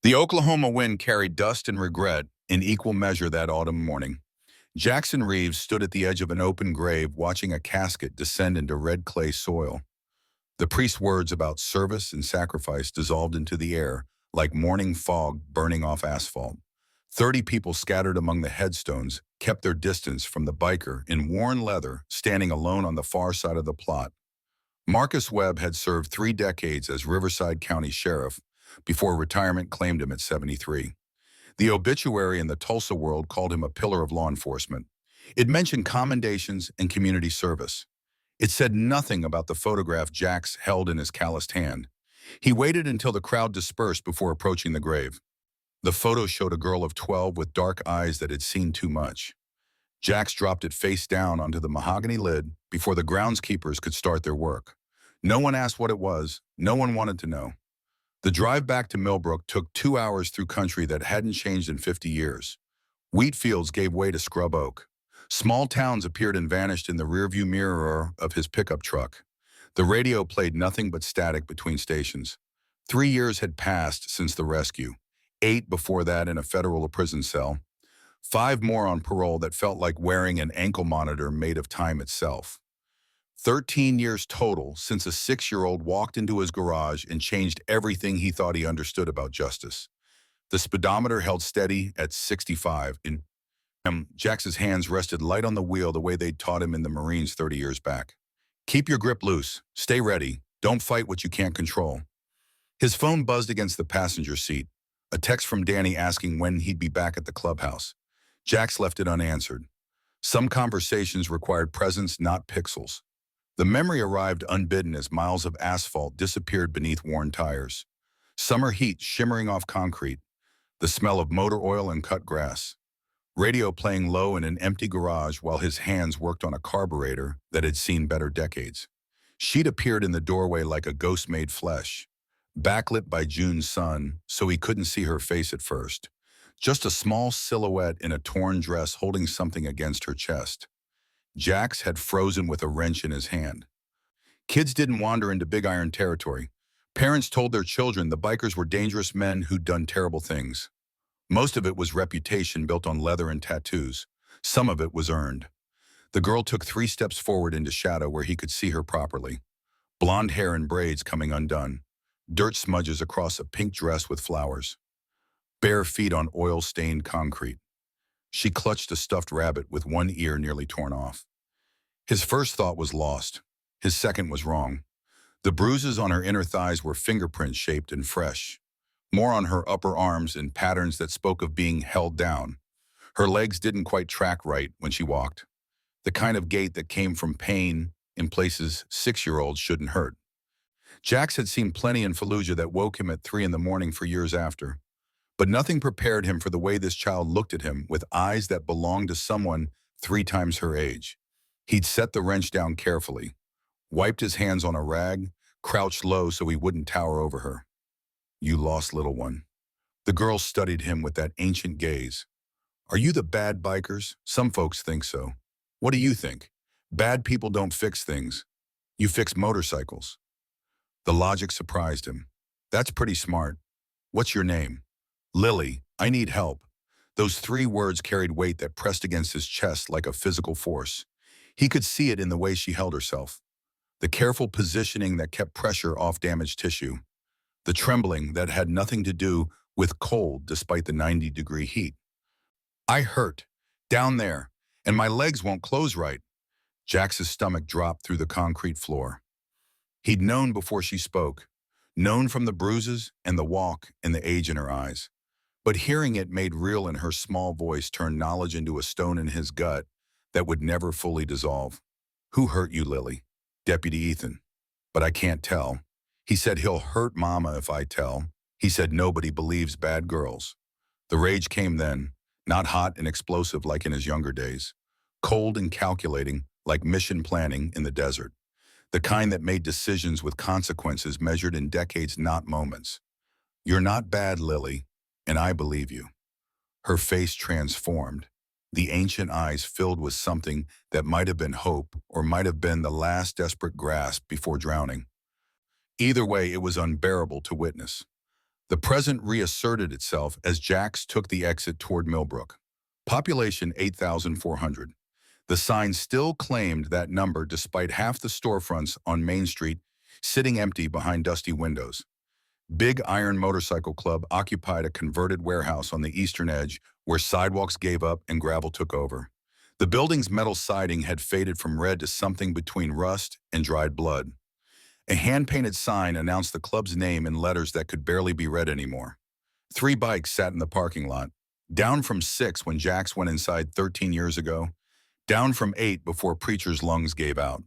The Oklahoma wind carried dust and regret in equal measure that autumn morning. Jackson Reeves stood at the edge of an open grave watching a casket descend into red clay soil. The priest's words about service and sacrifice dissolved into the air like morning fog burning off asphalt. 30 people scattered among the headstones kept their distance from the biker in worn leather standing alone on the far side of the plot. Marcus Webb had served 3 decades as Riverside County Sheriff before retirement claimed him at 73. The obituary in the Tulsa World called him a pillar of law enforcement. It mentioned commendations and community service. It said nothing about the photograph Jax held in his calloused hand. He waited until the crowd dispersed before approaching the grave. The photo showed a girl of 12 with dark eyes that had seen too much. Jax dropped it face down onto the mahogany lid before the groundskeepers could start their work. No one asked what it was. No one wanted to know. The drive back to Millbrook took 2 hours through country that hadn't changed in 50 years. Wheat fields gave way to scrub oak. Small towns appeared and vanished in the rearview mirror of his pickup truck. The radio played nothing but static between stations. 3 years had passed since the rescue. 8 before that in a federal prison cell. 5 more on parole that felt like wearing an ankle monitor made of time itself. 13 years total since a 6-year-old walked into his garage and changed everything he thought he understood about justice. The speedometer held steady at 65. Jax's hands rested light on the wheel the way they'd taught him in the Marines 30 years back. Keep your grip loose. Stay ready. Don't fight what you can't control. His phone buzzed against the passenger seat. A text from Danny asking when he'd be back at the clubhouse. Jax left it unanswered. Some conversations required presence, not pixels. The memory arrived unbidden as miles of asphalt disappeared beneath worn tires. Summer heat shimmering off concrete. The smell of motor oil and cut grass. Radio playing low in an empty garage while his hands worked on a carburetor that had seen better decades. She'd appeared in the doorway like a ghost made flesh, backlit by June's sun, so he couldn't see her face at first. Just a small silhouette in a torn dress holding something against her chest. Jax had frozen with a wrench in his hand. Kids didn't wander into Big Iron territory. Parents told their children the bikers were dangerous men who'd done terrible things. Most of it was reputation built on leather and tattoos. Some of it was earned. The girl took 3 steps forward into shadow where he could see her properly. Blonde hair and braids coming undone. Dirt smudges across a pink dress with flowers. Bare feet on oil-stained concrete. She clutched a stuffed rabbit with one ear nearly torn off. His first thought was lost. His second was wrong. The bruises on her inner thighs were fingerprint-shaped and fresh. More on her upper arms in patterns that spoke of being held down. Her legs didn't quite track right when she walked. The kind of gait that came from pain in places 6-year-olds shouldn't hurt. Jax had seen plenty in Fallujah that woke him at 3 in the morning for years after. But nothing prepared him for the way this child looked at him with eyes that belonged to someone 3 times her age. He'd set the wrench down carefully, wiped his hands on a rag, crouched low so he wouldn't tower over her. You lost, little one. The girl studied him with that ancient gaze. Are you the bad bikers? Some folks think so. What do you think? Bad people don't fix things. You fix motorcycles. The logic surprised him. That's pretty smart. What's your name? Lily, I need help. Those 3 words carried weight that pressed against his chest like a physical force. He could see it in the way she held herself. The careful positioning that kept pressure off damaged tissue. The trembling that had nothing to do with cold despite the 90-degree heat. I hurt, down there, and my legs won't close right. Jax's stomach dropped through the concrete floor. He'd known before she spoke, known from the bruises and the walk and the age in her eyes. But hearing it made real in her small voice turned knowledge into a stone in his gut that would never fully dissolve. Who hurt you, Lily? Deputy Ethan. But I can't tell. He said he'll hurt Mama if I tell. He said nobody believes bad girls. The rage came then, not hot and explosive like in his younger days. Cold and calculating like mission planning in the desert. The kind that made decisions with consequences measured in decades, not moments. You're not bad, Lily, and I believe you. Her face transformed. The ancient eyes filled with something that might have been hope or might have been the last desperate grasp before drowning. Either way, it was unbearable to witness. The present reasserted itself as Jax took the exit toward Millbrook. Population 8,400. The sign still claimed that number despite half the storefronts on Main Street sitting empty behind dusty windows. Big Iron Motorcycle Club occupied a converted warehouse on the eastern edge where sidewalks gave up and gravel took over. The building's metal siding had faded from red to something between rust and dried blood. A hand-painted sign announced the club's name in letters that could barely be read anymore. 3 bikes sat in the parking lot, down from 6 when Jax went inside 13 years ago, down from 8 before Preacher's lungs gave out.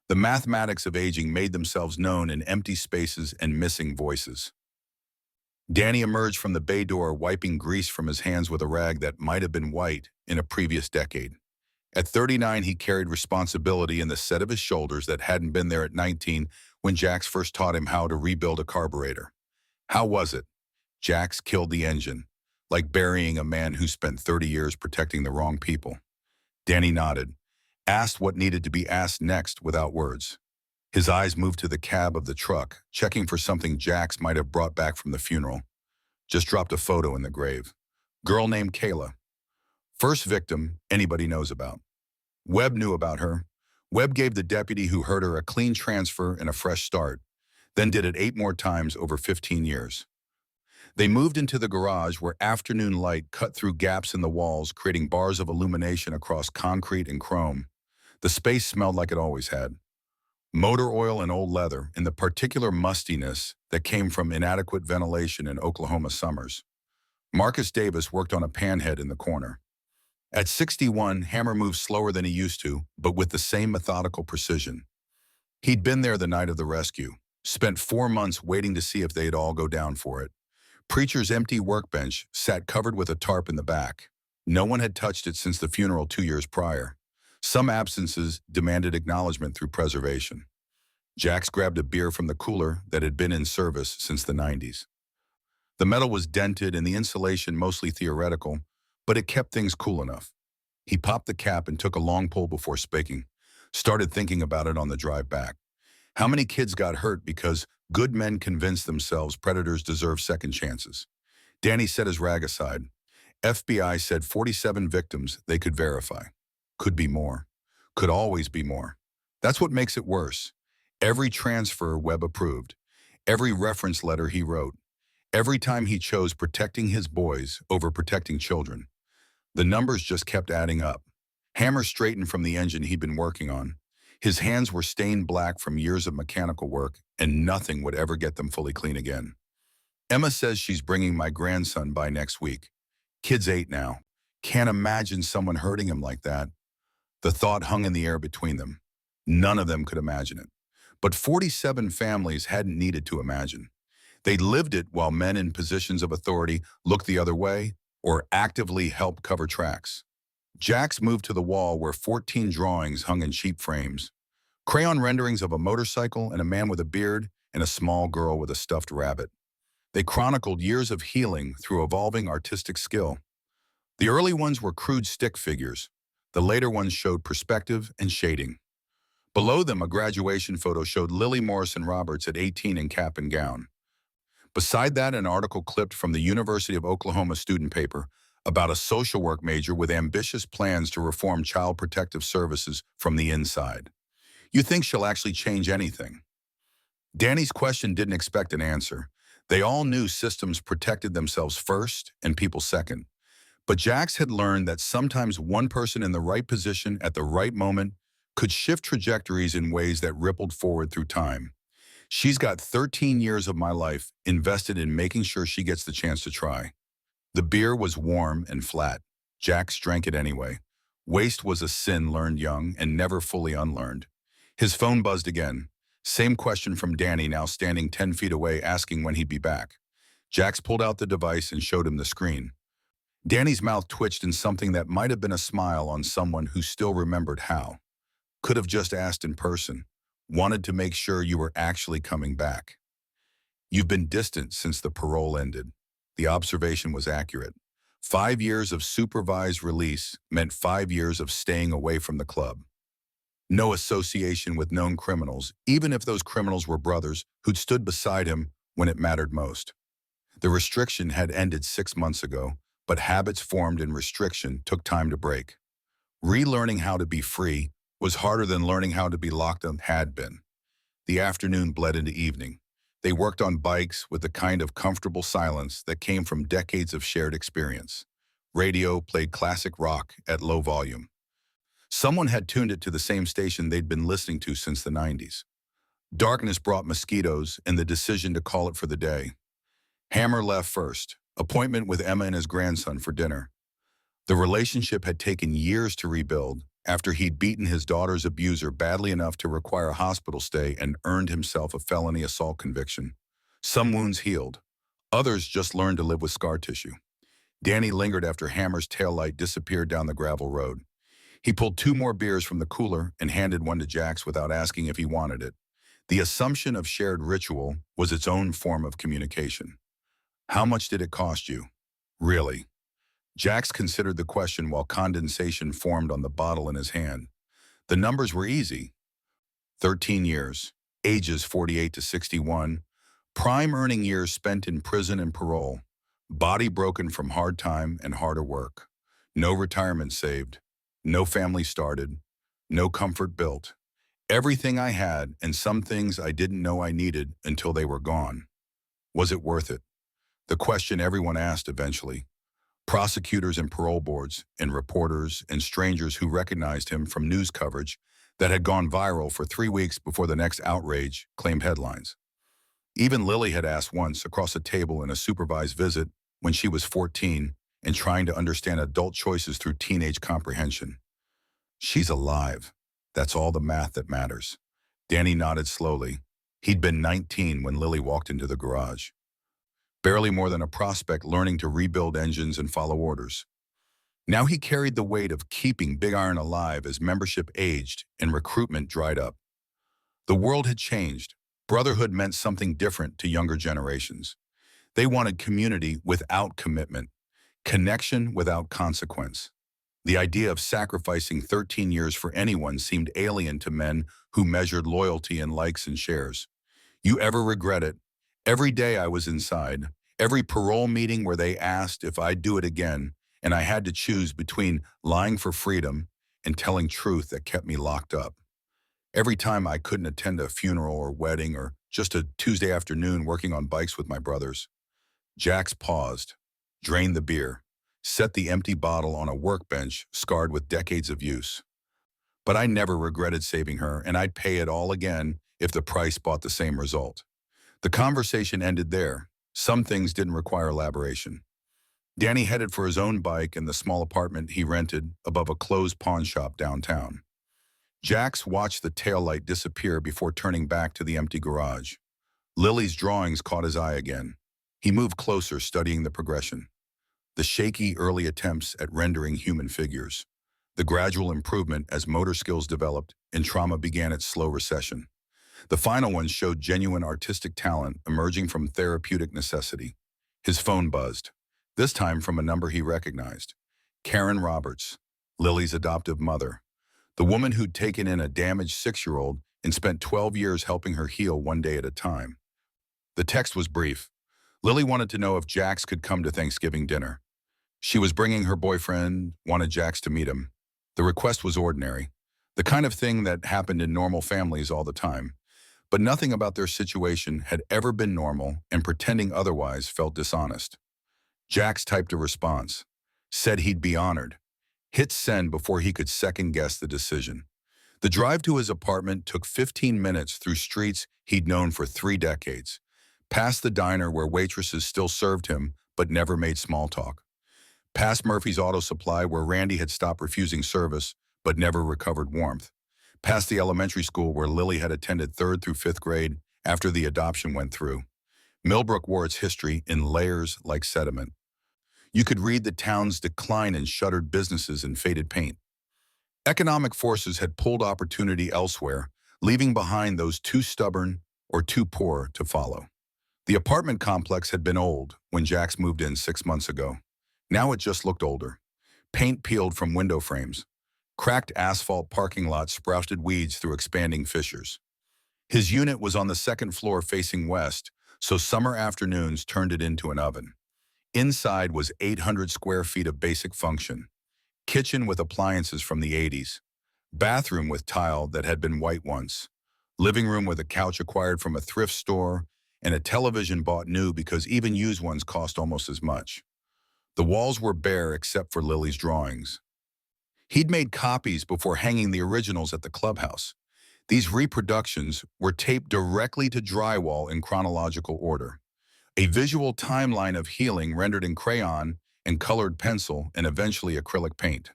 The mathematics of aging made themselves known in empty spaces and missing voices. Danny emerged from the bay door wiping grease from his hands with a rag that might have been white in a previous decade. At 39, he carried responsibility in the set of his shoulders that hadn't been there at 19 when Jax first taught him how to rebuild a carburetor. How was it? Jax killed the engine, like burying a man who spent 30 years protecting the wrong people. Danny nodded, asked what needed to be asked next without words. His eyes moved to the cab of the truck, checking for something Jax might have brought back from the funeral. Just dropped a photo in the grave. Girl named Kayla. First victim anybody knows about. Webb knew about her. Webb gave the deputy who hurt her a clean transfer and a fresh start, then did it 8 more times over 15 years. They moved into the garage where afternoon light cut through gaps in the walls, creating bars of illumination across concrete and chrome. The space smelled like it always had. Motor oil and old leather, and the particular mustiness that came from inadequate ventilation in Oklahoma summers. Marcus Davis worked on a panhead in the corner. At 61, Hammer moved slower than he used to, but with the same methodical precision. He'd been there the night of the rescue, spent 4 months waiting to see if they'd all go down for it. Preacher's empty workbench sat covered with a tarp in the back. No one had touched it since the funeral 2 years prior. Some absences demanded acknowledgement through preservation. Jax grabbed a beer from the cooler that had been in service since the 90s. The metal was dented and the insulation mostly theoretical, but it kept things cool enough. He popped the cap and took a long pull before speaking. Started thinking about it on the drive back. How many kids got hurt because good men convinced themselves predators deserve second chances? Danny set his rag aside. FBI said 47 victims they could verify. Could be more. Could always be more. That's what makes it worse. Every transfer Webb approved. Every reference letter he wrote. Every time he chose protecting his boys over protecting children. The numbers just kept adding up. Hammer straightened from the engine he'd been working on. His hands were stained black from years of mechanical work, and nothing would ever get them fully clean again. Emma says she's bringing my grandson by next week. Kid's 8 now. Can't imagine someone hurting him like that. The thought hung in the air between them. None of them could imagine it. But 47 families hadn't needed to imagine. They lived it while men in positions of authority looked the other way or actively helped cover tracks. Jax moved to the wall where 14 drawings hung in cheap frames. Crayon renderings of a motorcycle and a man with a beard and a small girl with a stuffed rabbit. They chronicled years of healing through evolving artistic skill. The early ones were crude stick figures. The later ones showed perspective and shading. Below them, a graduation photo showed Lily Morrison Roberts at 18 in cap and gown. Beside that, an article clipped from the University of Oklahoma student paper about a social work major with ambitious plans to reform child protective services from the inside. You think she'll actually change anything? Danny's question didn't expect an answer. They all knew systems protected themselves first and people second. But Jax had learned that sometimes one person in the right position at the right moment could shift trajectories in ways that rippled forward through time. She's got 13 years of my life invested in making sure she gets the chance to try. The beer was warm and flat. Jax drank it anyway. Waste was a sin learned young and never fully unlearned. His phone buzzed again. Same question from Danny, now standing 10 feet away, asking when he'd be back. Jax pulled out the device and showed him the screen. Danny's mouth twitched in something that might have been a smile on someone who still remembered how. Could have just asked in person. Wanted to make sure you were actually coming back. You've been distant since the parole ended. The observation was accurate. 5 years of supervised release meant 5 years of staying away from the club. No association with known criminals, even if those criminals were brothers who'd stood beside him when it mattered most. The restriction had ended 6 months ago, but habits formed in restriction took time to break. Relearning how to be free was harder than learning how to be locked up had been. The afternoon bled into evening. They worked on bikes with the kind of comfortable silence that came from decades of shared experience. Radio played classic rock at low volume. Someone had tuned it to the same station they'd been listening to since the 90s. Darkness brought mosquitoes and the decision to call it for the day. Hammer left first, appointment with Emma and his grandson for dinner. The relationship had taken years to rebuild after he'd beaten his daughter's abuser badly enough to require a hospital stay and earned himself a felony assault conviction. Some wounds healed. Others just learned to live with scar tissue. Danny lingered after Hammer's taillight disappeared down the gravel road. He pulled 2 more beers from the cooler and handed one to Jax without asking if he wanted it. The assumption of shared ritual was its own form of communication. How much did it cost you? Really? Jax considered the question while condensation formed on the bottle in his hand. The numbers were easy. 13 years, ages 48 to 61, prime earning years spent in prison and parole, body broken from hard time and harder work, no retirement saved, no family started, no comfort built. Everything I had and some things I didn't know I needed until they were gone. Was it worth it? The question everyone asked eventually. Prosecutors and parole boards, and reporters and strangers who recognized him from news coverage that had gone viral for 3 weeks before the next outrage claimed headlines. Even Lily had asked once across a table in a supervised visit when she was 14 and trying to understand adult choices through teenage comprehension. She's alive. That's all the math that matters. Danny nodded slowly. He'd been 19 when Lily walked into the garage. Barely more than a prospect learning to rebuild engines and follow orders. Now he carried the weight of keeping Big Iron alive as membership aged and recruitment dried up. The world had changed. Brotherhood meant something different to younger generations. They wanted community without commitment, connection without consequence. The idea of sacrificing 13 years for anyone seemed alien to men who measured loyalty in likes and shares. You ever regret it? Every day I was inside, every parole meeting where they asked if I'd do it again, and I had to choose between lying for freedom and telling truth that kept me locked up. Every time I couldn't attend a funeral or wedding or just a Tuesday afternoon working on bikes with my brothers. Jax paused, drained the beer, set the empty bottle on a workbench scarred with decades of use. But I never regretted saving her, and I'd pay it all again if the price bought the same result. The conversation ended there. Some things didn't require elaboration. Danny headed for his own bike in the small apartment he rented above a closed pawn shop downtown. Jax watched the taillight disappear before turning back to the empty garage. Lily's drawings caught his eye again. He moved closer, studying the progression. The shaky early attempts at rendering human figures. The gradual improvement as motor skills developed and trauma began its slow recession. The final one showed genuine artistic talent emerging from therapeutic necessity. His phone buzzed, this time from a number he recognized. Karen Roberts, Lily's adoptive mother. The woman who'd taken in a damaged 6-year-old and spent 12 years helping her heal one day at a time. The text was brief. Lily wanted to know if Jax could come to Thanksgiving dinner. She was bringing her boyfriend, wanted Jax to meet him. The request was ordinary, the kind of thing that happened in normal families all the time. But nothing about their situation had ever been normal, and pretending otherwise felt dishonest. Jax typed a response, said he'd be honored, hit send before he could second-guess the decision. The drive to his apartment took 15 minutes through streets he'd known for 3 decades, past the diner where waitresses still served him but never made small talk, past Murphy's Auto Supply where Randy had stopped refusing service but never recovered warmth, past the elementary school where Lily had attended 3rd through 5th grade after the adoption went through. Millbrook wore its history in layers like sediment. You could read the town's decline in shuttered businesses and faded paint. Economic forces had pulled opportunity elsewhere, leaving behind those too stubborn or too poor to follow. The apartment complex had been old when Jax moved in 6 months ago. Now it just looked older. Paint peeled from window frames. Cracked asphalt parking lots sprouted weeds through expanding fissures. His unit was on the 2nd floor facing west, so summer afternoons turned it into an oven. Inside was 800 square feet of basic function. Kitchen with appliances from the 80s. Bathroom with tile that had been white once. Living room with a couch acquired from a thrift store, and a television bought new because even used ones cost almost as much. The walls were bare except for Lily's drawings. He'd made copies before hanging the originals at the clubhouse. These reproductions were taped directly to drywall in chronological order. A visual timeline of healing rendered in crayon and colored pencil and eventually acrylic paint.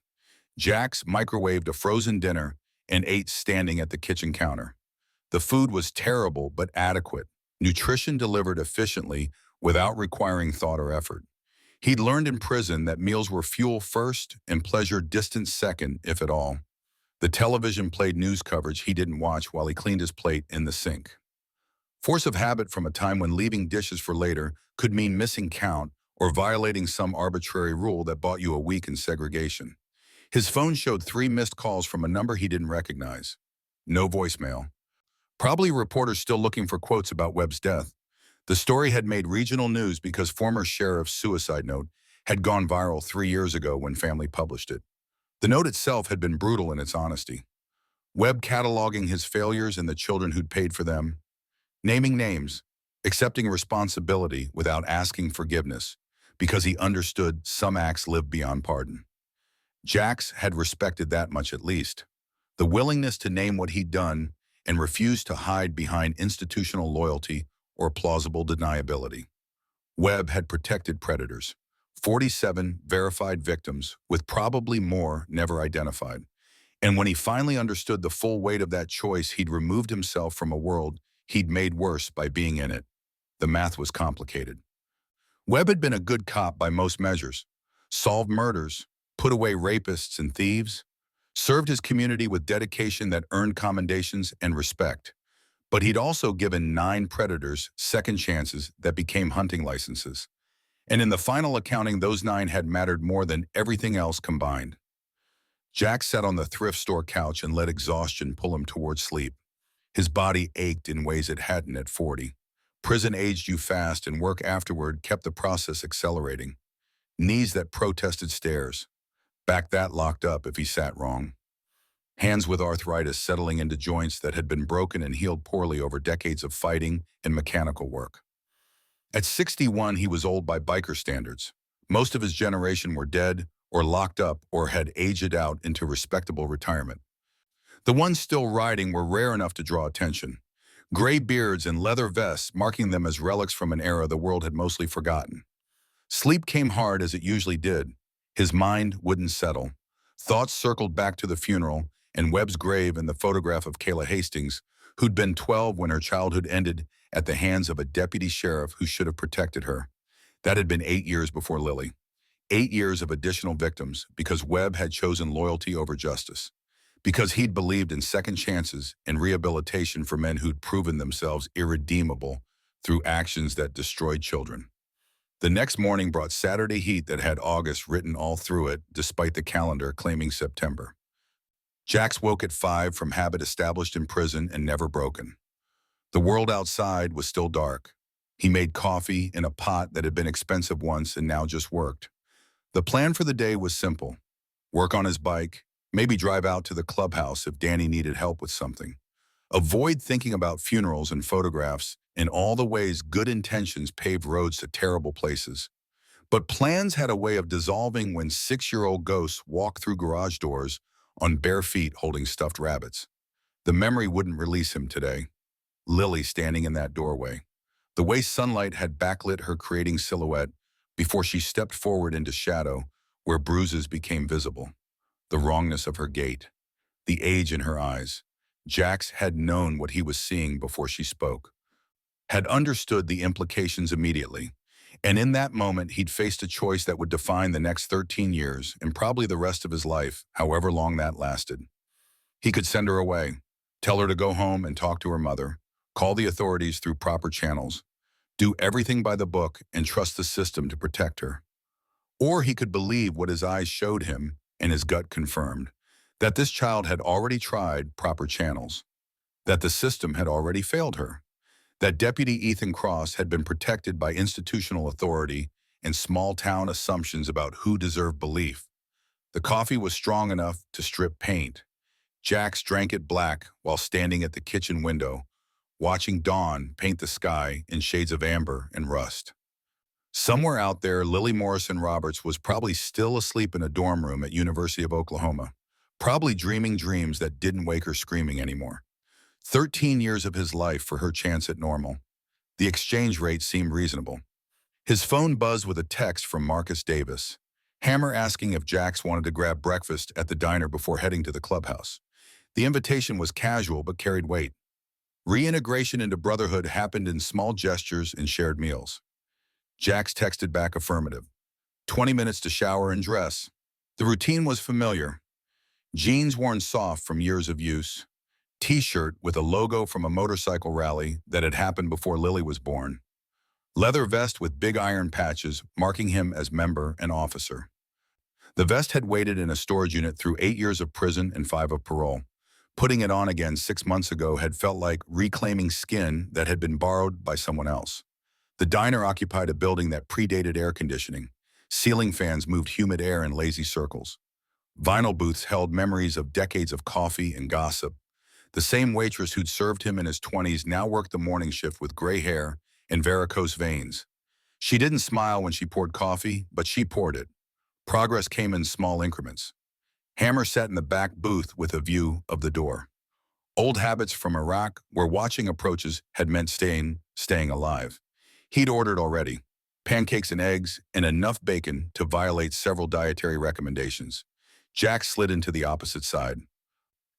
Jax microwaved a frozen dinner and ate standing at the kitchen counter. The food was terrible but adequate. Nutrition delivered efficiently without requiring thought or effort. He'd learned in prison that meals were fuel first and pleasure distant second, if at all. The television played news coverage he didn't watch while he cleaned his plate in the sink. Force of habit from a time when leaving dishes for later could mean missing count or violating some arbitrary rule that bought you a week in segregation. His phone showed 3 missed calls from a number he didn't recognize. No voicemail. Probably reporters still looking for quotes about Webb's death. The story had made regional news because former sheriff's suicide note had gone viral 3 years ago when family published it. The note itself had been brutal in its honesty. Webb cataloging his failures and the children who'd paid for them, naming names, accepting responsibility without asking forgiveness because he understood some acts live beyond pardon. Jax had respected that much at least. The willingness to name what he'd done and refuse to hide behind institutional loyalty or plausible deniability. Webb had protected predators, 47 verified victims, with probably more never identified. And when he finally understood the full weight of that choice, he'd removed himself from a world he'd made worse by being in it. The math was complicated. Webb had been a good cop by most measures, solved murders, put away rapists and thieves, served his community with dedication that earned commendations and respect. But he'd also given 9 predators second chances that became hunting licenses. And in the final accounting, those 9 had mattered more than everything else combined. Jack sat on the thrift store couch and let exhaustion pull him toward sleep. His body ached in ways it hadn't at 40. Prison aged you fast, and work afterward kept the process accelerating. Knees that protested stairs. Back that locked up if he sat wrong. Hands with arthritis settling into joints that had been broken and healed poorly over decades of fighting and mechanical work. At 61, he was old by biker standards. Most of his generation were dead or locked up or had aged out into respectable retirement. The ones still riding were rare enough to draw attention. Gray beards and leather vests marking them as relics from an era the world had mostly forgotten. Sleep came hard as it usually did. His mind wouldn't settle. Thoughts circled back to the funeral and Webb's grave and the photograph of Kayla Hastings, who'd been 12 when her childhood ended at the hands of a deputy sheriff who should have protected her. That had been 8 years before Lily. 8 years of additional victims because Webb had chosen loyalty over justice. Because he'd believed in second chances and rehabilitation for men who'd proven themselves irredeemable through actions that destroyed children. The next morning brought Saturday heat that had August written all through it, despite the calendar claiming September. Jax woke at 5 from habit established in prison and never broken. The world outside was still dark. He made coffee in a pot that had been expensive once and now just worked. The plan for the day was simple. Work on his bike, maybe drive out to the clubhouse if Danny needed help with something. Avoid thinking about funerals and photographs and all the ways good intentions paved roads to terrible places. But plans had a way of dissolving when 6-year-old ghosts walked through garage doors on bare feet holding stuffed rabbits. The memory wouldn't release him today. Lily standing in that doorway. The way sunlight had backlit her creating silhouette before she stepped forward into shadow where bruises became visible. The wrongness of her gait. The age in her eyes. Jax had known what he was seeing before she spoke. Had understood the implications immediately. And in that moment, he'd faced a choice that would define the next 13 years and probably the rest of his life, however long that lasted. He could send her away, tell her to go home and talk to her mother, call the authorities through proper channels, do everything by the book and trust the system to protect her. Or he could believe what his eyes showed him and his gut confirmed, that this child had already tried proper channels, that the system had already failed her, That Deputy Ethan Cross had been protected by institutional authority and small-town assumptions about who deserved belief. The coffee was strong enough to strip paint. Jax drank it black while standing at the kitchen window, watching dawn paint the sky in shades of amber and rust. Somewhere out there, Lily Morrison Roberts was probably still asleep in a dorm room at University of Oklahoma, probably dreaming dreams that didn't wake her screaming anymore. 13 years of his life for her chance at normal. The exchange rate seemed reasonable. His phone buzzed with a text from Marcus Davis, Hammer asking if Jax wanted to grab breakfast at the diner before heading to the clubhouse. The invitation was casual but carried weight. Reintegration into brotherhood happened in small gestures and shared meals. Jax texted back affirmative. 20 minutes to shower and dress. The routine was familiar. Jeans worn soft from years of use. T-shirt with a logo from a motorcycle rally that had happened before Lily was born. Leather vest with big iron patches marking him as member and officer. The vest had waited in a storage unit through 8 years of prison and 5 of parole. Putting it on again 6 months ago had felt like reclaiming skin that had been borrowed by someone else. The diner occupied a building that predated air conditioning. Ceiling fans moved humid air in lazy circles. Vinyl booths held memories of decades of coffee and gossip. The same waitress who'd served him in his 20s now worked the morning shift with gray hair and varicose veins. She didn't smile when she poured coffee, but she poured it. Progress came in small increments. Hammer sat in the back booth with a view of the door. Old habits from Iraq, where watching approaches had meant staying alive. He'd ordered already, pancakes and eggs, and enough bacon to violate several dietary recommendations. Jax slid into the opposite side.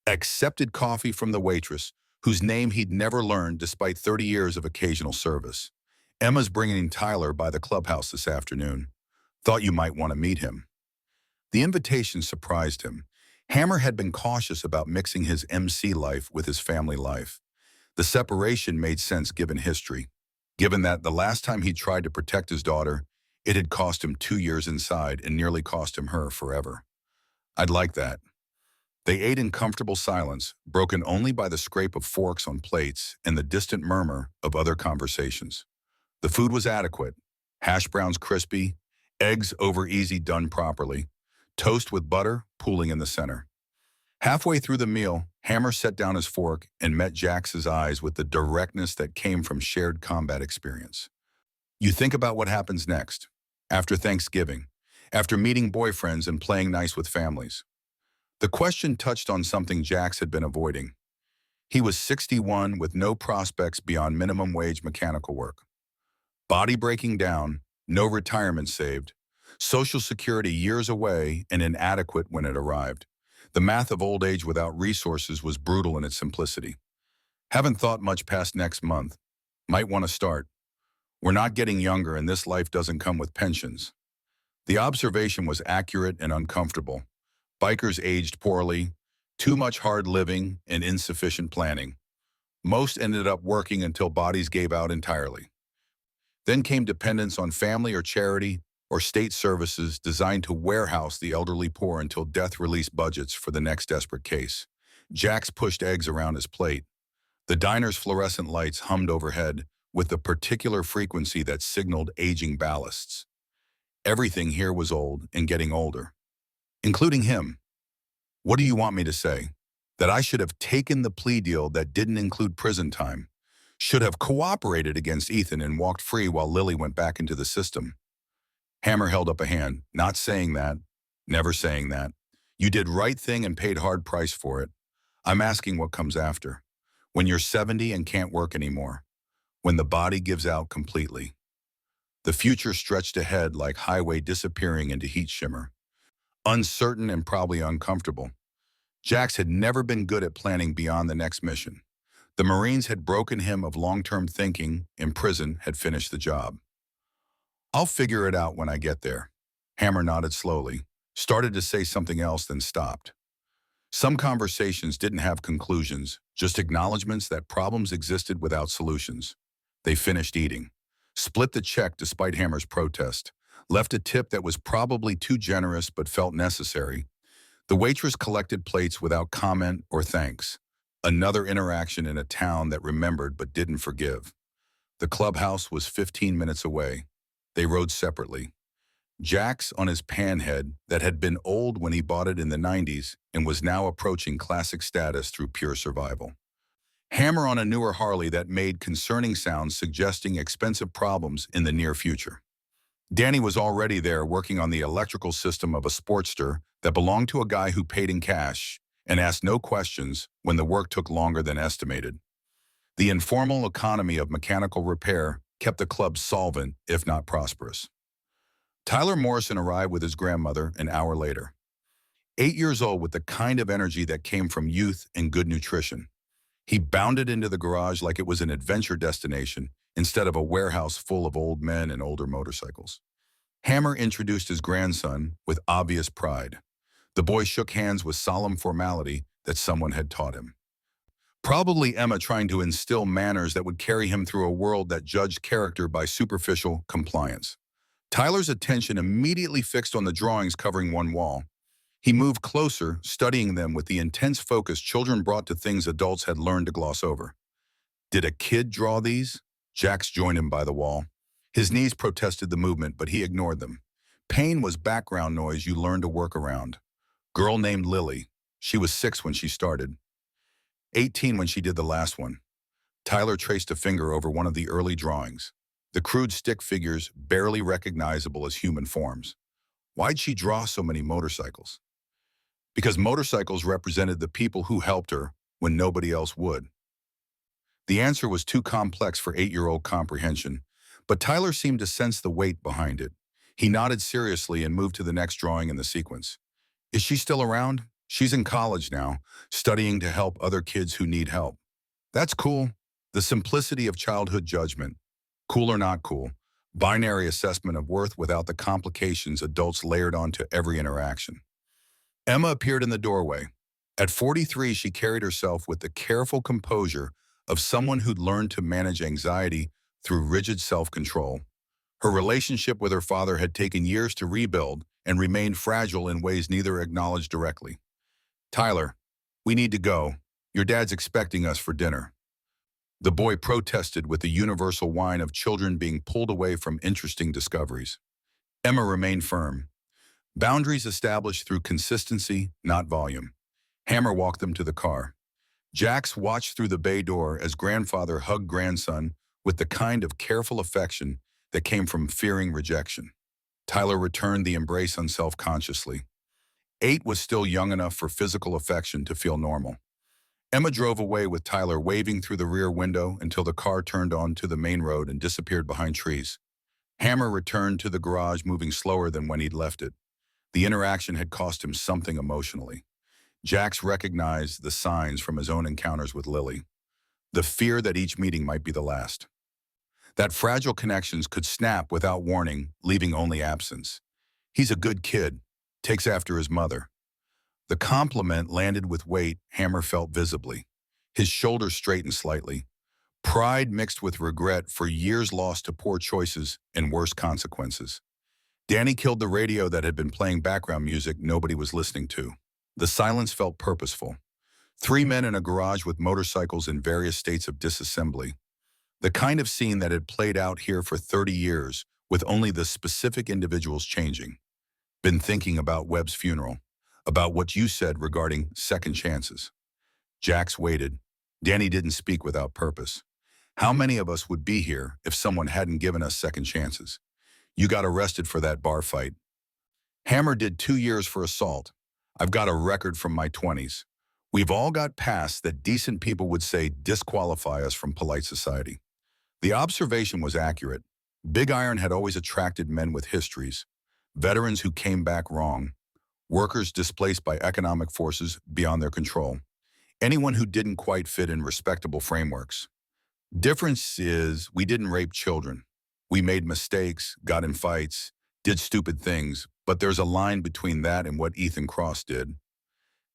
Accepted coffee from the waitress, whose name he'd never learned despite 30 years of occasional service. Emma's bringing Tyler by the clubhouse this afternoon. Thought you might want to meet him. The invitation surprised him. Hammer had been cautious about mixing his MC life with his family life. The separation made sense given history. Given that the last time he tried to protect his daughter, it had cost him 2 years inside and nearly cost him her forever. I'd like that. They ate in comfortable silence, broken only by the scrape of forks on plates and the distant murmur of other conversations. The food was adequate. Hash browns crispy, eggs over easy done properly, toast with butter pooling in the center. Halfway through the meal, Hammer set down his fork and met Jax's eyes with the directness that came from shared combat experience. You think about what happens next, after Thanksgiving, after meeting boyfriends and playing nice with families. The question touched on something Jax had been avoiding. He was 61 with no prospects beyond minimum wage mechanical work. Body breaking down, no retirement saved, Social Security years away and inadequate when it arrived. The math of old age without resources was brutal in its simplicity. Haven't thought much past next month. Might want to start. We're not getting younger and this life doesn't come with pensions. The observation was accurate and uncomfortable. Bikers aged poorly, too much hard living and insufficient planning. Most ended up working until bodies gave out entirely. Then came dependence on family or charity or state services designed to warehouse the elderly poor until death released budgets for the next desperate case. Jax pushed eggs around his plate. The diner's fluorescent lights hummed overhead with a particular frequency that signaled aging ballasts. Everything here was old and getting older, including him. What do you want me to say? That I should have taken the plea deal that didn't include prison time, should have cooperated against Ethan and walked free while Lily went back into the system. Hammer held up a hand. Not saying that. Never saying that. You did right thing and paid hard price for it. I'm asking what comes after. When you're 70 and can't work anymore. When the body gives out completely. The future stretched ahead like highway disappearing into heat shimmer. Uncertain and probably uncomfortable. Jax had never been good at planning beyond the next mission. The Marines had broken him of long-term thinking, and prison had finished the job. I'll figure it out when I get there. Hammer nodded slowly, started to say something else, then stopped. Some conversations didn't have conclusions, just acknowledgments that problems existed without solutions. They finished eating, split the check despite Hammer's protest, left a tip that was probably too generous but felt necessary. The waitress collected plates without comment or thanks. Another interaction in a town that remembered but didn't forgive. The clubhouse was 15 minutes away. They rode separately. Jax on his panhead that had been old when he bought it in the 90s and was now approaching classic status through pure survival. Hammer on a newer Harley that made concerning sounds suggesting expensive problems in the near future. Danny was already there working on the electrical system of a Sportster that belonged to a guy who paid in cash and asked no questions when the work took longer than estimated. The informal economy of mechanical repair kept the club solvent, if not prosperous. Tyler Morrison arrived with his grandmother an hour later. 8 years old with the kind of energy that came from youth and good nutrition. He bounded into the garage like it was an adventure destination instead of a warehouse full of old men and older motorcycles. Hammer introduced his grandson with obvious pride. The boy shook hands with solemn formality that someone had taught him. Probably Emma trying to instill manners that would carry him through a world that judged character by superficial compliance. Tyler's attention immediately fixed on the drawings covering one wall. He moved closer, studying them with the intense focus children brought to things adults had learned to gloss over. Did a kid draw these? Jax joined him by the wall. His knees protested the movement, but he ignored them. Pain was background noise you learned to work around. Girl named Lily. She was 6 when she started. 18 when she did the last one. Tyler traced a finger over one of the early drawings. The crude stick figures barely recognizable as human forms. Why'd she draw so many motorcycles? Because motorcycles represented the people who helped her when nobody else would. The answer was too complex for 8-year-old comprehension, but Tyler seemed to sense the weight behind it. He nodded seriously and moved to the next drawing in the sequence. Is she still around? She's in college now, studying to help other kids who need help. That's cool. The simplicity of childhood judgment. Cool or not cool. Binary assessment of worth without the complications adults layered onto every interaction. Emma appeared in the doorway. At 43, she carried herself with the careful composure of someone who'd learned to manage anxiety through rigid self-control. Her relationship with her father had taken years to rebuild and remained fragile in ways neither acknowledged directly. Tyler, we need to go. Your dad's expecting us for dinner. The boy protested with the universal whine of children being pulled away from interesting discoveries. Emma remained firm. Boundaries established through consistency, not volume. Hammer walked them to the car. Jax watched through the bay door as grandfather hugged grandson with the kind of careful affection that came from fearing rejection. Tyler returned the embrace unself-consciously. 8 was still young enough for physical affection to feel normal. Emma drove away with Tyler waving through the rear window until the car turned onto the main road and disappeared behind trees. Hammer returned to the garage moving slower than when he'd left it. The interaction had cost him something emotionally. Jax recognized the signs from his own encounters with Lily. The fear that each meeting might be the last. That fragile connections could snap without warning, leaving only absence. He's a good kid, takes after his mother. The compliment landed with weight Hammer felt visibly. His shoulders straightened slightly. Pride mixed with regret for years lost to poor choices and worse consequences. Danny killed the radio that had been playing background music nobody was listening to. The silence felt purposeful. 3 men in a garage with motorcycles in various states of disassembly. The kind of scene that had played out here for 30 years, with only the specific individuals changing. Been thinking about Webb's funeral, about what you said regarding second chances. Jax waited. Danny didn't speak without purpose. How many of us would be here if someone hadn't given us second chances? You got arrested for that bar fight. Hammer did 2 years for assault. I've got a record from my 20s. We've all got past that decent people would say disqualify us from polite society. The observation was accurate. Big Iron had always attracted men with histories, veterans who came back wrong, workers displaced by economic forces beyond their control, anyone who didn't quite fit in respectable frameworks. Difference is we didn't rape children. We made mistakes, got in fights, did stupid things, but there's a line between that and what Ethan Cross did.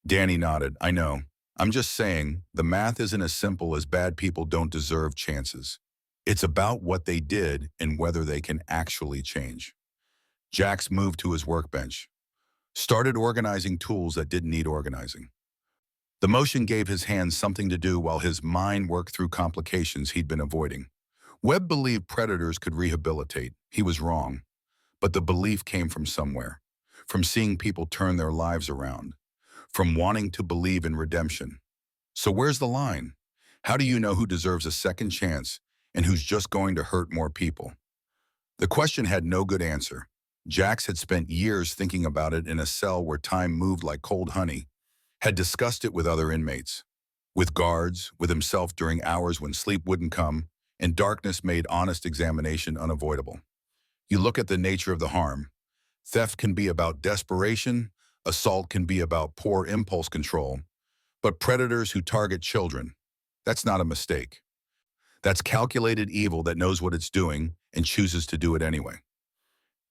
Danny nodded. I know. I'm just saying, the math isn't as simple as bad people don't deserve chances. It's about what they did and whether they can actually change. Jax moved to his workbench, started organizing tools that didn't need organizing. The motion gave his hands something to do while his mind worked through complications he'd been avoiding. Webb believed predators could rehabilitate. He was wrong, but the belief came from somewhere, from seeing people turn their lives around, from wanting to believe in redemption. So where's the line? How do you know who deserves a second chance and who's just going to hurt more people? The question had no good answer. Jax had spent years thinking about it in a cell where time moved like cold honey, had discussed it with other inmates, with guards, with himself during hours when sleep wouldn't come, and darkness made honest examination unavoidable. You look at the nature of the harm. Theft can be about desperation, assault can be about poor impulse control, but predators who target children, that's not a mistake. That's calculated evil that knows what it's doing and chooses to do it anyway.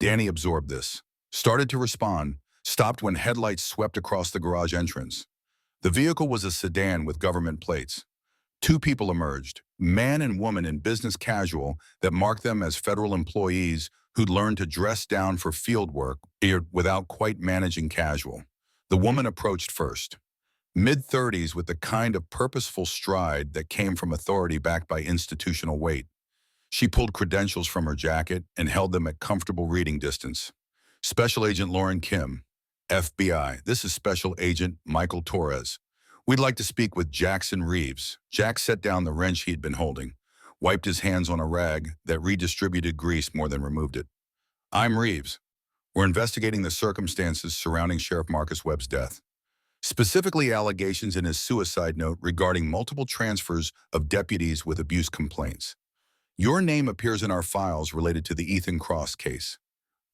Danny absorbed this, started to respond, stopped when headlights swept across the garage entrance. The vehicle was a sedan with government plates. Two people emerged, man and woman in business casual that marked them as federal employees who'd learned to dress down for field work without quite managing casual. The woman approached first, mid-30s with the kind of purposeful stride that came from authority backed by institutional weight. She pulled credentials from her jacket and held them at comfortable reading distance. Special Agent Lauren Kim, FBI. This is Special Agent Michael Torres. We'd like to speak with Jackson Reeves. Jack set down the wrench he'd been holding, wiped his hands on a rag that redistributed grease more than removed it. I'm Reeves. We're investigating the circumstances surrounding Sheriff Marcus Webb's death, specifically allegations in his suicide note regarding multiple transfers of deputies with abuse complaints. Your name appears in our files related to the Ethan Cross case.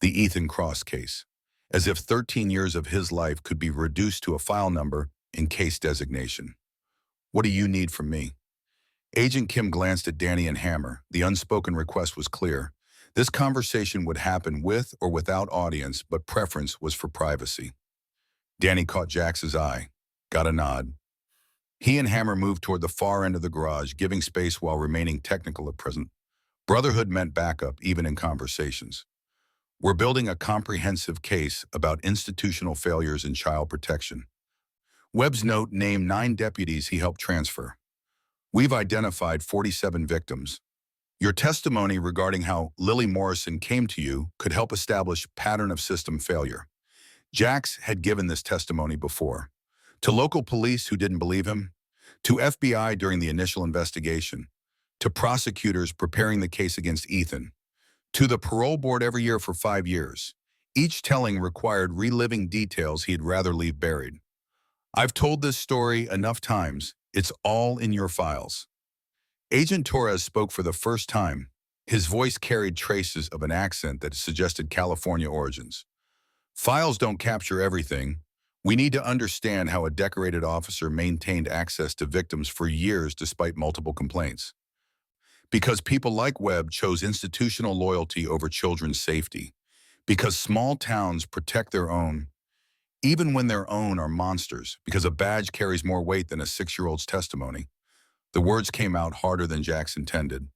The Ethan Cross case. As if 13 years of his life could be reduced to a file number in case designation. What do you need from me? Agent Kim glanced at Danny and Hammer. The unspoken request was clear. This conversation would happen with or without audience, but preference was for privacy. Danny caught Jax's eye, got a nod. He and Hammer moved toward the far end of the garage, giving space while remaining technical at present. Brotherhood meant backup, even in conversations. We're building a comprehensive case about institutional failures in child protection. Webb's note named 9 deputies he helped transfer. We've identified 47 victims. Your testimony regarding how Lily Morrison came to you could help establish pattern of system failure. Jax had given this testimony before. To local police who didn't believe him, to FBI during the initial investigation, to prosecutors preparing the case against Ethan, to the parole board every year for 5 years. Each telling required reliving details he'd rather leave buried. I've told this story enough times. It's all in your files. Agent Torres spoke for the first time. His voice carried traces of an accent that suggested California origins. Files don't capture everything. We need to understand how a decorated officer maintained access to victims for years despite multiple complaints. Because people like Webb chose institutional loyalty over children's safety. Because small towns protect their own, even when their own are monsters. Because a badge carries more weight than a 6-year-old's testimony. The words came out harder than Jax intended.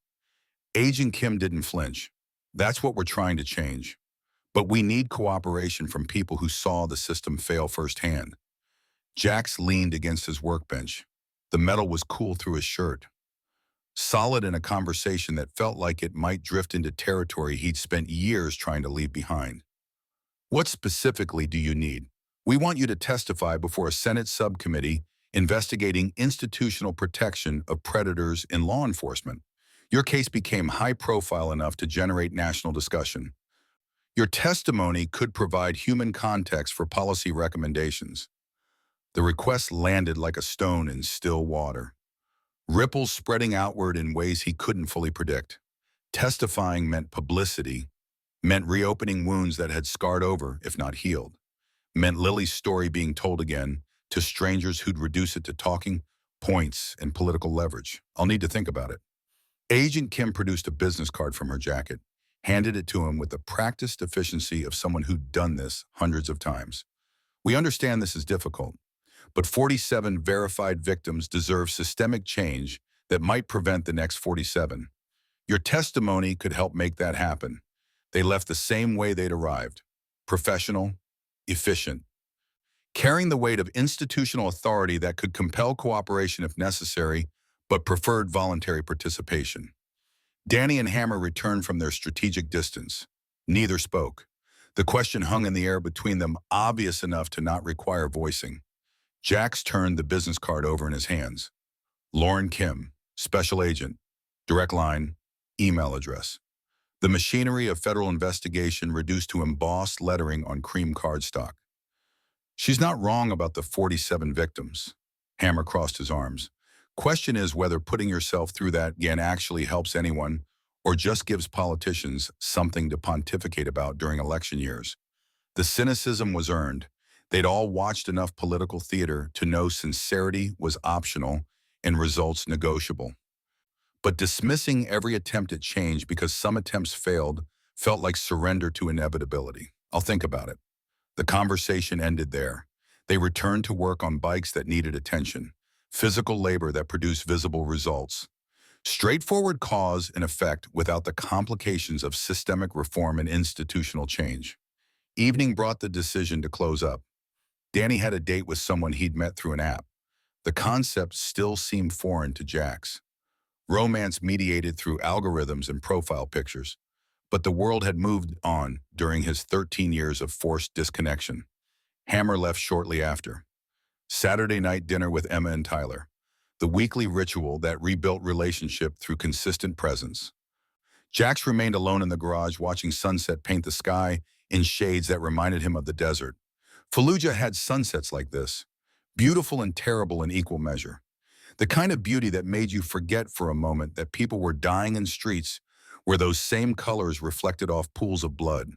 Agent Kim didn't flinch. That's what we're trying to change. But we need cooperation from people who saw the system fail firsthand. Jax leaned against his workbench. The metal was cool through his shirt. Solid in a conversation that felt like it might drift into territory he'd spent years trying to leave behind. What specifically do you need? We want you to testify before a Senate subcommittee investigating institutional protection of predators in law enforcement. Your case became high-profile enough to generate national discussion. Your testimony could provide human context for policy recommendations. The request landed like a stone in still water. Ripples spreading outward in ways he couldn't fully predict. Testifying meant publicity, meant reopening wounds that had scarred over, if not healed. Meant Lily's story being told again to strangers who'd reduce it to talking points and political leverage. I'll need to think about it. Agent Kim produced a business card from her jacket, handed it to him with the practiced efficiency of someone who'd done this hundreds of times. We understand this is difficult, but 47 verified victims deserve systemic change that might prevent the next 47. Your testimony could help make that happen. They left the same way they'd arrived, professional, efficient, carrying the weight of institutional authority that could compel cooperation if necessary, but preferred voluntary participation. Danny and Hammer returned from their strategic distance. Neither spoke. The question hung in the air between them, obvious enough to not require voicing. Jax turned the business card over in his hands. Lauren Kim, special agent, direct line, email address. The machinery of federal investigation reduced to embossed lettering on cream cardstock. She's not wrong about the 47 victims. Hammer crossed his arms. Question is whether putting yourself through that again actually helps anyone or just gives politicians something to pontificate about during election years. The cynicism was earned. They'd all watched enough political theater to know sincerity was optional and results negotiable. But dismissing every attempt at change because some attempts failed felt like surrender to inevitability. I'll think about it. The conversation ended there. They returned to work on bikes that needed attention, physical labor that produced visible results. Straightforward cause and effect without the complications of systemic reform and institutional change. Evening brought the decision to close up. Danny had a date with someone he'd met through an app. The concept still seemed foreign to Jax. Romance mediated through algorithms and profile pictures. But the world had moved on during his 13 years of forced disconnection. Hammer left shortly after. Saturday night dinner with Emma and Tyler. The weekly ritual that rebuilt relationship through consistent presence. Jax remained alone in the garage watching sunset paint the sky in shades that reminded him of the desert. Fallujah had sunsets like this, beautiful and terrible in equal measure. The kind of beauty that made you forget for a moment that people were dying in streets where those same colors reflected off pools of blood.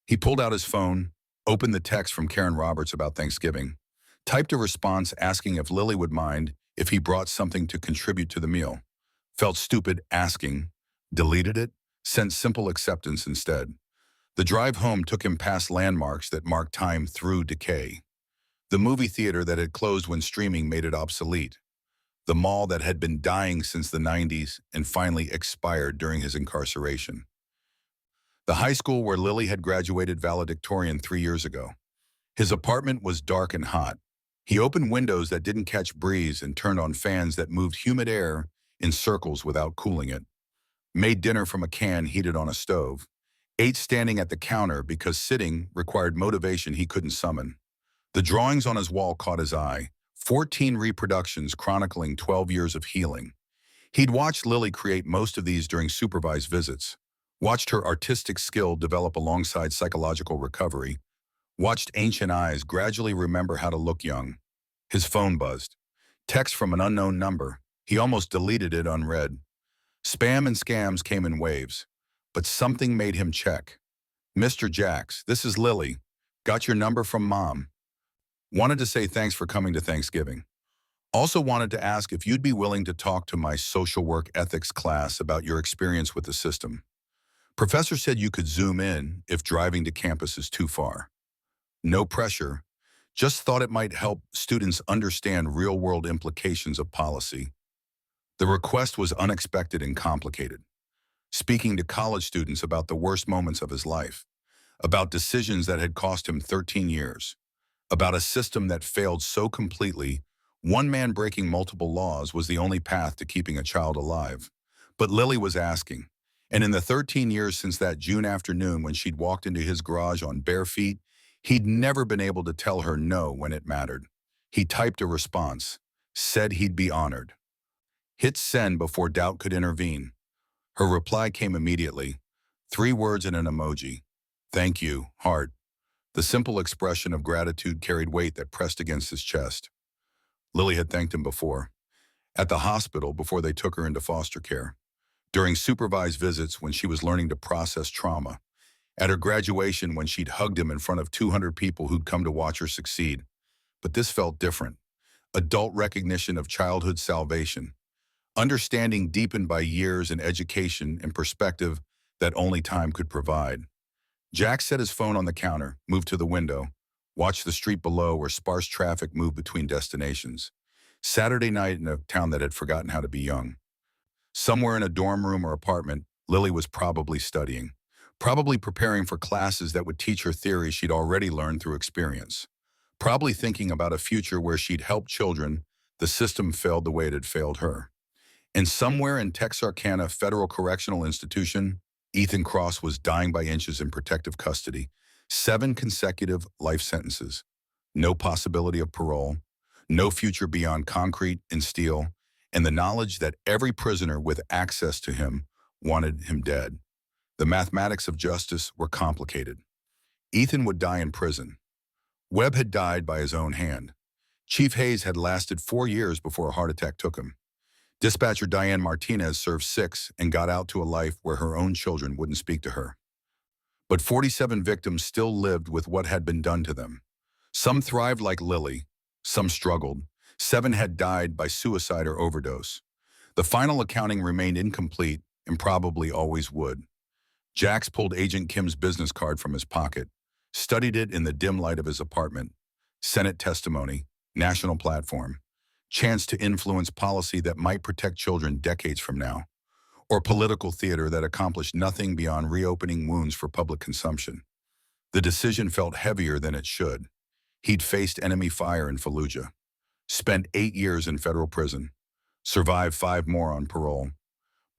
He pulled out his phone, opened the text from Karen Roberts about Thanksgiving, typed a response asking if Lily would mind if he brought something to contribute to the meal. Felt stupid asking, deleted it, sent simple acceptance instead. The drive home took him past landmarks that marked time through decay. The movie theater that had closed when streaming made it obsolete. The mall that had been dying since the 90s and finally expired during his incarceration. The high school where Lily had graduated valedictorian 3 years ago. His apartment was dark and hot. He opened windows that didn't catch breeze and turned on fans that moved humid air in circles without cooling it. Made dinner from a can heated on a stove. Ate standing at the counter because sitting required motivation he couldn't summon. The drawings on his wall caught his eye. 14 reproductions chronicling 12 years of healing. He'd watched Lily create most of these during supervised visits, watched her artistic skill develop alongside psychological recovery, watched ancient eyes gradually remember how to look young. His phone buzzed. Text from an unknown number. He almost deleted it unread. Spam and scams came in waves, but something made him check. Mr. Jax, this is Lily. Got your number from Mom. Wanted to say thanks for coming to Thanksgiving. Also wanted to ask if you'd be willing to talk to my social work ethics class about your experience with the system. Professor said you could zoom in if driving to campus is too far. No pressure, just thought it might help students understand real-world implications of policy. The request was unexpected and complicated. Speaking to college students about the worst moments of his life, about decisions that had cost him 13 years, about a system that failed so completely, one man breaking multiple laws was the only path to keeping a child alive. But Lily was asking, and in the 13 years since that June afternoon when she'd walked into his garage on bare feet, he'd never been able to tell her no when it mattered. He typed a response, said he'd be honored. Hit send before doubt could intervene. Her reply came immediately, 3 words and an emoji. Thank you, heart. The simple expression of gratitude carried weight that pressed against his chest. Lily had thanked him before. At the hospital before they took her into foster care. During supervised visits when she was learning to process trauma. At her graduation when she'd hugged him in front of 200 people who'd come to watch her succeed. But this felt different. Adult recognition of childhood salvation. Understanding deepened by years in education and perspective that only time could provide. Jack set his phone on the counter, moved to the window, watched the street below where sparse traffic moved between destinations. Saturday night in a town that had forgotten how to be young. Somewhere in a dorm room or apartment, Lily was probably studying, probably preparing for classes that would teach her theories she'd already learned through experience, probably thinking about a future where she'd help children the system failed the way it had failed her. And somewhere in Texarkana Federal Correctional Institution, Ethan Cross was dying by inches in protective custody. 7 consecutive life sentences. No possibility of parole. No future beyond concrete and steel. And the knowledge that every prisoner with access to him wanted him dead. The mathematics of justice were complicated. Ethan would die in prison. Webb had died by his own hand. Chief Hayes had lasted 4 years before a heart attack took him. Dispatcher Diane Martinez served 6 and got out to a life where her own children wouldn't speak to her. But 47 victims still lived with what had been done to them. Some thrived like Lily, some struggled. 7 had died by suicide or overdose. The final accounting remained incomplete and probably always would. Jax pulled Agent Kim's business card from his pocket, studied it in the dim light of his apartment. Senate testimony, national platform, chance to influence policy that might protect children decades from now, or political theater that accomplished nothing beyond reopening wounds for public consumption. The decision felt heavier than it should. He'd faced enemy fire in Fallujah, spent 8 years in federal prison, survived 5 more on parole.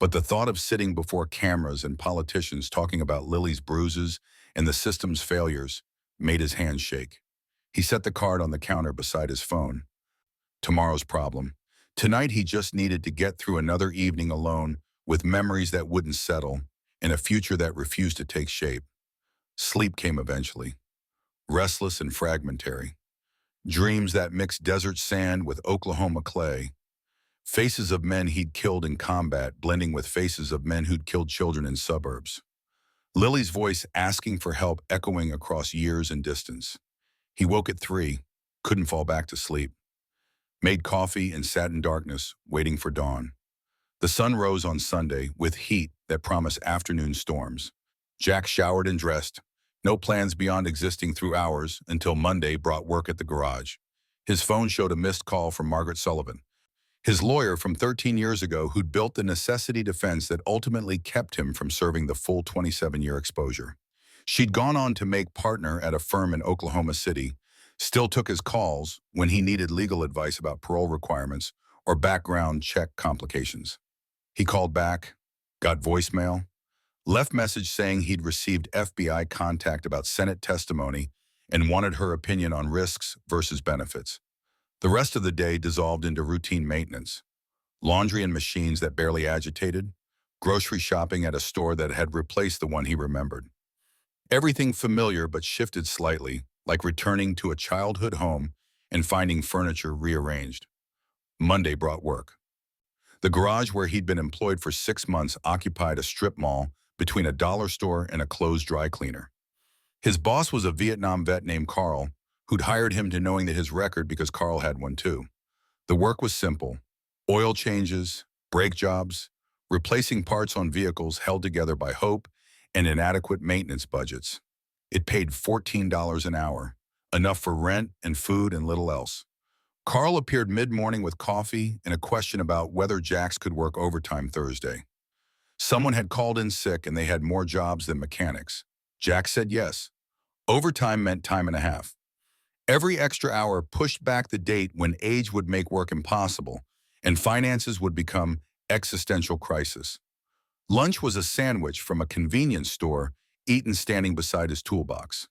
But the thought of sitting before cameras and politicians talking about Lily's bruises and the system's failures made his hands shake. He set the card on the counter beside his phone. Tomorrow's problem. Tonight he just needed to get through another evening alone with memories that wouldn't settle and a future that refused to take shape. Sleep came eventually, restless and fragmentary. Dreams that mixed desert sand with Oklahoma clay. Faces of men he'd killed in combat blending with faces of men who'd killed children in suburbs. Lily's voice asking for help echoing across years and distance. He woke at 3, couldn't fall back to sleep. Made coffee and sat in darkness, waiting for dawn. The sun rose on Sunday with heat that promised afternoon storms. Jack showered and dressed, no plans beyond existing through hours until Monday brought work at the garage. His phone showed a missed call from Margaret Sullivan, his lawyer from 13 years ago who'd built the necessity defense that ultimately kept him from serving the full 27-year exposure. She'd gone on to make partner at a firm in Oklahoma City, still took his calls when he needed legal advice about parole requirements or background check complications. He called back, got voicemail, left message saying he'd received FBI contact about Senate testimony and wanted her opinion on risks versus benefits. The rest of the day dissolved into routine maintenance, laundry and machines that barely agitated, grocery shopping at a store that had replaced the one he remembered. Everything familiar but shifted slightly, like returning to a childhood home and finding furniture rearranged. Monday brought work. The garage where he'd been employed for 6 months occupied a strip mall between a dollar store and a closed dry cleaner. His boss was a Vietnam vet named Carl, who'd hired him to knowing that his record because Carl had one too. The work was simple. Oil changes, brake jobs, replacing parts on vehicles held together by hope and inadequate maintenance budgets. It paid $14 an hour, enough for rent and food and little else. Carl appeared mid-morning with coffee and a question about whether Jax could work overtime Thursday. Someone had called in sick and they had more jobs than mechanics. Jax said yes. Overtime meant time and a half. Every extra hour pushed back the date when age would make work impossible and finances would become existential crisis. Lunch was a sandwich from a convenience store eaten standing beside his toolbox.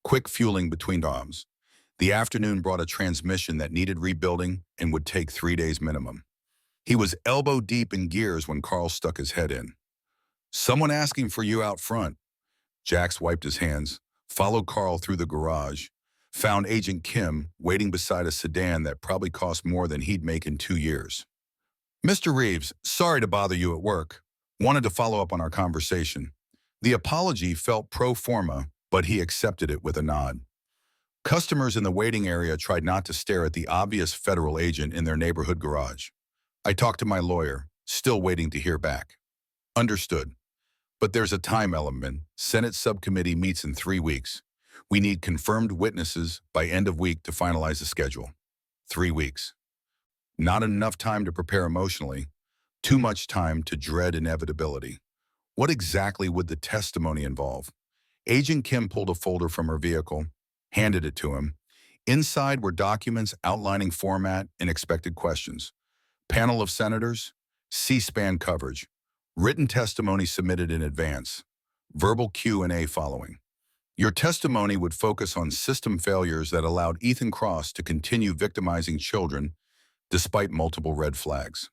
Quick fueling between jobs. The afternoon brought a transmission that needed rebuilding and would take 3 days minimum. He was elbow deep in gears when Carl stuck his head in. Someone asking for you out front. Jax wiped his hands, followed Carl through the garage, found Agent Kim waiting beside a sedan that probably cost more than he'd make in 2 years. Mr. Reeves, sorry to bother you at work. Wanted to follow up on our conversation. The apology felt pro forma, but he accepted it with a nod. Customers in the waiting area tried not to stare at the obvious federal agent in their neighborhood garage. I talked to my lawyer, still waiting to hear back. Understood. But there's a time element. Senate subcommittee meets in 3 weeks. We need confirmed witnesses by end of week to finalize the schedule. 3 weeks. Not enough time to prepare emotionally. Too much time to dread inevitability. What exactly would the testimony involve? Agent Kim pulled a folder from her vehicle, handed it to him. Inside were documents outlining format and expected questions. Panel of senators, C-SPAN coverage, written testimony submitted in advance, verbal Q&A following. Your testimony would focus on system failures that allowed Ethan Cross to continue victimizing children despite multiple red flags.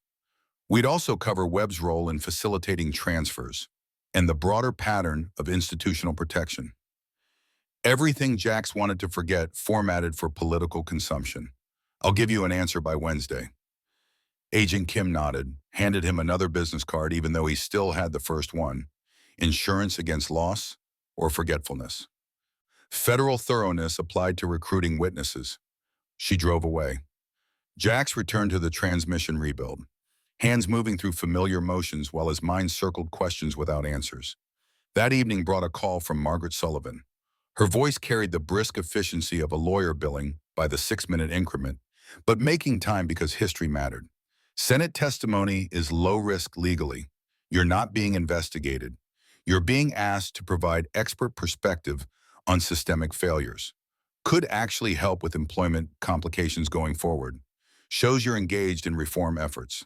We'd also cover Webb's role in facilitating transfers and the broader pattern of institutional protection. Everything Jax wanted to forget formatted for political consumption. I'll give you an answer by Wednesday. Agent Kim nodded, handed him another business card even though he still had the first one. Insurance against loss or forgetfulness. Federal thoroughness applied to recruiting witnesses. She drove away. Jax returned to the transmission rebuild, hands moving through familiar motions while his mind circled questions without answers. That evening brought a call from Margaret Sullivan. Her voice carried the brisk efficiency of a lawyer billing by the 6-minute increment, but making time because history mattered. Senate testimony is low risk legally. You're not being investigated. You're being asked to provide expert perspective on systemic failures. Could actually help with employment complications going forward. Shows you're engaged in reform efforts.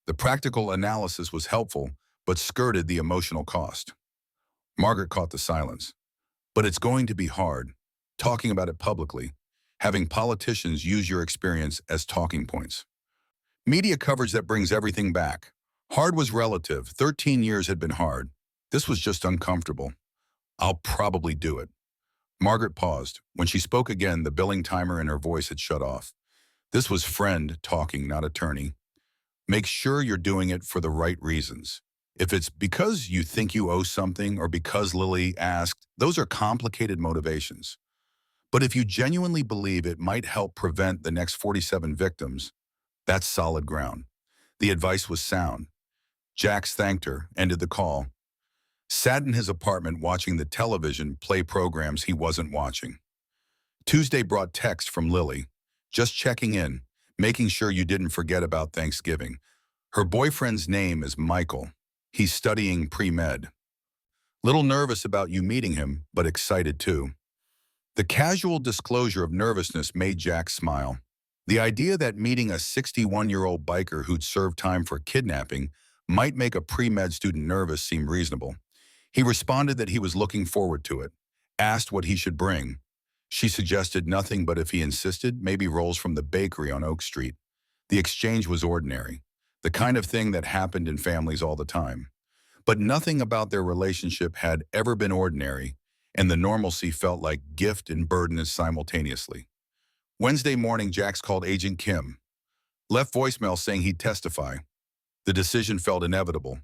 The practical analysis was helpful, but skirted the emotional cost. Margaret caught the silence. But it's going to be hard, talking about it publicly, having politicians use your experience as talking points. Media coverage that brings everything back. Hard was relative. 13 years had been hard. This was just uncomfortable. I'll probably do it. Margaret paused. When she spoke again, the billing timer in her voice had shut off. This was friend talking, not attorney. Make sure you're doing it for the right reasons. If it's because you think you owe something or because Lily asked, those are complicated motivations. But if you genuinely believe it might help prevent the next 47 victims, that's solid ground. The advice was sound. Jax thanked her, ended the call, sat in his apartment watching the television play programs he wasn't watching. Tuesday brought text from Lily, just checking in, making sure you didn't forget about Thanksgiving. Her boyfriend's name is Michael. He's studying pre-med. Little nervous about you meeting him, but excited too. The casual disclosure of nervousness made Jack smile. The idea that meeting a 61-year-old biker who'd served time for kidnapping might make a pre-med student nervous seemed reasonable. He responded that he was looking forward to it, asked what he should bring. She suggested nothing, but if he insisted, maybe rolls from the bakery on Oak Street. The exchange was ordinary, the kind of thing that happened in families all the time. But nothing about their relationship had ever been ordinary, and the normalcy felt like gift and burden simultaneously. Wednesday morning, Jax called Agent Kim. Left voicemail saying he'd testify. The decision felt inevitable.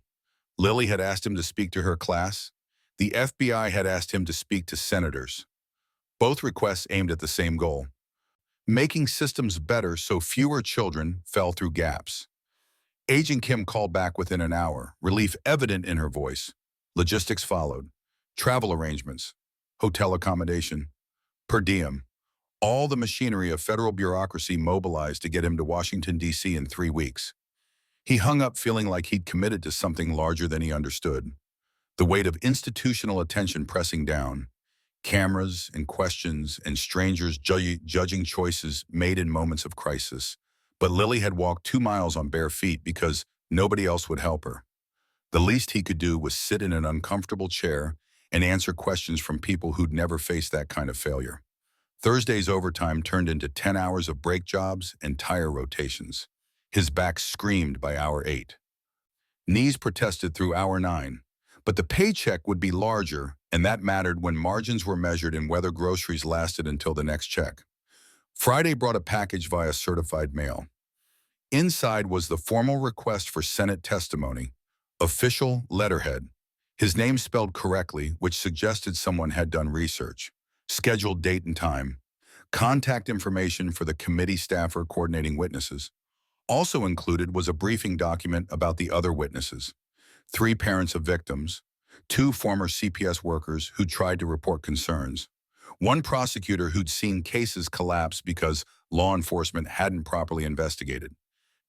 Lily had asked him to speak to her class. The FBI had asked him to speak to senators. Both requests aimed at the same goal: making systems better so fewer children fell through gaps. Agent Kim called back within an hour, relief evident in her voice. Logistics followed. Travel arrangements, hotel accommodation, per diem. All the machinery of federal bureaucracy mobilized to get him to Washington, D.C. in 3 weeks. He hung up feeling like he'd committed to something larger than he understood. The weight of institutional attention pressing down. Cameras and questions and strangers judging choices made in moments of crisis. But Lily had walked 2 miles on bare feet because nobody else would help her. The least he could do was sit in an uncomfortable chair and answer questions from people who'd never faced that kind of failure. Thursday's overtime turned into 10 hours of brake jobs and tire rotations. His back screamed by hour 8. Knees protested through hour 9. But the paycheck would be larger, and that mattered when margins were measured and whether groceries lasted until the next check. Friday brought a package via certified mail. Inside was the formal request for Senate testimony, official letterhead. His name spelled correctly, which suggested someone had done research. Scheduled date and time. Contact information for the committee staffer coordinating witnesses. Also included was a briefing document about the other witnesses. 3 parents of victims, 2 former CPS workers who tried to report concerns, 1 prosecutor who'd seen cases collapse because law enforcement hadn't properly investigated.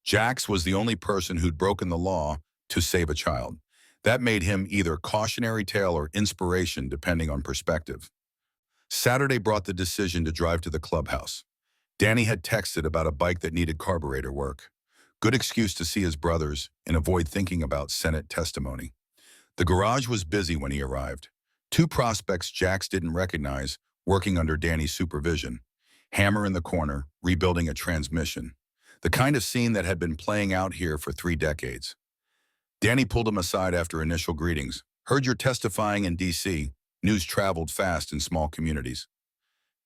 Jax was the only person who'd broken the law to save a child. That made him either cautionary tale or inspiration, depending on perspective. Saturday brought the decision to drive to the clubhouse. Danny had texted about a bike that needed carburetor work. Good excuse to see his brothers and avoid thinking about Senate testimony. The garage was busy when he arrived. Two prospects Jax didn't recognize working under Danny's supervision. Hammer in the corner, rebuilding a transmission. The kind of scene that had been playing out here for 3 decades. Danny pulled him aside after initial greetings. Heard you're testifying in D.C. News traveled fast in small communities.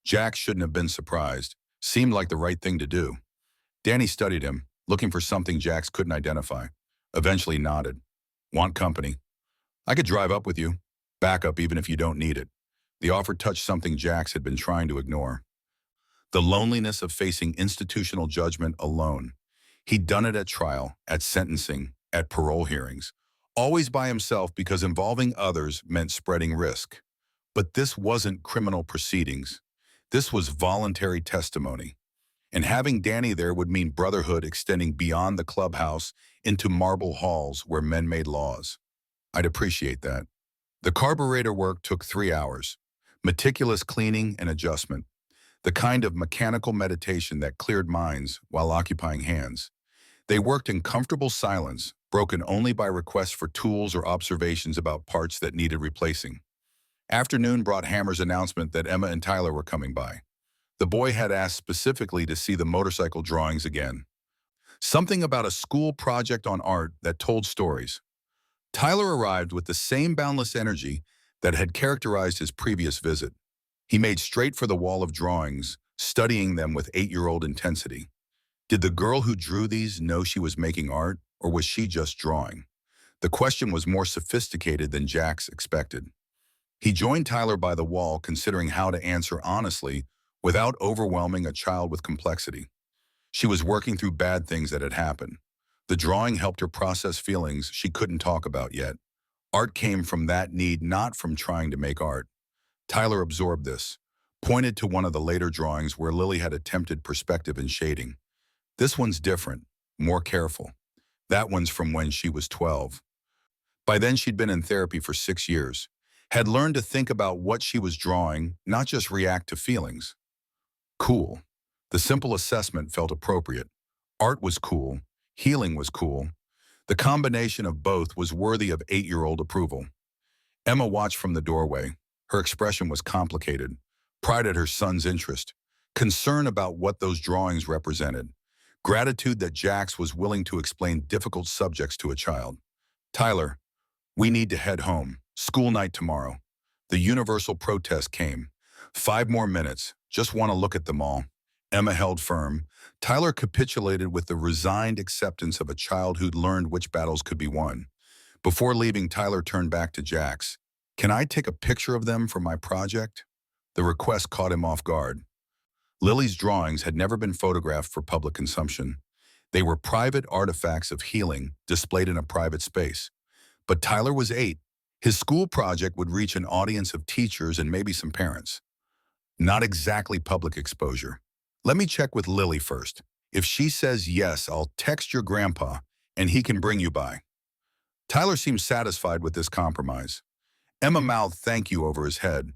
Jax shouldn't have been surprised. Seemed like the right thing to do. Danny studied him, looking for something Jax couldn't identify. Eventually nodded. Want company? I could drive up with you. Backup even if you don't need it. The offer touched something Jax had been trying to ignore. The loneliness of facing institutional judgment alone. He'd done it at trial, at sentencing, at parole hearings. Always by himself because involving others meant spreading risk. But this wasn't criminal proceedings. This was voluntary testimony. And having Danny there would mean brotherhood extending beyond the clubhouse into marble halls where men made laws. I'd appreciate that. The carburetor work took 3 hours. Meticulous cleaning and adjustment. The kind of mechanical meditation that cleared minds while occupying hands. They worked in comfortable silence, broken only by requests for tools or observations about parts that needed replacing. Afternoon brought Hammer's announcement that Emma and Tyler were coming by. The boy had asked specifically to see the motorcycle drawings again. Something about a school project on art that told stories. Tyler arrived with the same boundless energy that had characterized his previous visit. He made straight for the wall of drawings, studying them with 8-year-old intensity. Did the girl who drew these know she was making art, or was she just drawing? The question was more sophisticated than Jax expected. He joined Tyler by the wall, considering how to answer honestly without overwhelming a child with complexity. She was working through bad things that had happened. The drawing helped her process feelings she couldn't talk about yet. Art came from that need, not from trying to make art. Tyler absorbed this, pointed to one of the later drawings where Lily had attempted perspective and shading. This one's different, more careful. That one's from when she was 12. By then she'd been in therapy for 6 years, had learned to think about what she was drawing, not just react to feelings. Cool. The simple assessment felt appropriate. Art was cool. Healing was cool. The combination of both was worthy of 8-year-old approval. Emma watched from the doorway. Her expression was complicated. Pride at her son's interest. Concern about what those drawings represented. Gratitude that Jax was willing to explain difficult subjects to a child. Tyler, we need to head home. School night tomorrow. The universal protest came. 5 more minutes. Just want to look at them all. Emma held firm. Tyler capitulated with the resigned acceptance of a child who'd learned which battles could be won. Before leaving, Tyler turned back to Jax. Can I take a picture of them for my project? The request caught him off guard. Lily's drawings had never been photographed for public consumption. They were private artifacts of healing displayed in a private space. But Tyler was 8. His school project would reach an audience of teachers and maybe some parents. Not exactly public exposure. Let me check with Lily first. If she says yes, I'll text your grandpa and he can bring you by. Tyler seemed satisfied with this compromise. Emma mouthed thank you over his head.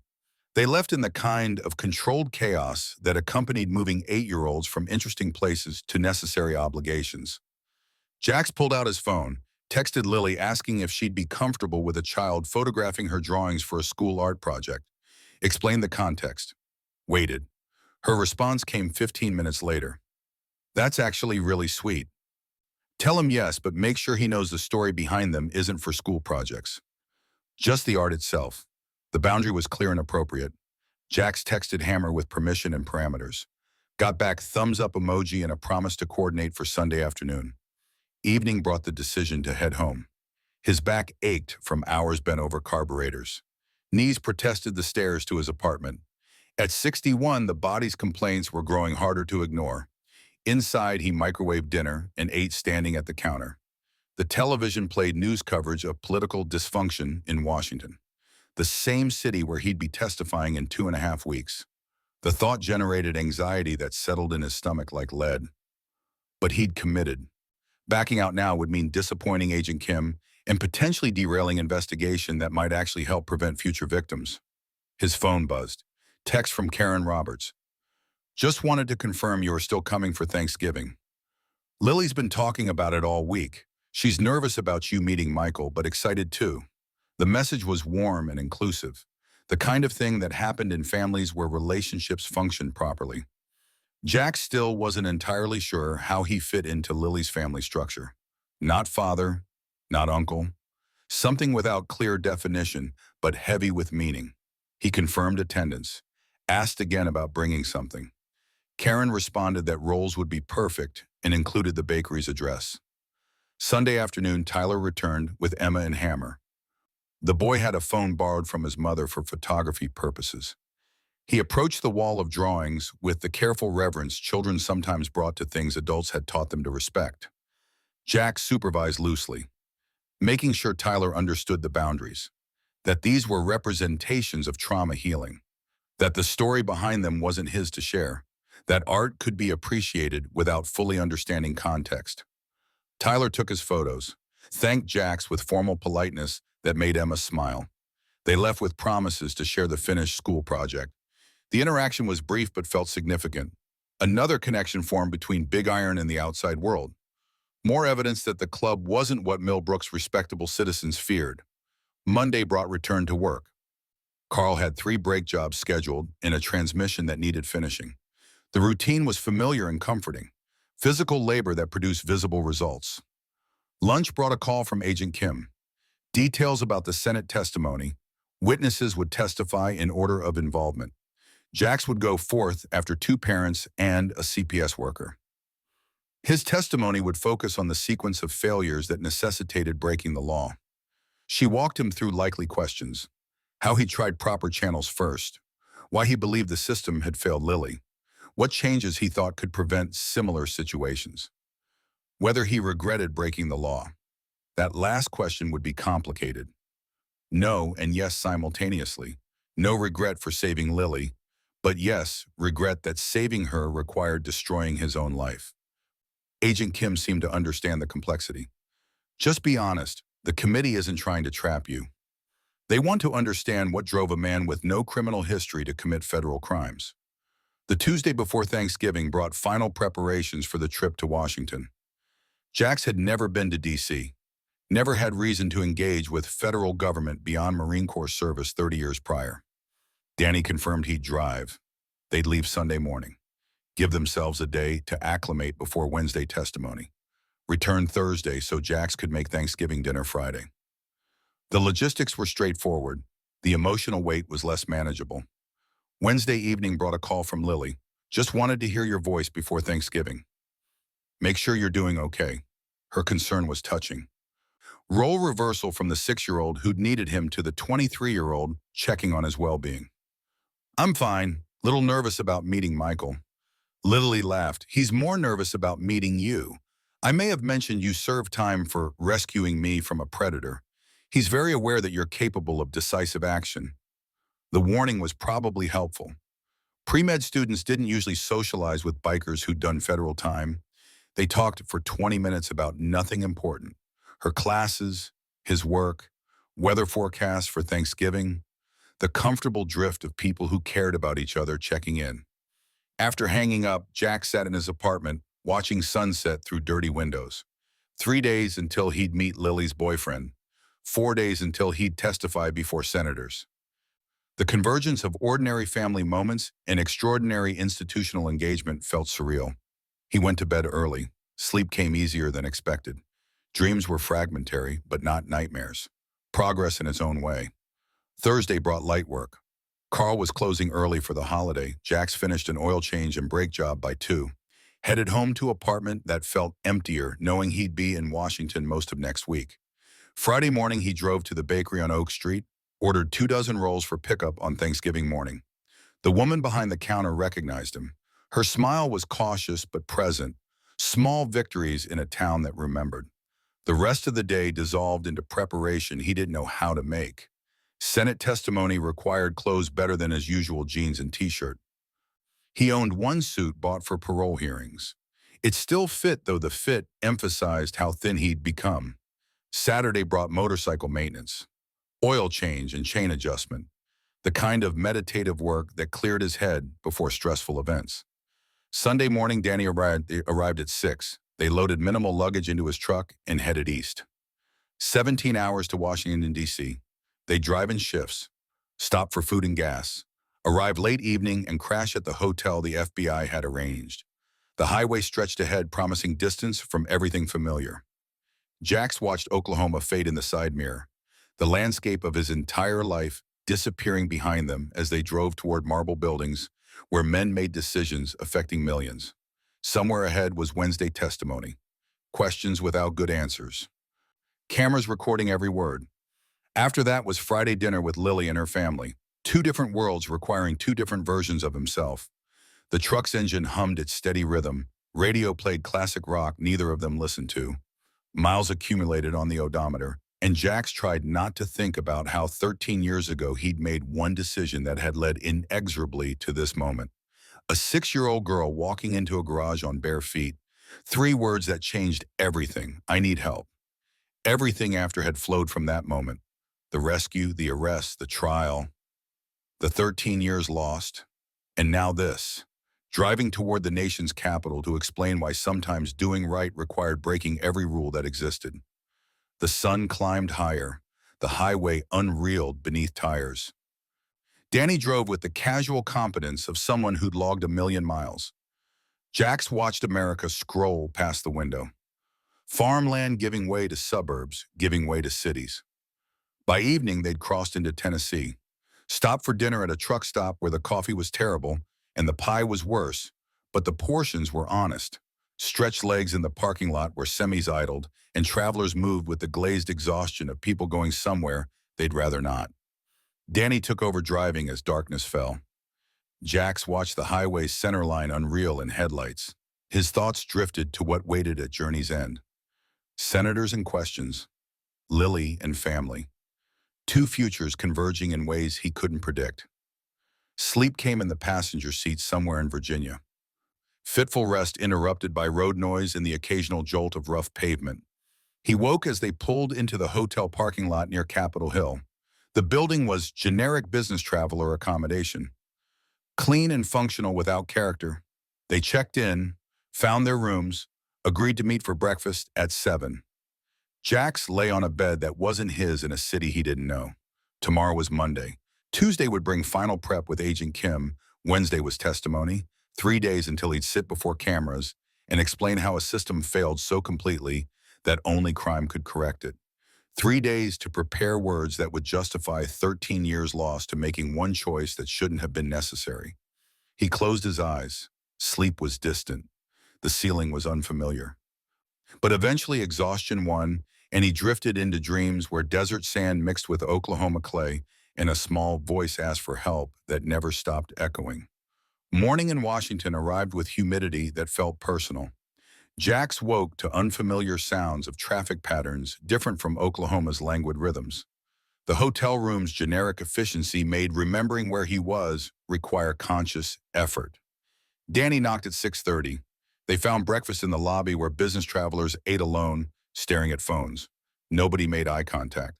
They left in the kind of controlled chaos that accompanied moving 8-year-olds from interesting places to necessary obligations. Jax pulled out his phone, texted Lily asking if she'd be comfortable with a child photographing her drawings for a school art project. Explained the context. Waited. Her response came 15 minutes later. That's actually really sweet. Tell him yes, but make sure he knows the story behind them isn't for school projects. Just the art itself. The boundary was clear and appropriate. Jax texted Hammer with permission and parameters. Got back thumbs up emoji and a promise to coordinate for Sunday afternoon. Evening brought the decision to head home. His back ached from hours bent over carburetors. Knees protested the stairs to his apartment. At 61, the body's complaints were growing harder to ignore. Inside, he microwaved dinner and ate standing at the counter. The television played news coverage of political dysfunction in Washington, the same city where he'd be testifying in 2.5 weeks. The thought generated anxiety that settled in his stomach like lead. But he'd committed. Backing out now would mean disappointing Agent Kim and potentially derailing investigation that might actually help prevent future victims. His phone buzzed. Text from Karen Roberts. Just wanted to confirm you are still coming for Thanksgiving. Lily's been talking about it all week. She's nervous about you meeting Michael, but excited too. The message was warm and inclusive, the kind of thing that happened in families where relationships function properly. Jack still wasn't entirely sure how he fit into Lily's family structure. Not father, not uncle, something without clear definition, but heavy with meaning. He confirmed attendance, asked again about bringing something. Karen responded that rolls would be perfect and included the bakery's address. Sunday afternoon, Tyler returned with Emma and Hammer. The boy had a phone borrowed from his mother for photography purposes. He approached the wall of drawings with the careful reverence children sometimes brought to things adults had taught them to respect. Jack supervised loosely, making sure Tyler understood the boundaries, that these were representations of trauma healing, that the story behind them wasn't his to share, that art could be appreciated without fully understanding context. Tyler took his photos, thanked Jax with formal politeness that made Emma smile. They left with promises to share the finished school project. The interaction was brief but felt significant. Another connection formed between Big Iron and the outside world. More evidence that the club wasn't what Millbrook's respectable citizens feared. Monday brought return to work. Carl had 3 brake jobs scheduled and a transmission that needed finishing. The routine was familiar and comforting. Physical labor that produced visible results. Lunch brought a call from Agent Kim. Details about the Senate testimony. Witnesses would testify in order of involvement. Jax would go forth after 2 parents and a CPS worker. His testimony would focus on the sequence of failures that necessitated breaking the law. She walked him through likely questions. How he tried proper channels first. Why he believed the system had failed Lily. What changes he thought could prevent similar situations. Whether he regretted breaking the law. That last question would be complicated. No and yes simultaneously. No regret for saving Lily, but yes, regret that saving her required destroying his own life. Agent Kim seemed to understand the complexity. Just be honest, the committee isn't trying to trap you. They want to understand what drove a man with no criminal history to commit federal crimes. The Tuesday before Thanksgiving brought final preparations for the trip to Washington. Jax had never been to D.C., never had reason to engage with federal government beyond Marine Corps service 30 years prior. Danny confirmed he'd drive. They'd leave Sunday morning, give themselves a day to acclimate before Wednesday testimony, return Thursday so Jax could make Thanksgiving dinner Friday. The logistics were straightforward. The emotional weight was less manageable. Wednesday evening brought a call from Lily. Just wanted to hear your voice before Thanksgiving. Make sure you're doing okay. Her concern was touching. Role reversal from the 6-year-old who'd needed him to the 23-year-old checking on his well-being. I'm fine. Little nervous about meeting Michael. Lily laughed. He's more nervous about meeting you. I may have mentioned you served time for rescuing me from a predator. He's very aware that you're capable of decisive action. The warning was probably helpful. Pre-med students didn't usually socialize with bikers who'd done federal time. They talked for 20 minutes about nothing important. Her classes, his work, weather forecasts for Thanksgiving, the comfortable drift of people who cared about each other checking in. After hanging up, Jack sat in his apartment, watching sunset through dirty windows. 3 days until he'd meet Lily's boyfriend. 4 days until he'd testify before senators. The convergence of ordinary family moments and extraordinary institutional engagement felt surreal. He went to bed early. Sleep came easier than expected. Dreams were fragmentary, but not nightmares. Progress in its own way. Thursday brought light work. Carl was closing early for the holiday. Jax finished an oil change and brake job by 2. Headed home to apartment that felt emptier, knowing he'd be in Washington most of next week. Friday morning, he drove to the bakery on Oak Street, ordered 2 dozen rolls for pickup on Thanksgiving morning. The woman behind the counter recognized him. Her smile was cautious but present, small victories in a town that remembered. The rest of the day dissolved into preparation he didn't know how to make. Senate testimony required clothes better than his usual jeans and t-shirt. He owned one suit bought for parole hearings. It still fit, though the fit emphasized how thin he'd become. Saturday brought motorcycle maintenance, oil change and chain adjustment, the kind of meditative work that cleared his head before stressful events. Sunday morning, Danny arrived at 6. They loaded minimal luggage into his truck and headed east. 17 hours to Washington, D.C. They drive in shifts, stop for food and gas, arrive late evening and crash at the hotel the FBI had arranged. The highway stretched ahead, promising distance from everything familiar. Jax watched Oklahoma fade in the side mirror, the landscape of his entire life disappearing behind them as they drove toward marble buildings where men made decisions affecting millions. Somewhere ahead was Wednesday testimony, questions without good answers, cameras recording every word. After that was Friday dinner with Lily and her family, two different worlds requiring two different versions of himself. The truck's engine hummed its steady rhythm, radio played classic rock neither of them listened to. Miles accumulated on the odometer, and Jax tried not to think about how 13 years ago he'd made one decision that had led inexorably to this moment. A 6-year-old girl walking into a garage on bare feet. 3 words that changed everything. I need help. Everything after had flowed from that moment. The rescue, the arrest, the trial, the 13 years lost, and now this. Driving toward the nation's capital to explain why sometimes doing right required breaking every rule that existed. The sun climbed higher, the highway unreeled beneath tires. Danny drove with the casual competence of someone who'd logged 1,000,000 miles. Jax watched America scroll past the window. Farmland giving way to suburbs, giving way to cities. By evening, they'd crossed into Tennessee, stopped for dinner at a truck stop where the coffee was terrible and the pie was worse, but the portions were honest. Stretched legs in the parking lot where semis idled, and travelers moved with the glazed exhaustion of people going somewhere they'd rather not. Danny took over driving as darkness fell. Jax watched the highway's centerline unreal in headlights. His thoughts drifted to what waited at journey's end. Senators and questions, Lily and family. 2 futures converging in ways he couldn't predict. Sleep came in the passenger seat somewhere in Virginia. Fitful rest interrupted by road noise and the occasional jolt of rough pavement. He woke as they pulled into the hotel parking lot near Capitol Hill. The building was generic business traveler accommodation. Clean and functional without character. They checked in, found their rooms, agreed to meet for breakfast at 7. Jax lay on a bed that wasn't his in a city he didn't know. Tomorrow was Monday. Tuesday would bring final prep with Agent Kim. Wednesday was testimony. 3 days until he'd sit before cameras and explain how a system failed so completely that only crime could correct it. 3 days to prepare words that would justify 13 years lost to making one choice that shouldn't have been necessary. He closed his eyes. Sleep was distant. The ceiling was unfamiliar. But eventually exhaustion won, and he drifted into dreams where desert sand mixed with Oklahoma clay and a small voice asked for help that never stopped echoing. Morning in Washington arrived with humidity that felt personal. Jax woke to unfamiliar sounds of traffic patterns different from Oklahoma's languid rhythms. The hotel room's generic efficiency made remembering where he was require conscious effort. Danny knocked at 6:30. They found breakfast in the lobby where business travelers ate alone, staring at phones. Nobody made eye contact.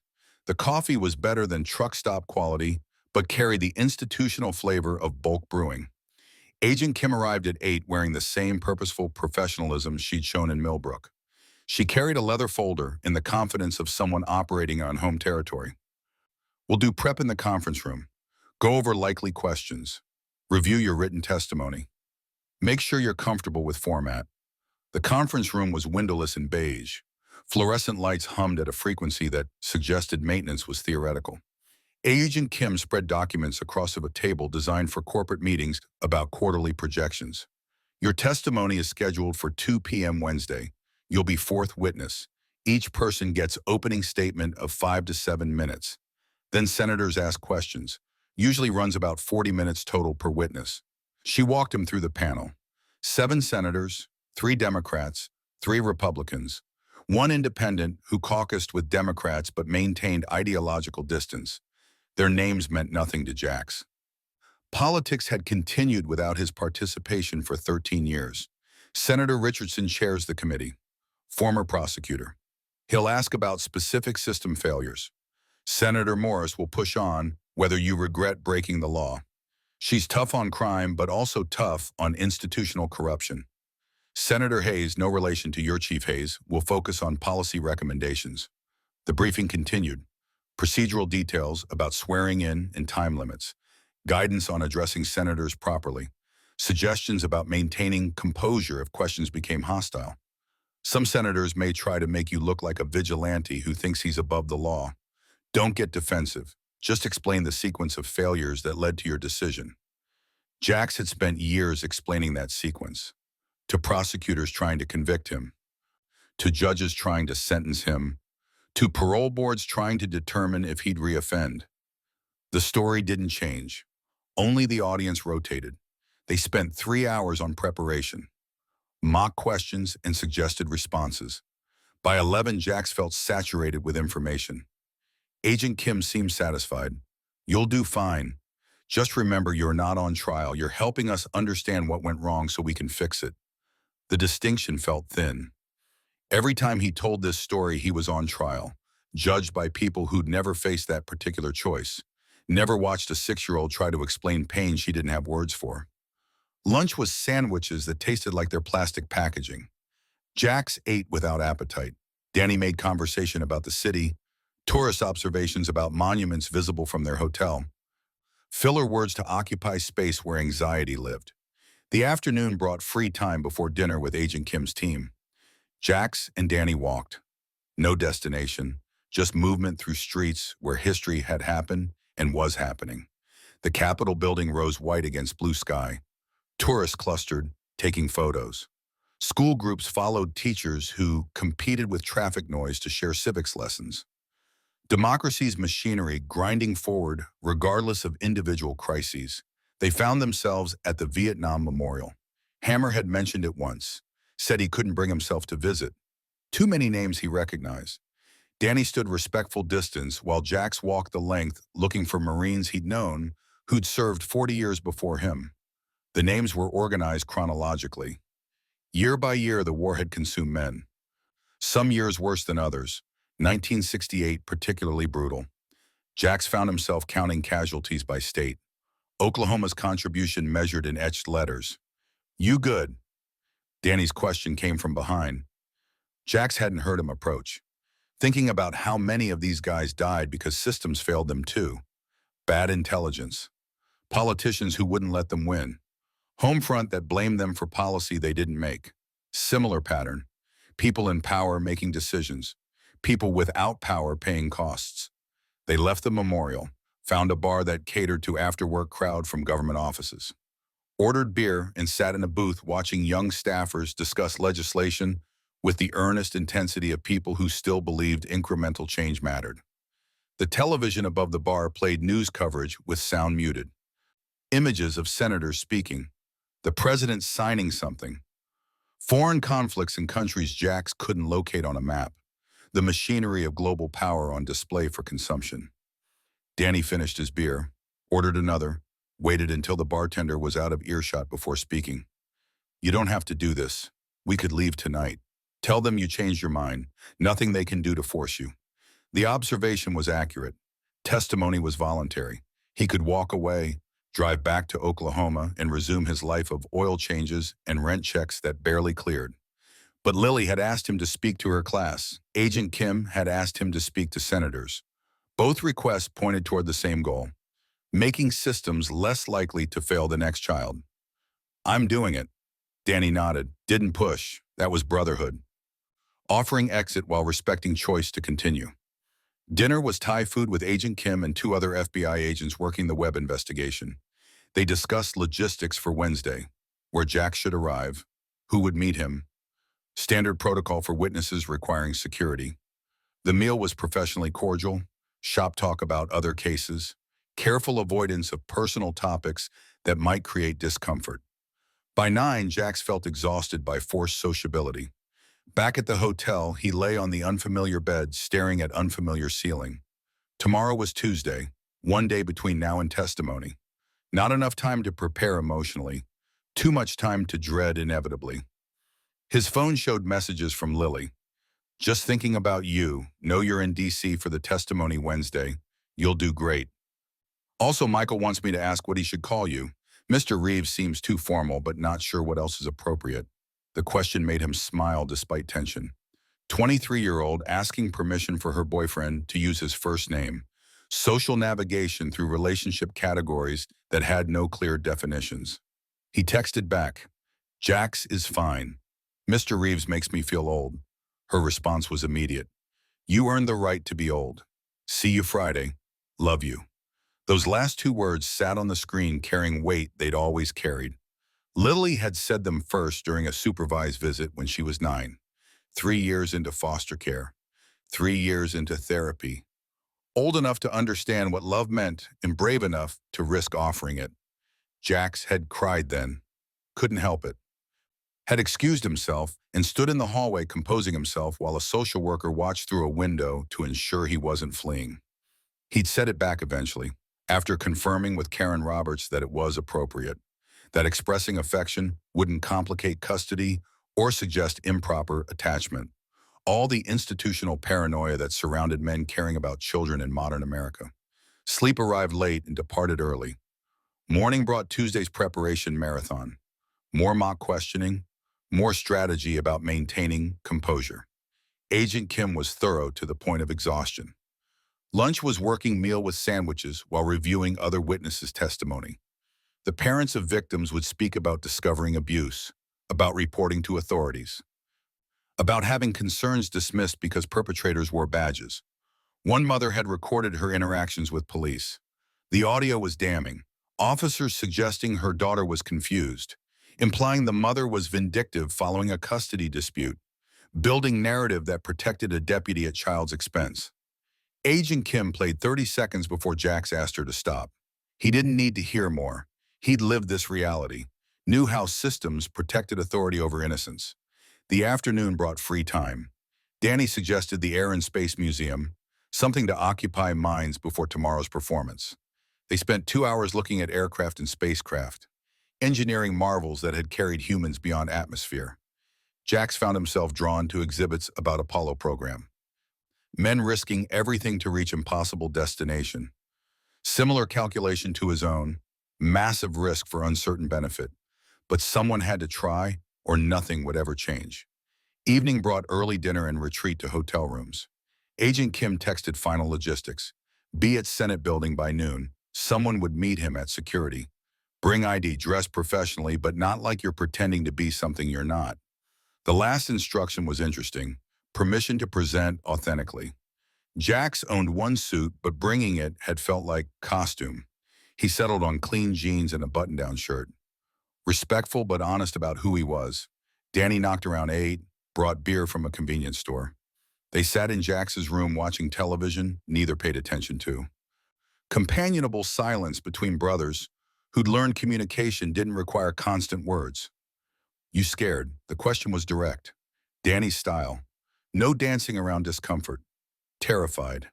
The coffee was better than truck stop quality, but carried the institutional flavor of bulk brewing. Agent Kim arrived at 8 wearing the same purposeful professionalism she'd shown in Millbrook. She carried a leather folder in the confidence of someone operating on home territory. We'll do prep in the conference room. Go over likely questions. Review your written testimony. Make sure you're comfortable with format. The conference room was windowless and beige. Fluorescent lights hummed at a frequency that suggested maintenance was theoretical. Agent Kim spread documents across a table designed for corporate meetings about quarterly projections. Your testimony is scheduled for 2 p.m. Wednesday. You'll be fourth witness. Each person gets opening statement of 5 to 7 minutes. Then senators ask questions. Usually runs about 40 minutes total per witness. She walked him through the panel. 7 senators, 3 Democrats, 3 Republicans, 1 independent who caucused with Democrats but maintained ideological distance. Their names meant nothing to Jax. Politics had continued without his participation for 13 years. Senator Richardson chairs the committee. Former prosecutor. He'll ask about specific system failures. Senator Morris will push on whether you regret breaking the law. She's tough on crime, but also tough on institutional corruption. Senator Hayes, no relation to your Chief Hayes, will focus on policy recommendations. The briefing continued. Procedural details about swearing in and time limits, guidance on addressing senators properly, suggestions about maintaining composure if questions became hostile. Some senators may try to make you look like a vigilante who thinks he's above the law. Don't get defensive. Just explain the sequence of failures that led to your decision. Jax had spent years explaining that sequence to prosecutors trying to convict him, to judges trying to sentence him, to parole boards trying to determine if he'd reoffend. The story didn't change. Only the audience rotated. They spent 3 hours on preparation, mock questions, and suggested responses. By 11, Jax felt saturated with information. Agent Kim seemed satisfied. You'll do fine. Just remember you're not on trial. You're helping us understand what went wrong so we can fix it. The distinction felt thin. Every time he told this story, he was on trial, judged by people who'd never faced that particular choice, never watched a 6-year-old try to explain pain she didn't have words for. Lunch was sandwiches that tasted like their plastic packaging. Jax ate without appetite. Danny made conversation about the city, tourist observations about monuments visible from their hotel, filler words to occupy space where anxiety lived. The afternoon brought free time before dinner with Agent Kim's team. Jax and Danny walked. No destination, just movement through streets where history had happened and was happening. The Capitol building rose white against blue sky. Tourists clustered, taking photos. School groups followed teachers who competed with traffic noise to share civics lessons. Democracy's machinery grinding forward regardless of individual crises. They found themselves at the Vietnam Memorial. Hammer had mentioned it once, said he couldn't bring himself to visit. Too many names he recognized. Danny stood respectful distance while Jax walked the length looking for Marines he'd known who'd served 40 years before him. The names were organized chronologically. Year by year, the war had consumed men. Some years worse than others. 1968 particularly brutal. Jax found himself counting casualties by state. Oklahoma's contribution measured in etched letters. You good? Danny's question came from behind. Jax hadn't heard him approach, thinking about how many of these guys died because systems failed them too. Bad intelligence. Politicians who wouldn't let them win. Home front that blamed them for policy they didn't make. Similar pattern. People in power making decisions. People without power paying costs. They left the memorial, found a bar that catered to after-work crowd from government offices, ordered beer, and sat in a booth watching young staffers discuss legislation with the earnest intensity of people who still believed incremental change mattered. The television above the bar played news coverage with sound muted. Images of senators speaking, the president signing something. Foreign conflicts in countries Jax couldn't locate on a map. The machinery of global power on display for consumption. Danny finished his beer, ordered another, waited until the bartender was out of earshot before speaking. You don't have to do this. We could leave tonight. Tell them you changed your mind. Nothing they can do to force you. The observation was accurate. Testimony was voluntary. He could walk away, drive back to Oklahoma, and resume his life of oil changes and rent checks that barely cleared. But Lily had asked him to speak to her class. Agent Kim had asked him to speak to senators. Both requests pointed toward the same goal, making systems less likely to fail the next child. I'm doing it. Danny nodded. Didn't push. That was brotherhood. Offering exit while respecting choice to continue. Dinner was Thai food with Agent Kim and 2 other FBI agents working the web investigation. They discussed logistics for Wednesday, where Jack should arrive, who would meet him, standard protocol for witnesses requiring security. The meal was professionally cordial, shop talk about other cases, careful avoidance of personal topics that might create discomfort. By 9, Jax felt exhausted by forced sociability. Back at the hotel, he lay on the unfamiliar bed, staring at unfamiliar ceiling. Tomorrow was Tuesday, one day between now and testimony. Not enough time to prepare emotionally, too much time to dread inevitably. His phone showed messages from Lily. Just thinking about you. Know you're in D.C. for the testimony Wednesday. You'll do great. Also, Michael wants me to ask what he should call you. Mr. Reeves seems too formal, but not sure what else is appropriate. The question made him smile despite tension. 23-year-old asking permission for her boyfriend to use his first name. Social navigation through relationship categories that had no clear definitions. He texted back, "Jax is fine. Mr. Reeves makes me feel old." Her response was immediate. "You earned the right to be old. See you Friday. Love you." Those last two words sat on the screen carrying weight they'd always carried. Lily had said them first during a supervised visit when she was 9. 3 years into foster care. 3 years into therapy. Old enough to understand what love meant and brave enough to risk offering it. Jax had cried then. Couldn't help it. Had excused himself and stood in the hallway composing himself while a social worker watched through a window to ensure he wasn't fleeing. He'd said it back eventually, after confirming with Karen Roberts that it was appropriate, that expressing affection wouldn't complicate custody or suggest improper attachment. All the institutional paranoia that surrounded men caring about children in modern America. Sleep arrived late and departed early. Morning brought Tuesday's preparation marathon. More mock questioning, more strategy about maintaining composure. Agent Kim was thorough to the point of exhaustion. Lunch was working meal with sandwiches while reviewing other witnesses' testimony. The parents of victims would speak about discovering abuse, about reporting to authorities, about having concerns dismissed because perpetrators wore badges. One mother had recorded her interactions with police. The audio was damning. Officers suggesting her daughter was confused, implying the mother was vindictive following a custody dispute, building narrative that protected a deputy at child's expense. Agent Kim played 30 seconds before Jax asked her to stop. He didn't need to hear more. He'd lived this reality, knew how systems protected authority over innocence. The afternoon brought free time. Danny suggested the Air and Space Museum, something to occupy minds before tomorrow's performance. They spent 2 hours looking at aircraft and spacecraft, engineering marvels that had carried humans beyond atmosphere. Jax found himself drawn to exhibits about Apollo program. Men risking everything to reach impossible destination. Similar calculation to his own, massive risk for uncertain benefit. But someone had to try, or nothing would ever change. Evening brought early dinner and retreat to hotel rooms. Agent Kim texted final logistics. Be at Senate building by noon. Someone would meet him at security. Bring ID, dress professionally, but not like you're pretending to be something you're not. The last instruction was interesting. Permission to present authentically. Jax owned one suit, but bringing it had felt like costume. He settled on clean jeans and a button-down shirt. Respectful but honest about who he was. Danny knocked around 8, brought beer from a convenience store. They sat in Jax's room watching television, neither paid attention to. Companionable silence between brothers who'd learned communication didn't require constant words. You scared? The question was direct. Danny's style. No dancing around discomfort. Terrified.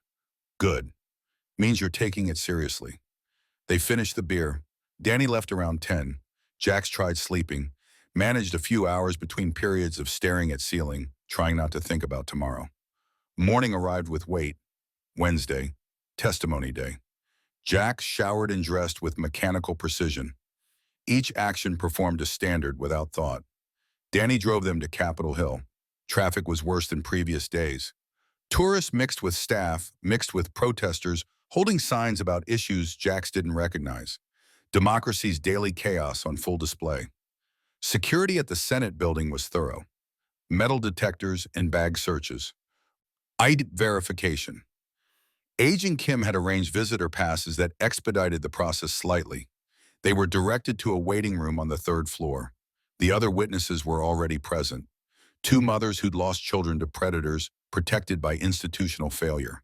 Good. Means you're taking it seriously. They finished the beer. Danny left around 10. Jax tried sleeping, managed a few hours between periods of staring at ceiling, trying not to think about tomorrow. Morning arrived with weight. Wednesday. Testimony day. Jax showered and dressed with mechanical precision. Each action performed to standard without thought. Danny drove them to Capitol Hill. Traffic was worse than previous days. Tourists mixed with staff, mixed with protesters, holding signs about issues Jax didn't recognize. Democracy's daily chaos on full display. Security at the Senate building was thorough. Metal detectors and bag searches. ID verification. Agent Kim had arranged visitor passes that expedited the process slightly. They were directed to a waiting room on the 3rd floor. The other witnesses were already present. 2 mothers who'd lost children to predators, protected by institutional failure.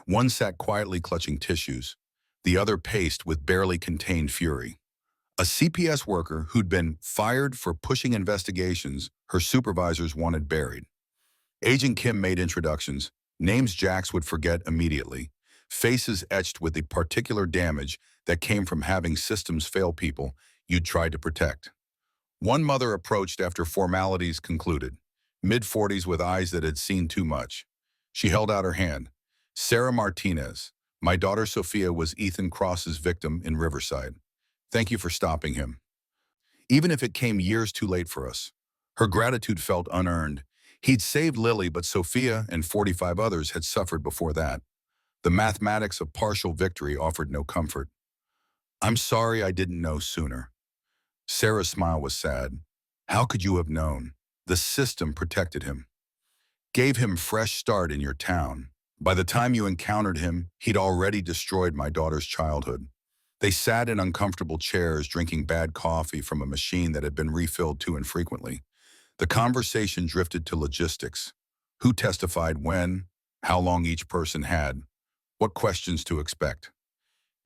One sat quietly clutching tissues. The other paced with barely contained fury. A CPS worker who'd been fired for pushing investigations her supervisors wanted buried. Agent Kim made introductions, names Jax would forget immediately, faces etched with the particular damage that came from having systems fail people you'd tried to protect. One mother approached after formalities concluded, mid-40s with eyes that had seen too much. She held out her hand. Sarah Martinez, my daughter Sophia was Ethan Cross's victim in Riverside. Thank you for stopping him. Even if it came years too late for us. Her gratitude felt unearned. He'd saved Lily, but Sophia and 45 others had suffered before that. The mathematics of partial victory offered no comfort. "I'm sorry I didn't know sooner." Sarah's smile was sad. "How could you have known? The system protected him. Gave him fresh start in your town. By the time you encountered him, he'd already destroyed my daughter's childhood." They sat in uncomfortable chairs, drinking bad coffee from a machine that had been refilled too infrequently. The conversation drifted to logistics. Who testified when, how long each person had, what questions to expect.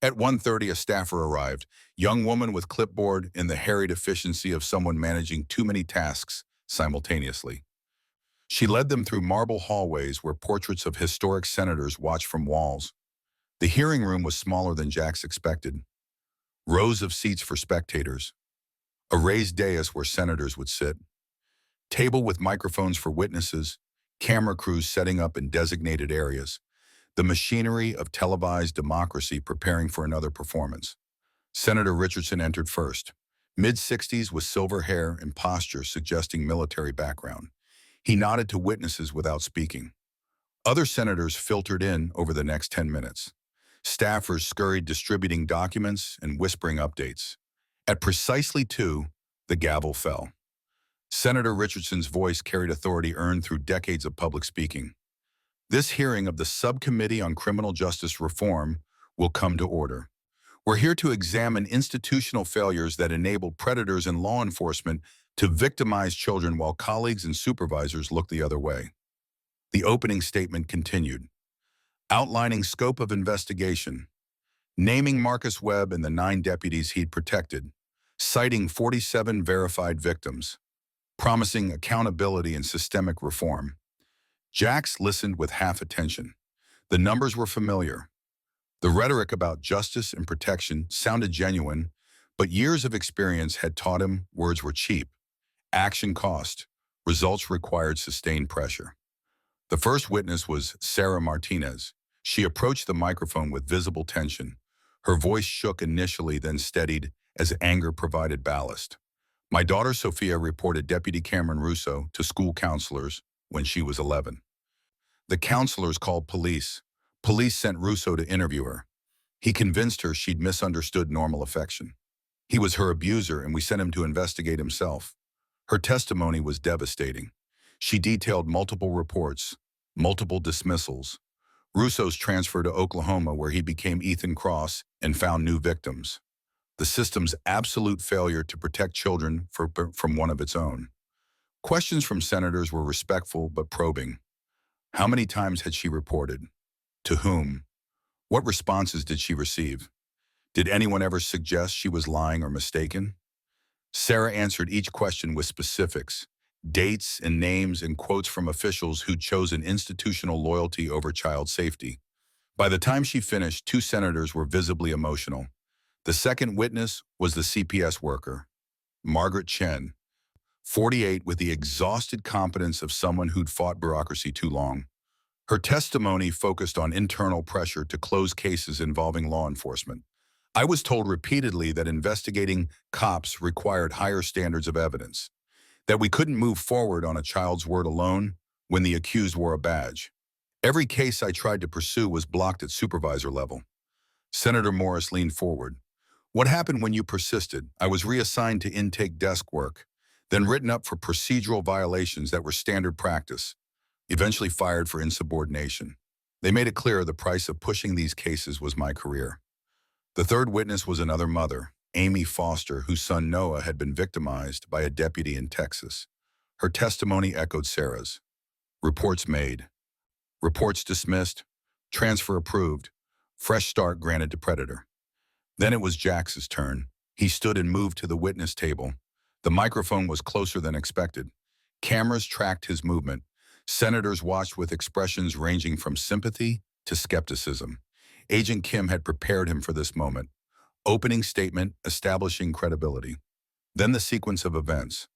At 1:30, a staffer arrived, young woman with clipboard in the harried efficiency of someone managing too many tasks simultaneously. She led them through marble hallways where portraits of historic senators watched from walls. The hearing room was smaller than Jax expected. Rows of seats for spectators. A raised dais where senators would sit. Table with microphones for witnesses. Camera crews setting up in designated areas. The machinery of televised democracy preparing for another performance. Senator Richardson entered first. Mid-60s with silver hair and posture suggesting military background. He nodded to witnesses without speaking. Other senators filtered in over the next 10 minutes. Staffers scurried distributing documents and whispering updates. At precisely 2, the gavel fell. Senator Richardson's voice carried authority earned through decades of public speaking. "This hearing of the Subcommittee on Criminal Justice Reform will come to order. We're here to examine institutional failures that enable predators in law enforcement to victimize children while colleagues and supervisors look the other way." The opening statement continued, outlining scope of investigation, naming Marcus Webb and the 9 deputies he'd protected, citing 47 verified victims, promising accountability and systemic reform. Jax listened with half attention. The numbers were familiar. The rhetoric about justice and protection sounded genuine, but years of experience had taught him words were cheap. Action cost. Results required sustained pressure. The first witness was Sarah Martinez. She approached the microphone with visible tension. Her voice shook initially, then steadied as anger provided ballast. "My daughter Sophia reported Deputy Cameron Russo to school counselors when she was 11. The counselors called police. Police sent Russo to interview her. He convinced her she'd misunderstood normal affection. He was her abuser and we sent him to investigate himself." Her testimony was devastating. She detailed multiple reports, multiple dismissals. Russo's transfer to Oklahoma where he became Ethan Cross and found new victims. The system's absolute failure to protect children from one of its own. Questions from senators were respectful but probing. How many times had she reported? To whom? What responses did she receive? Did anyone ever suggest she was lying or mistaken? Sarah answered each question with specifics, dates and names and quotes from officials who'd chosen institutional loyalty over child safety. By the time she finished, 2 senators were visibly emotional. The second witness was the CPS worker, Margaret Chen, 48, with the exhausted competence of someone who'd fought bureaucracy too long. Her testimony focused on internal pressure to close cases involving law enforcement. "I was told repeatedly that investigating cops required higher standards of evidence, that we couldn't move forward on a child's word alone when the accused wore a badge. Every case I tried to pursue was blocked at supervisor level." Senator Morris leaned forward. "What happened when you persisted? I was reassigned to intake desk work, then written up for procedural violations that were standard practice, eventually fired for insubordination. They made it clear the price of pushing these cases was my career." The third witness was another mother, Amy Foster, whose son Noah had been victimized by a deputy in Texas. Her testimony echoed Sarah's. Reports made. Reports dismissed. Transfer approved. Fresh start granted to predator. Then it was Jax's turn. He stood and moved to the witness table. The microphone was closer than expected. Cameras tracked his movement. Senators watched with expressions ranging from sympathy to skepticism. Agent Kim had prepared him for this moment. Opening statement, establishing credibility. Then the sequence of events.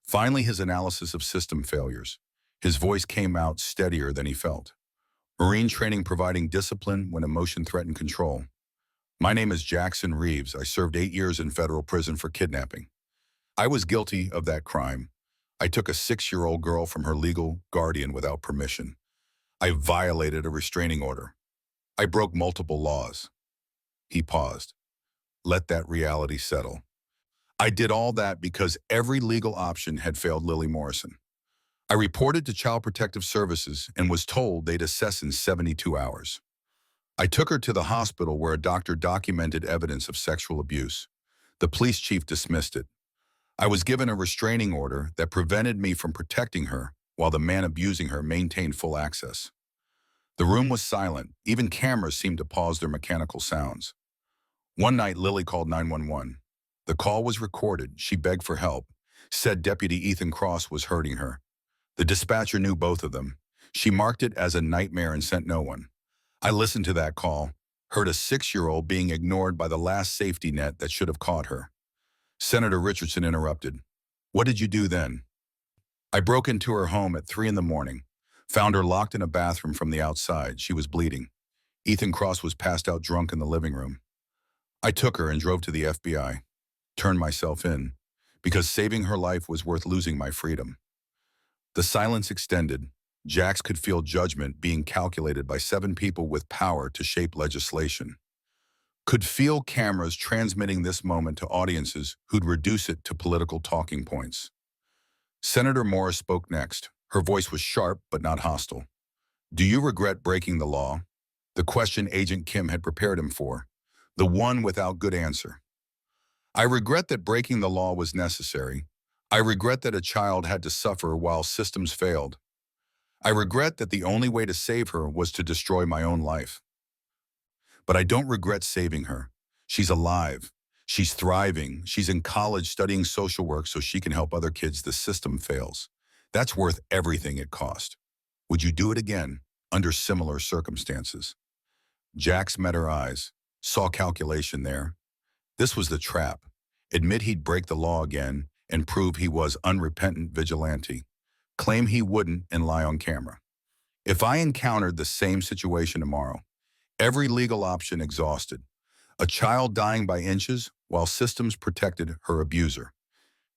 Finally, his analysis of system failures. His voice came out steadier than he felt. Marine training providing discipline when emotion threatened control. "My name is Jackson Reeves. I served 8 years in federal prison for kidnapping. I was guilty of that crime. I took a 6-year-old girl from her legal guardian without permission. I violated a restraining order. I broke multiple laws. He paused. Let that reality settle. I did all that because every legal option had failed Lily Morrison. I reported to Child Protective Services and was told they'd assess in 72 hours. I took her to the hospital where a doctor documented evidence of sexual abuse. The police chief dismissed it. I was given a restraining order that prevented me from protecting her while the man abusing her maintained full access. The room was silent. Even cameras seemed to pause their mechanical sounds. One night, Lily called 911. The call was recorded. She begged for help, said Deputy Ethan Cross was hurting her. The dispatcher knew both of them. She marked it as a nightmare and sent no one. I listened to that call, heard a 6-year-old being ignored by the last safety net that should have caught her. Senator Richardson interrupted. What did you do then? I broke into her home at 3 in the morning, found her locked in a bathroom from the outside. She was bleeding. Ethan Cross was passed out drunk in the living room. I took her and drove to the FBI, turned myself in, because saving her life was worth losing my freedom. The silence extended. Jax could feel judgment being calculated by 7 people with power to shape legislation. Could feel cameras transmitting this moment to audiences who'd reduce it to political talking points. Senator Morris spoke next. Her voice was sharp but not hostile. Do you regret breaking the law? The question Agent Kim had prepared him for. The one without good answer. I regret that breaking the law was necessary. I regret that a child had to suffer while systems failed. I regret that the only way to save her was to destroy my own life. But I don't regret saving her. She's alive. She's thriving. She's in college studying social work so she can help other kids the system fails. That's worth everything it cost. Would you do it again under similar circumstances? Jax met her eyes, saw calculation there. This was the trap. Admit he'd break the law again and prove he was unrepentant vigilante. Claim he wouldn't and lie on camera. If I encountered the same situation tomorrow, every legal option exhausted, a child dying by inches while systems protected her abuser.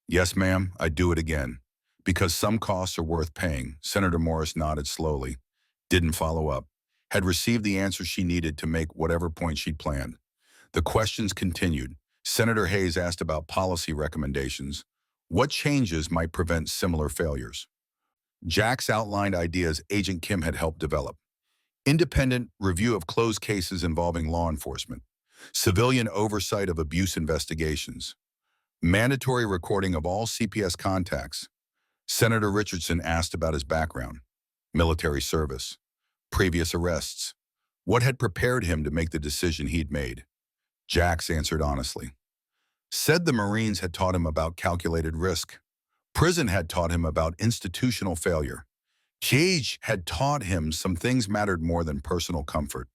Yes, ma'am, I'd do it again. Because some costs are worth paying. Senator Morris nodded slowly, didn't follow up, had received the answer she needed to make whatever point she'd planned. The questions continued. Senator Hayes asked about policy recommendations. What changes might prevent similar failures? Jax outlined ideas Agent Kim had helped develop. Independent review of closed cases involving law enforcement. Civilian oversight of abuse investigations. Mandatory recording of all CPS contacts. Senator Richardson asked about his background. Military service. Previous arrests. What had prepared him to make the decision he'd made? Jax answered honestly. Said the Marines had taught him about calculated risk. Prison had taught him about institutional failure. Cage had taught him some things mattered more than personal comfort.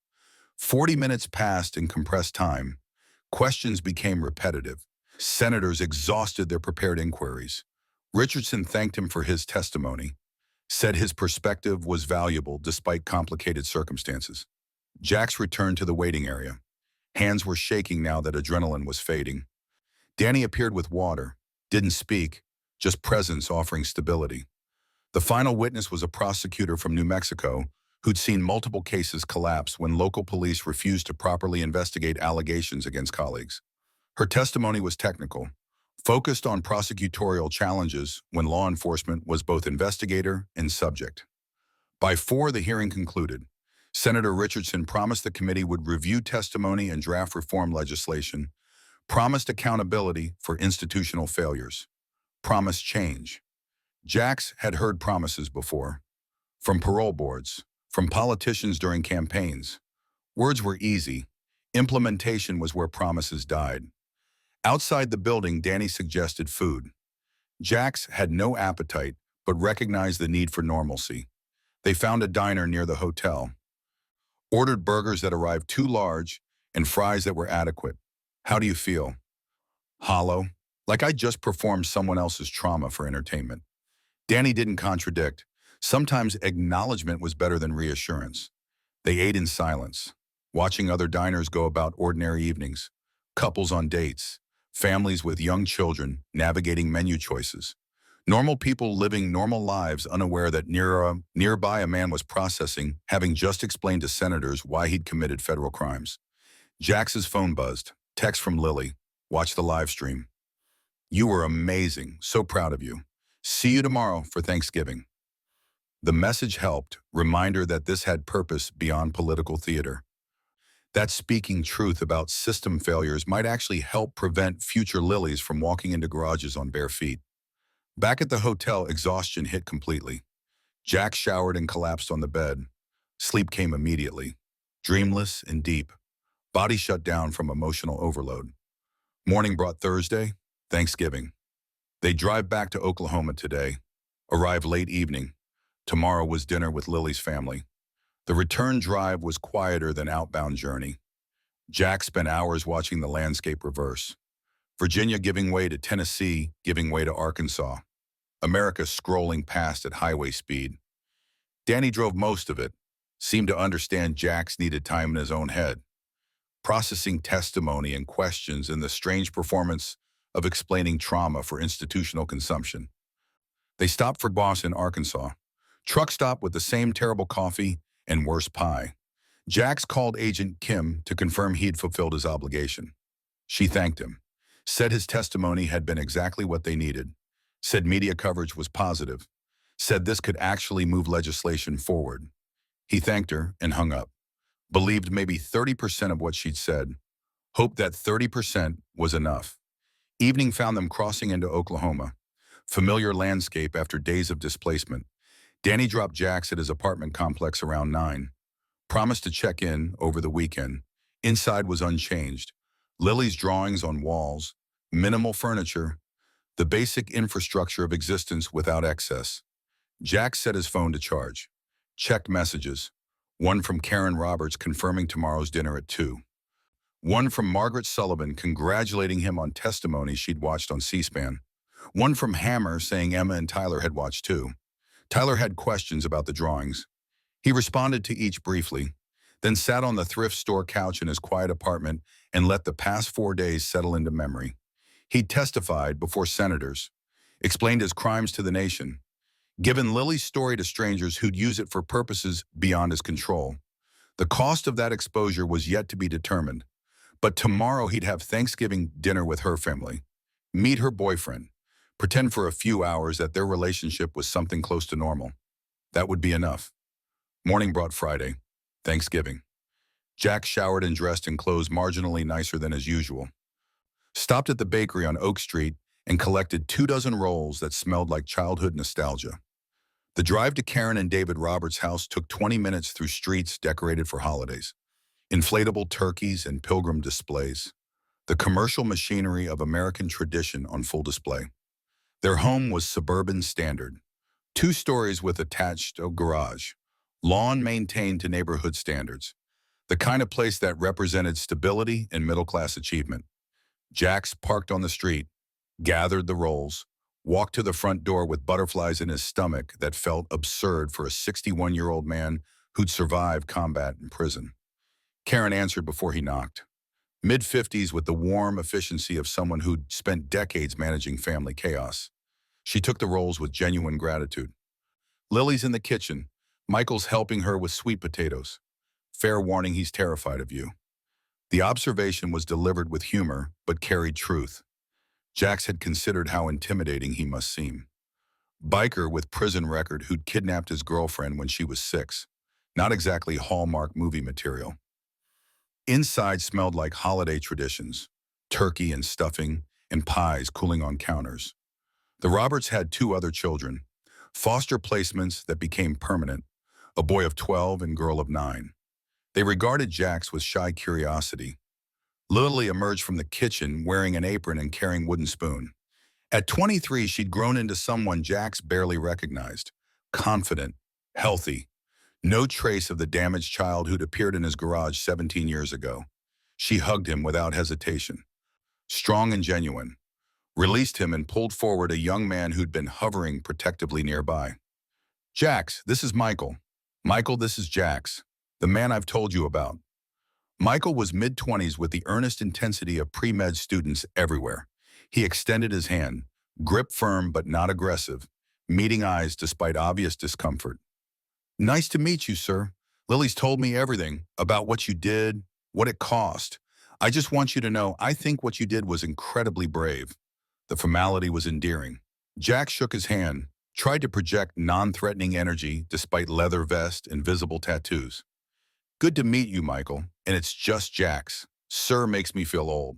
40 minutes passed in compressed time. Questions became repetitive. Senators exhausted their prepared inquiries. Richardson thanked him for his testimony, said his perspective was valuable despite complicated circumstances. Jax returned to the waiting area. Hands were shaking now that adrenaline was fading. Danny appeared with water, didn't speak, just presence offering stability. The final witness was a prosecutor from New Mexico who'd seen multiple cases collapse when local police refused to properly investigate allegations against colleagues. Her testimony was technical, focused on prosecutorial challenges when law enforcement was both investigator and subject. By 4, the hearing concluded. Senator Richardson promised the committee would review testimony and draft reform legislation, promised accountability for institutional failures, promised change. Jax had heard promises before, from parole boards, from politicians during campaigns. Words were easy. Implementation was where promises died. Outside the building, Danny suggested food. Jax had no appetite, but recognized the need for normalcy. They found a diner near the hotel. Ordered burgers that arrived too large and fries that were adequate. How do you feel? Hollow, like I just performed someone else's trauma for entertainment. Danny didn't contradict. Sometimes acknowledgement was better than reassurance. They ate in silence, watching other diners go about ordinary evenings, couples on dates, families with young children navigating menu choices. Normal people living normal lives, unaware that nearby a man was processing, having just explained to senators why he'd committed federal crimes. Jax's phone buzzed. Text from Lily. Watch the live stream. You were amazing. So proud of you. See you tomorrow for Thanksgiving. The message helped, reminder that this had purpose beyond political theater. That speaking truth about system failures might actually help prevent future Lilies from walking into garages on bare feet. Back at the hotel, exhaustion hit completely. Jack showered and collapsed on the bed. Sleep came immediately. Dreamless and deep. Body shut down from emotional overload. Morning brought Thursday, Thanksgiving. They drive back to Oklahoma today. Arrive late evening. Tomorrow was dinner with Lily's family. The return drive was quieter than outbound journey. Jack spent hours watching the landscape reverse. Virginia giving way to Tennessee, giving way to Arkansas. America scrolling past at highway speed. Danny drove most of it, seemed to understand Jack's needed time in his own head, processing testimony and questions in the strange performance of explaining trauma for institutional consumption. They stopped for Boss in Arkansas. Truck stop with the same terrible coffee and worse pie. Jax called Agent Kim to confirm he'd fulfilled his obligation. She thanked him, said his testimony had been exactly what they needed, said media coverage was positive, said this could actually move legislation forward. He thanked her and hung up, believed maybe 30% of what she'd said, hoped that 30% was enough. Evening found them crossing into Oklahoma, familiar landscape after days of displacement. Danny dropped Jax at his apartment complex around 9. Promised to check in over the weekend. Inside was unchanged. Lily's drawings on walls, minimal furniture, the basic infrastructure of existence without excess. Jack set his phone to charge. Checked messages. One from Karen Roberts confirming tomorrow's dinner at 2. One from Margaret Sullivan congratulating him on testimony she'd watched on C-SPAN. One from Hammer saying Emma and Tyler had watched too. Tyler had questions about the drawings. He responded to each briefly, then sat on the thrift store couch in his quiet apartment and let the past 4 days settle into memory. He testified before senators, explained his crimes to the nation, given Lily's story to strangers who'd use it for purposes beyond his control. The cost of that exposure was yet to be determined, but tomorrow he'd have Thanksgiving dinner with her family, meet her boyfriend, pretend for a few hours that their relationship was something close to normal. That would be enough. Morning brought Friday, Thanksgiving. Jack showered and dressed in clothes marginally nicer than as usual. Stopped at the bakery on Oak Street and collected 24 rolls that smelled like childhood nostalgia. The drive to Karen and David Roberts' house took 20 minutes through streets decorated for holidays. Inflatable turkeys and pilgrim displays. The commercial machinery of American tradition on full display. Their home was suburban standard. 2 stories with attached garage. Lawn maintained to neighborhood standards. The kind of place that represented stability and middle-class achievement. Jax parked on the street, gathered the rolls, walked to the front door with butterflies in his stomach that felt absurd for a 61-year-old man who'd survived combat in prison. Karen answered before he knocked. Mid-50s with the warm efficiency of someone who'd spent decades managing family chaos. She took the rolls with genuine gratitude. Lily's in the kitchen. Michael's helping her with sweet potatoes. Fair warning, he's terrified of you. The observation was delivered with humor, but carried truth. Jax had considered how intimidating he must seem. Biker with prison record who'd kidnapped his girlfriend when she was 6. Not exactly Hallmark movie material. Inside smelled like holiday traditions, turkey and stuffing, and pies cooling on counters. The Roberts had 2 other children, foster placements that became permanent, a boy of 12 and girl of 9. They regarded Jax with shy curiosity. Lily emerged from the kitchen wearing an apron and carrying wooden spoon. At 23, she'd grown into someone Jax barely recognized, confident, healthy, no trace of the damaged child who'd appeared in his garage 17 years ago. She hugged him without hesitation, strong and genuine, released him and pulled forward a young man who'd been hovering protectively nearby. Jax, this is Michael. Michael, this is Jax, the man I've told you about. Michael was mid-20s with the earnest intensity of pre-med students everywhere. He extended his hand, Grip firm but not aggressive, meeting eyes despite obvious discomfort. Nice to meet you, sir. Lily's told me everything about what you did, what it cost. I just want you to know I think what you did was incredibly brave. The formality was endearing. Jack shook his hand, tried to project non-threatening energy despite leather vest and visible tattoos. Good to meet you, Michael, and it's just Jax. Sir makes me feel old.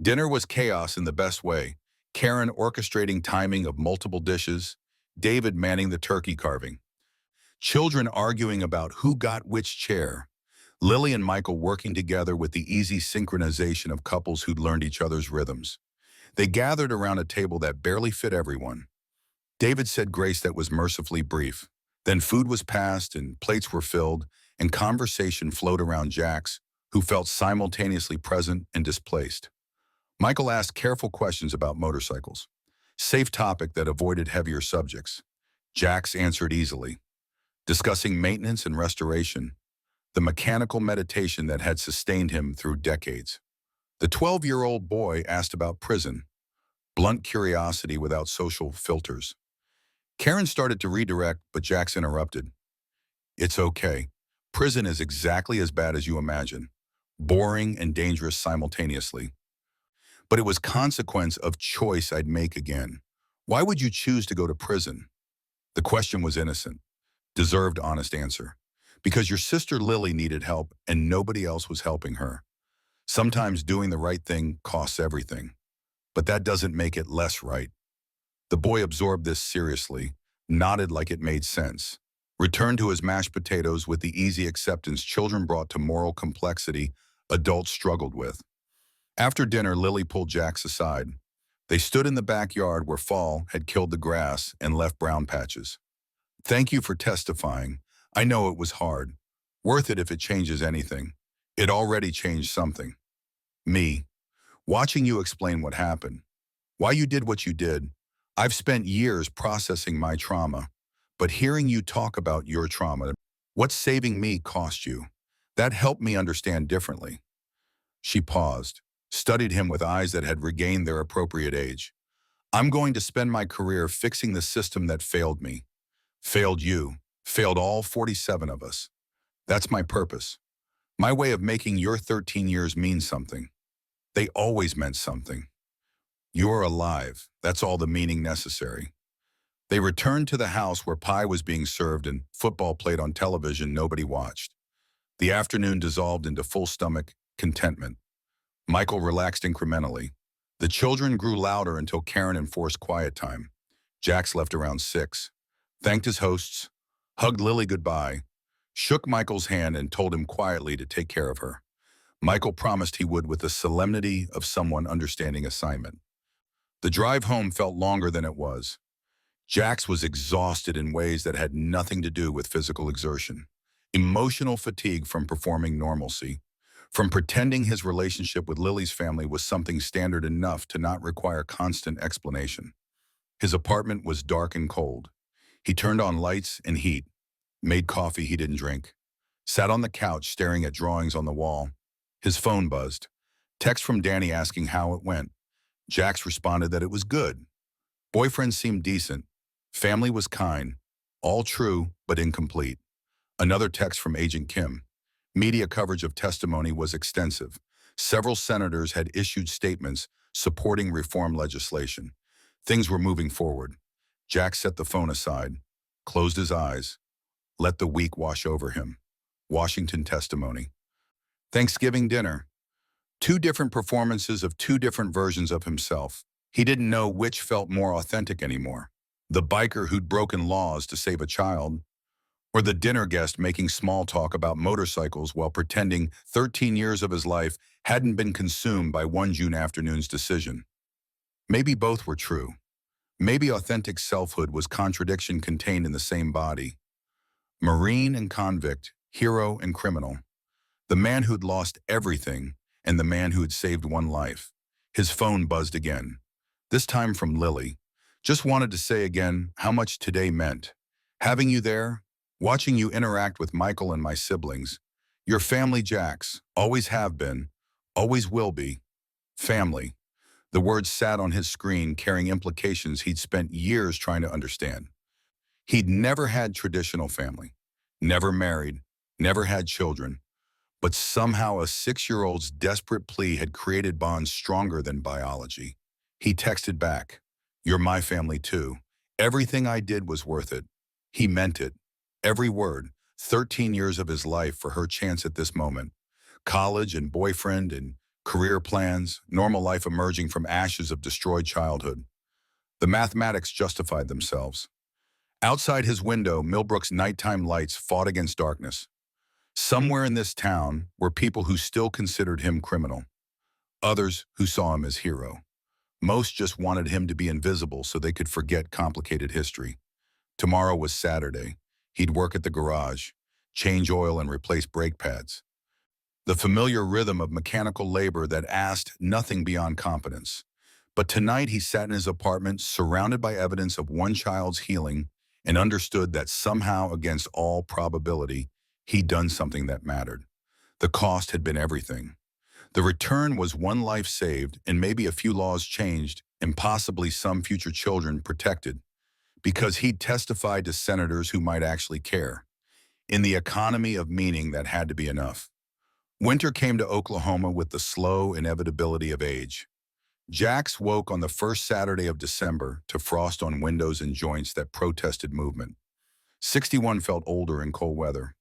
Dinner was chaos in the best way. Karen orchestrating timing of multiple dishes, David manning the turkey carving. Children arguing about who got which chair. Lily and Michael working together with the easy synchronization of couples who'd learned each other's rhythms. They gathered around a table that barely fit everyone. David said grace that was mercifully brief. Then food was passed and plates were filled, and conversation flowed around Jax, who felt simultaneously present and displaced. Michael asked careful questions about motorcycles. Safe topic that avoided heavier subjects. Jax answered easily, discussing maintenance and restoration, the mechanical meditation that had sustained him through decades. The 12-year-old boy asked about prison, blunt curiosity without social filters. Karen started to redirect, but Jax interrupted. It's okay. Prison is exactly as bad as you imagine, boring and dangerous simultaneously. But it was consequence of choice I'd make again. Why would you choose to go to prison? The question was innocent, deserved honest answer. Because your sister Lily needed help and nobody else was helping her. Sometimes doing the right thing costs everything, but that doesn't make it less right. The boy absorbed this seriously, nodded like it made sense, returned to his mashed potatoes with the easy acceptance children brought to moral complexity adults struggled with. After dinner, Lily pulled Jax aside. They stood in the backyard where fall had killed the grass and left brown patches. Thank you for testifying. I know it was hard. Worth it if it changes anything. It already changed something. Me. Watching you explain what happened. Why you did what you did. I've spent years processing my trauma, but hearing you talk about your trauma, what saving me cost you, that helped me understand differently. She paused, studied him with eyes that had regained their appropriate age. I'm going to spend my career fixing the system that failed me. Failed you. Failed all 47 of us. That's my purpose. My way of making your 13 years mean something. They always meant something. You're alive. That's all the meaning necessary. They returned to the house where pie was being served and football played on television nobody watched. The afternoon dissolved into full-stomach contentment. Michael relaxed incrementally. The children grew louder until Karen enforced quiet time. Jax left around 6. Thanked his hosts, hugged Lily goodbye, shook Michael's hand and told him quietly to take care of her. Michael promised he would with the solemnity of someone understanding assignment. The drive home felt longer than it was. Jax was exhausted in ways that had nothing to do with physical exertion. Emotional fatigue from performing normalcy, from pretending his relationship with Lily's family was something standard enough to not require constant explanation. His apartment was dark and cold. He turned on lights and heat, made coffee he didn't drink, sat on the couch staring at drawings on the wall. His phone buzzed. Text from Danny asking how it went. Jax responded that it was good. Boyfriend seemed decent. Family was kind. All true, but incomplete. Another text from Agent Kim. Media coverage of testimony was extensive. Several senators had issued statements supporting reform legislation. Things were moving forward. Jack set the phone aside, closed his eyes, let the week wash over him. Washington testimony. Thanksgiving dinner. 2 different performances of 2 different versions of himself. He didn't know which felt more authentic anymore. The biker who'd broken laws to save a child, or the dinner guest making small talk about motorcycles while pretending 13 years of his life hadn't been consumed by one June afternoon's decision. Maybe both were true. Maybe authentic selfhood was contradiction contained in the same body. Marine and convict, hero and criminal. The man who'd lost everything and the man who had saved one life. His phone buzzed again, this time from Lily. Just wanted to say again how much today meant. Having you there, watching you interact with Michael and my siblings. Your family, Jax, always have been, always will be. Family. The words sat on his screen carrying implications he'd spent years trying to understand. He'd never had traditional family, never married, never had children, but somehow a 6-year-old's desperate plea had created bonds stronger than biology. He texted back, "You're my family too. Everything I did was worth it." He meant it. Every word. 13 years of his life for her chance at this moment. College and boyfriend and career plans, normal life emerging from ashes of destroyed childhood. The mathematics justified themselves. Outside his window, Millbrook's nighttime lights fought against darkness. Somewhere in this town were people who still considered him criminal. Others who saw him as hero. Most just wanted him to be invisible so they could forget complicated history. Tomorrow was Saturday. He'd work at the garage, change oil and replace brake pads. The familiar rhythm of mechanical labor that asked nothing beyond competence. But tonight he sat in his apartment surrounded by evidence of one child's healing and understood that somehow, against all probability, he'd done something that mattered. The cost had been everything. The return was one life saved and maybe a few laws changed and possibly some future children protected, because he'd testified to senators who might actually care. In the economy of meaning, that had to be enough. Winter came to Oklahoma with the slow inevitability of age. Jax woke on the first Saturday of December to frost on windows and joints that protested movement. 61 felt older in cold weather.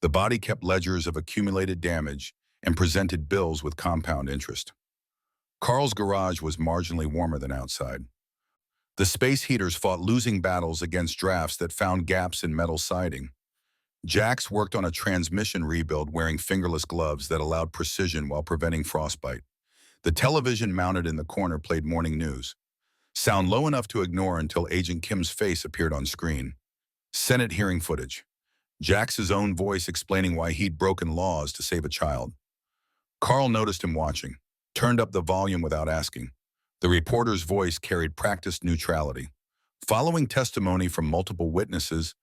The body kept ledgers of accumulated damage and presented bills with compound interest. Carl's garage was marginally warmer than outside. The space heaters fought losing battles against drafts that found gaps in metal siding. Jax worked on a transmission rebuild wearing fingerless gloves that allowed precision while preventing frostbite. The television mounted in the corner played morning news. Sound low enough to ignore until Agent Kim's face appeared on screen. Senate hearing footage. Jax's own voice explaining why he'd broken laws to save a child. Carl noticed him watching, turned up the volume without asking. The reporter's voice carried practiced neutrality. Following testimony from multiple witnesses,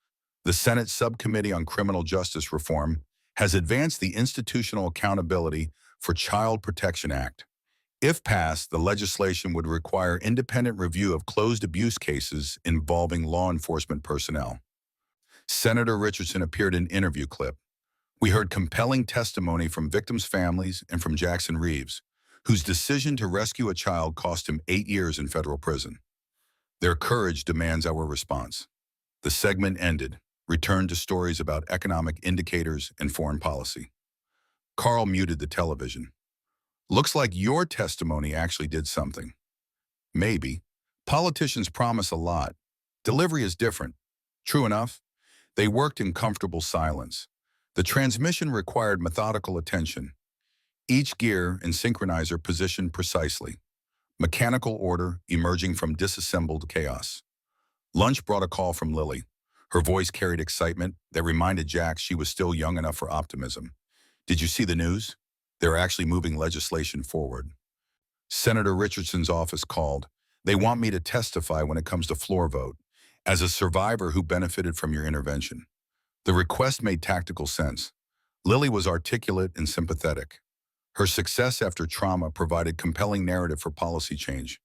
the Senate Subcommittee on Criminal Justice Reform has advanced the Institutional Accountability for Child Protection Act. If passed, the legislation would require independent review of closed abuse cases involving law enforcement personnel. Senator Richardson appeared in an interview clip. We heard compelling testimony from victims' families and from Jackson Reeves, whose decision to rescue a child cost him 8 years in federal prison. Their courage demands our response. The segment ended, returned to stories about economic indicators and foreign policy. Carl muted the television. Looks like your testimony actually did something. Maybe. Politicians promise a lot. Delivery is different. True enough, they worked in comfortable silence. The transmission required methodical attention. Each gear and synchronizer positioned precisely. Mechanical order emerging from disassembled chaos. Lunch brought a call from Lily. Her voice carried excitement that reminded Jax she was still young enough for optimism. Did you see the news? They're actually moving legislation forward. Senator Richardson's office called. They want me to testify when it comes to floor vote, as a survivor who benefited from your intervention. The request made tactical sense. Lily was articulate and sympathetic. Her success after trauma provided compelling narrative for policy change,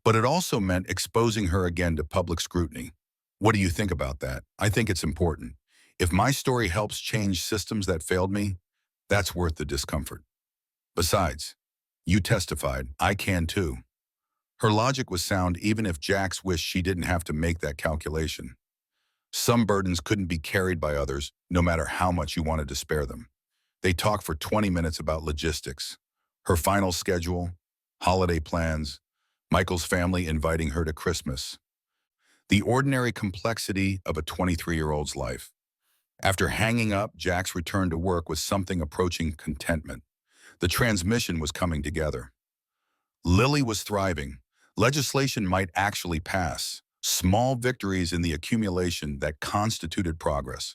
but it also meant exposing her again to public scrutiny. What do you think about that? I think it's important. If my story helps change systems that failed me, that's worth the discomfort. Besides, you testified, I can too. Her logic was sound even if Jax wished she didn't have to make that calculation. Some burdens couldn't be carried by others, no matter how much you wanted to spare them. They talked for 20 minutes about logistics, her final schedule, holiday plans, Michael's family inviting her to Christmas. The ordinary complexity of a 23-year-old's life. After hanging up, Jax returned to work with something approaching contentment. The transmission was coming together. Lily was thriving. Legislation might actually pass. Small victories in the accumulation that constituted progress.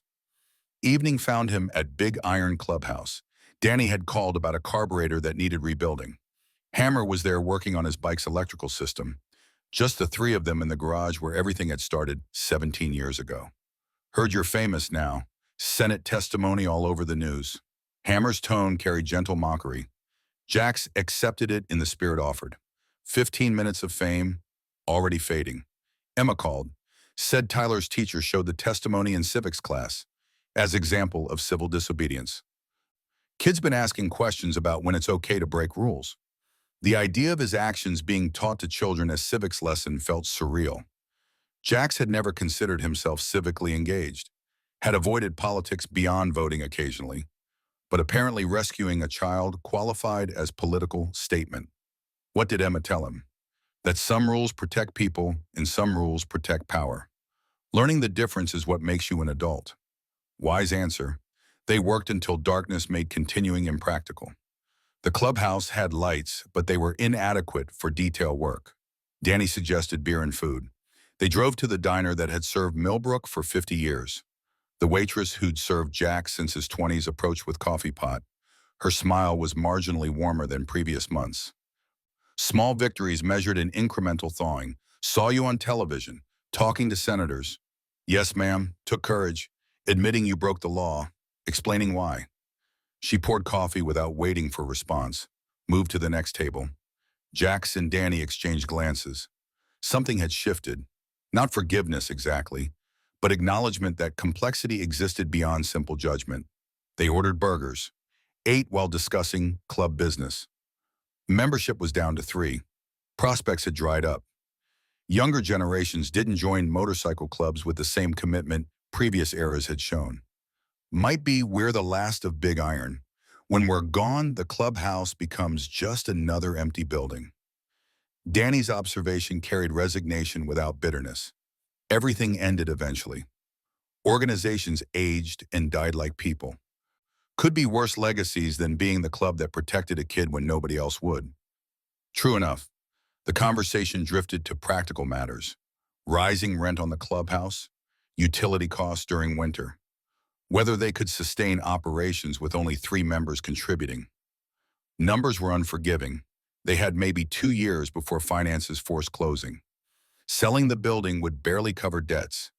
Evening found him at Big Iron Clubhouse. Danny had called about a carburetor that needed rebuilding. Hammer was there working on his bike's electrical system. Just the three of them in the garage where everything had started 17 years ago. Heard you're famous now. Senate testimony all over the news. Hammer's tone carried gentle mockery. Jax accepted it in the spirit offered. 15 minutes of fame, already fading. Emma called, said Tyler's teacher showed the testimony in civics class as example of civil disobedience. Kids been asking questions about when it's okay to break rules. The idea of his actions being taught to children as civics lesson felt surreal. Jax had never considered himself civically engaged, had avoided politics beyond voting occasionally, but apparently rescuing a child qualified as political statement. What did Emma tell him? That some rules protect people and some rules protect power. Learning the difference is what makes you an adult. Wise answer. They worked until darkness made continuing impractical. The clubhouse had lights, but they were inadequate for detail work. Danny suggested beer and food. They drove to the diner that had served Millbrook for 50 years. The waitress who'd served Jack since his 20s approached with coffee pot. Her smile was marginally warmer than previous months. Small victories measured in incremental thawing. Saw you on television, talking to senators. Yes, ma'am, took courage, admitting you broke the law, explaining why. She poured coffee without waiting for response, moved to the next table. Jax and Danny exchanged glances. Something had shifted. Not forgiveness exactly, but acknowledgement that complexity existed beyond simple judgment. They ordered burgers, ate while discussing club business. Membership was down to 3. Prospects had dried up. Younger generations didn't join motorcycle clubs with the same commitment previous eras had shown. Might be we're the last of Big Iron. When we're gone, the clubhouse becomes just another empty building. Danny's observation carried resignation without bitterness. Everything ended eventually. Organizations aged and died like people. Could be worse legacies than being the club that protected a kid when nobody else would. True enough, the conversation drifted to practical matters. Rising rent on the clubhouse, utility costs during winter, whether they could sustain operations with only 3 members contributing. Numbers were unforgiving. They had maybe 2 years before finances forced closing. Selling the building would barely cover debts.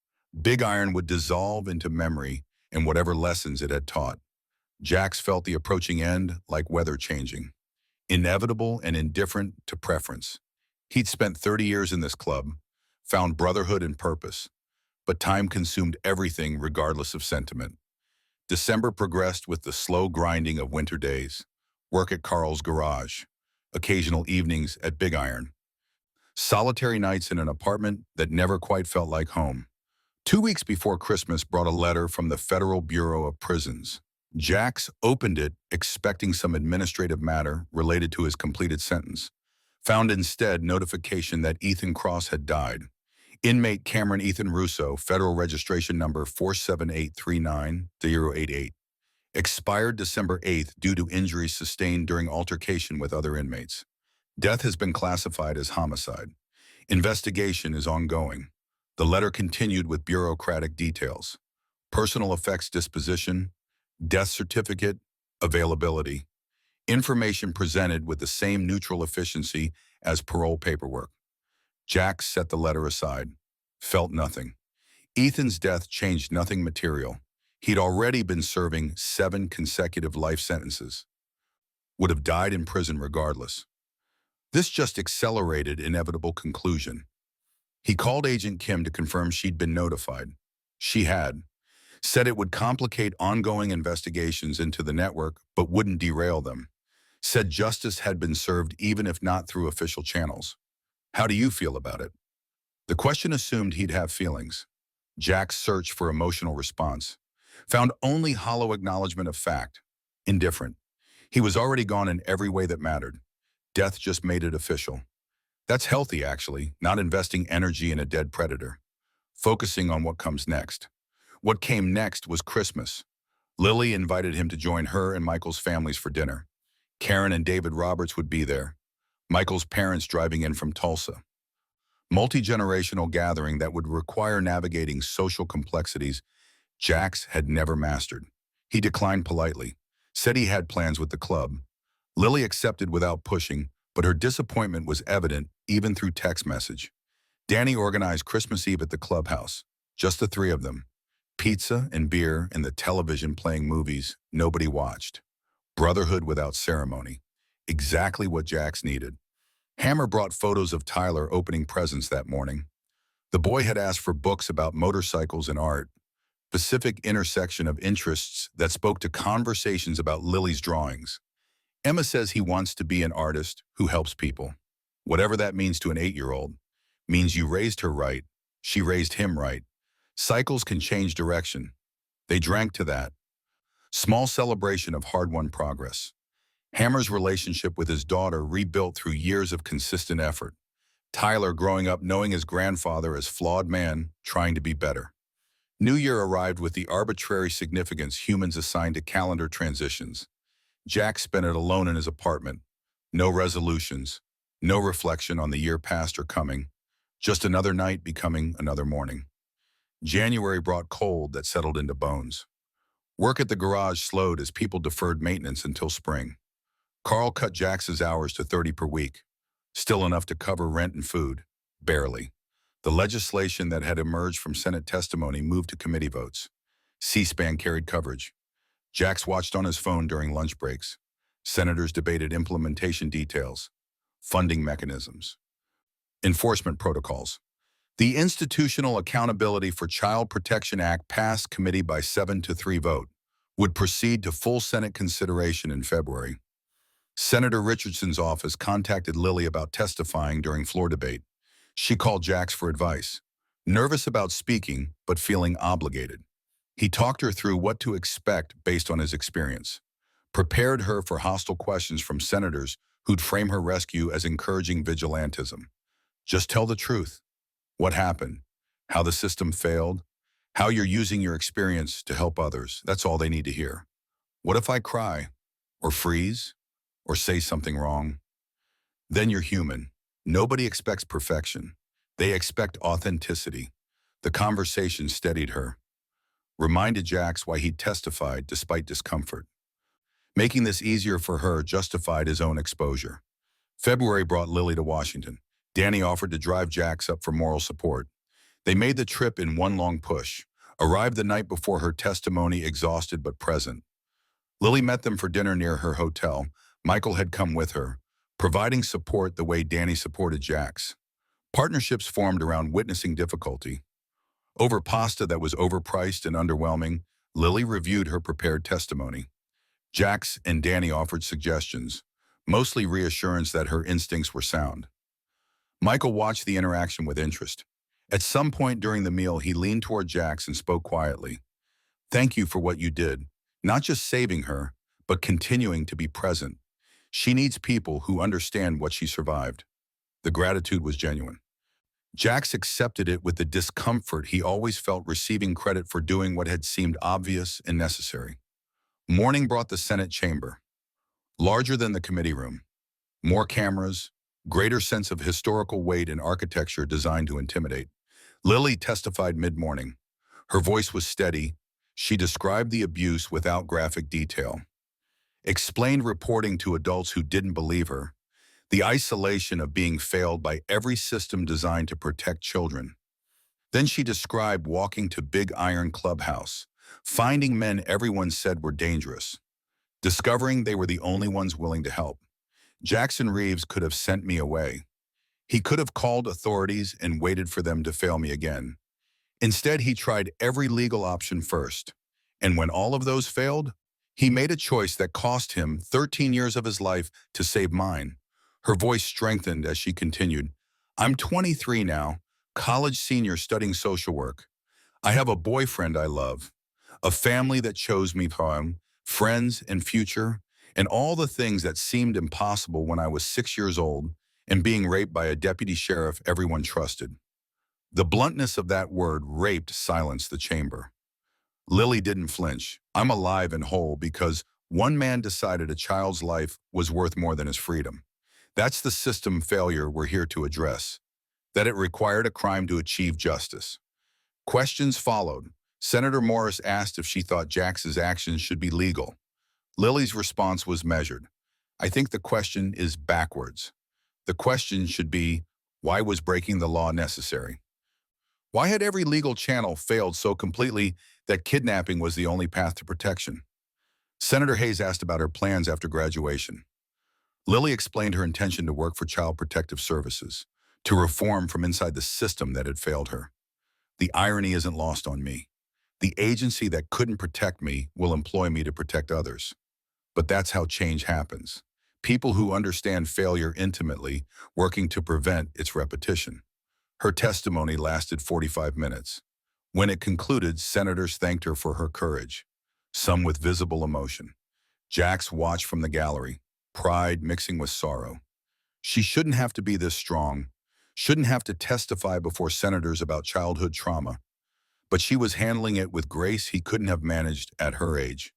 Big Iron would dissolve into memory and whatever lessons it had taught. Jax felt the approaching end like weather changing, inevitable and indifferent to preference. He'd spent 30 years in this club, found brotherhood and purpose, but time consumed everything regardless of sentiment. December progressed with the slow grinding of winter days, work at Carl's garage, occasional evenings at Big Iron, solitary nights in an apartment that never quite felt like home. 2 weeks before Christmas brought a letter from the Federal Bureau of Prisons. Jax opened it expecting some administrative matter related to his completed sentence. Found instead notification that Ethan Cross had died. Inmate Cameron Ethan Russo, federal registration number 47839-088. Expired December 8th due to injuries sustained during altercation with other inmates. Death has been classified as homicide. Investigation is ongoing. The letter continued with bureaucratic details. Personal effects disposition, death certificate, availability. Information presented with the same neutral efficiency as parole paperwork. Jack set the letter aside. Felt nothing. Ethan's death changed nothing material. He'd already been serving 7 consecutive life sentences. Would have died in prison regardless. This just accelerated inevitable conclusion. He called Agent Kim to confirm she'd been notified. She had. Said it would complicate ongoing investigations into the network, but wouldn't derail them. Said justice had been served even if not through official channels. How do you feel about it? The question assumed he'd have feelings. Jack's search for emotional response found only hollow acknowledgement of fact. Indifferent. He was already gone in every way that mattered. Death just made it official. That's healthy, actually, not investing energy in a dead predator. Focusing on what comes next. What came next was Christmas. Lily invited him to join her and Michael's families for dinner. Karen and David Roberts would be there. Michael's parents driving in from Tulsa. Multi-generational gathering that would require navigating social complexities Jax had never mastered. He declined politely, said he had plans with the club. Lily accepted without pushing, but her disappointment was evident even through text message. Danny organized Christmas Eve at the clubhouse, just the 3 of them. Pizza and beer and the television playing movies nobody watched. Brotherhood without ceremony. Exactly what Jax needed. Hammer brought photos of Tyler opening presents that morning. The boy had asked for books about motorcycles and art, specific intersection of interests that spoke to conversations about Lily's drawings. Emma says he wants to be an artist who helps people. Whatever that means to an 8-year-old, means you raised her right, she raised him right. Cycles can change direction. They drank to that. Small celebration of hard-won progress. Hammer's relationship with his daughter rebuilt through years of consistent effort. Tyler growing up knowing his grandfather as flawed man, trying to be better. New Year arrived with the arbitrary significance humans assign to calendar transitions. Jack spent it alone in his apartment. No resolutions, no reflection on the year past or coming. Just another night becoming another morning. January brought cold that settled into bones. Work at the garage slowed as people deferred maintenance until spring. Carl cut Jax's hours to 30 per week. Still enough to cover rent and food. Barely. The legislation that had emerged from Senate testimony moved to committee votes. C-SPAN carried coverage. Jax watched on his phone during lunch breaks. Senators debated implementation details, funding mechanisms, enforcement protocols. The Institutional Accountability for Child Protection Act passed committee by 7-3 vote, would proceed to full Senate consideration in February. Senator Richardson's office contacted Lily about testifying during floor debate. She called Jax for advice, nervous about speaking but feeling obligated. He talked her through what to expect based on his experience, prepared her for hostile questions from senators who'd frame her rescue as encouraging vigilantism. Just tell the truth. What happened? How the system failed? How you're using your experience to help others? That's all they need to hear. What if I cry? Or freeze? Or say something wrong? Then you're human. Nobody expects perfection. They expect authenticity. The conversation steadied her, reminded Jax why he testified despite discomfort. Making this easier for her justified his own exposure. February brought Lily to Washington. Danny offered to drive Jax up for moral support. They made the trip in one long push, arrived the night before her testimony, exhausted but present. Lily met them for dinner near her hotel. Michael had come with her, providing support the way Danny supported Jax. Partnerships formed around witnessing difficulty. Over pasta that was overpriced and underwhelming, Lily reviewed her prepared testimony. Jax and Danny offered suggestions, mostly reassurance that her instincts were sound. Michael watched the interaction with interest. At some point during the meal, he leaned toward Jax and spoke quietly. "Thank you for what you did, not just saving her, but continuing to be present. She needs people who understand what she survived." The gratitude was genuine. Jax accepted it with the discomfort he always felt receiving credit for doing what had seemed obvious and necessary. Morning brought the Senate chamber. Larger than the committee room. More cameras, greater sense of historical weight and architecture designed to intimidate. Lily testified mid-morning. Her voice was steady. She described the abuse without graphic detail. Explained reporting to adults who didn't believe her. The isolation of being failed by every system designed to protect children. Then she described walking to Big Iron Clubhouse, finding men everyone said were dangerous, discovering they were the only ones willing to help. Jackson Reeves could have sent me away. He could have called authorities and waited for them to fail me again. Instead, he tried every legal option first. And when all of those failed, he made a choice that cost him 13 years of his life to save mine. Her voice strengthened as she continued. "I'm 23 now, college senior studying social work. I have a boyfriend I love, a family that chose me for him, friends and future, and all the things that seemed impossible when I was 6 years old and being raped by a deputy sheriff everyone trusted." The bluntness of that word, raped, silenced the chamber. Lily didn't flinch. "I'm alive and whole because one man decided a child's life was worth more than his freedom. That's the system failure we're here to address, that it required a crime to achieve justice." Questions followed. Senator Morris asked if she thought Jax's actions should be legal. Lily's response was measured. "I think the question is backwards. The question should be, why was breaking the law necessary? Why had every legal channel failed so completely that kidnapping was the only path to protection?" Senator Hayes asked about her plans after graduation. Lily explained her intention to work for Child Protective Services, to reform from inside the system that had failed her. The irony isn't lost on me. The agency that couldn't protect me will employ me to protect others. But that's how change happens. People who understand failure intimately, working to prevent its repetition. Her testimony lasted 45 minutes. When it concluded, senators thanked her for her courage, some with visible emotion. Jax watched from the gallery, pride mixing with sorrow. She shouldn't have to be this strong, shouldn't have to testify before senators about childhood trauma, but she was handling it with grace he couldn't have managed at her age.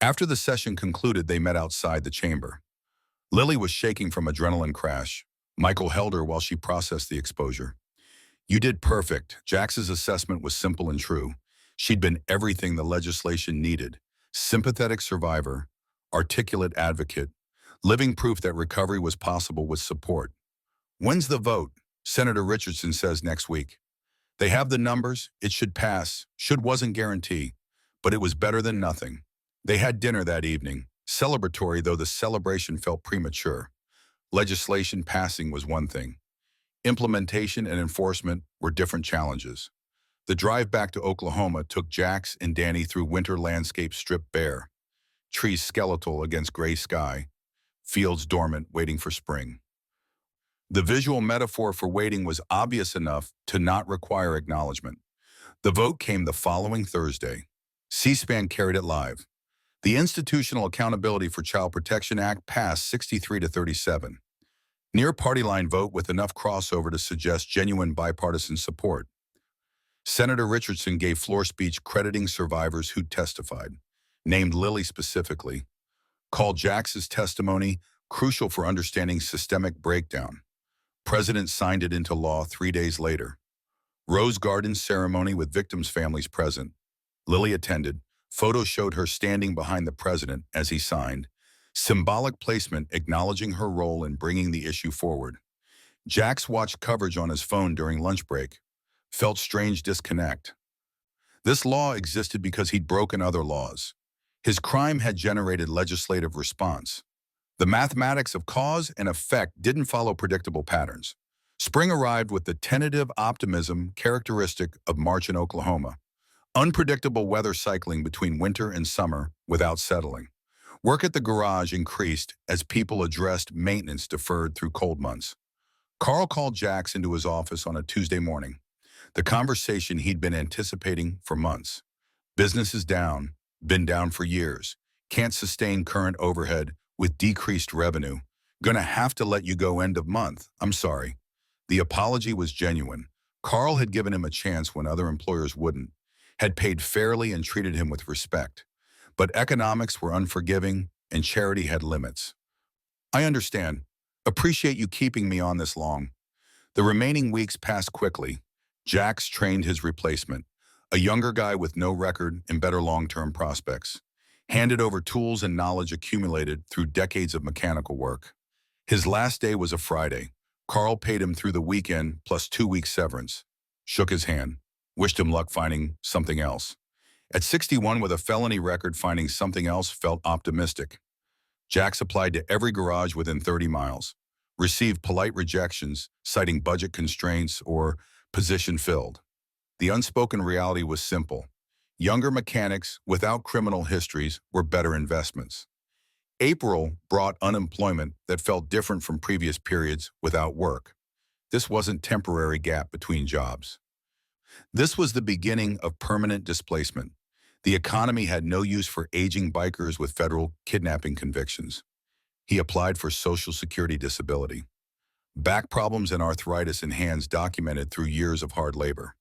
After the session concluded, they met outside the chamber. Lily was shaking from adrenaline crash. Michael held her while she processed the exposure. You did perfect. Jax's assessment was simple and true. She'd been everything the legislation needed. Sympathetic survivor, articulate advocate, living proof that recovery was possible with support. When's the vote? Senator Richardson says next week. They have the numbers, it should pass. Should wasn't guarantee, but it was better than nothing. They had dinner that evening, celebratory though the celebration felt premature. Legislation passing was one thing. Implementation and enforcement were different challenges. The drive back to Oklahoma took Jax and Danny through winter landscapes stripped bare, trees skeletal against gray sky, fields dormant waiting for spring. The visual metaphor for waiting was obvious enough to not require acknowledgement. The vote came the following Thursday. C-SPAN carried it live. The Institutional Accountability for Child Protection Act passed 63 to 37. Near party line vote with enough crossover to suggest genuine bipartisan support. Senator Richardson gave floor speech crediting survivors who testified, named Lily specifically, called Jax's testimony crucial for understanding systemic breakdown. President signed it into law 3 days later. Rose Garden ceremony with victims' families present. Lily attended. Photos showed her standing behind the president as he signed. Symbolic placement acknowledging her role in bringing the issue forward. Jax watched coverage on his phone during lunch break. Felt strange disconnect. This law existed because he'd broken other laws. His crime had generated legislative response. The mathematics of cause and effect didn't follow predictable patterns. Spring arrived with the tentative optimism characteristic of March in Oklahoma. Unpredictable weather cycling between winter and summer without settling. Work at the garage increased as people addressed maintenance deferred through cold months. Carl called Jax into his office on a Tuesday morning. The conversation he'd been anticipating for months. Business is down, been down for years. Can't sustain current overhead with decreased revenue. Gonna have to let you go end of month. I'm sorry. The apology was genuine. Carl had given him a chance when other employers wouldn't, had paid fairly and treated him with respect. But economics were unforgiving and charity had limits. I understand. Appreciate you keeping me on this long. The remaining weeks passed quickly. Jax trained his replacement, a younger guy with no record and better long-term prospects. Handed over tools and knowledge accumulated through decades of mechanical work. His last day was a Friday. Carl paid him through the weekend plus 2 weeks severance. Shook his hand. Wished him luck finding something else. At 61 with a felony record, finding something else felt optimistic. Jax applied to every garage within 30 miles. Received polite rejections, citing budget constraints or position filled. The unspoken reality was simple. Younger mechanics without criminal histories were better investments. April brought unemployment that felt different from previous periods without work. This wasn't temporary gap between jobs. This was the beginning of permanent displacement. The economy had no use for aging bikers with federal kidnapping convictions. He applied for Social Security disability. Back problems and arthritis in hands documented through years of hard labor.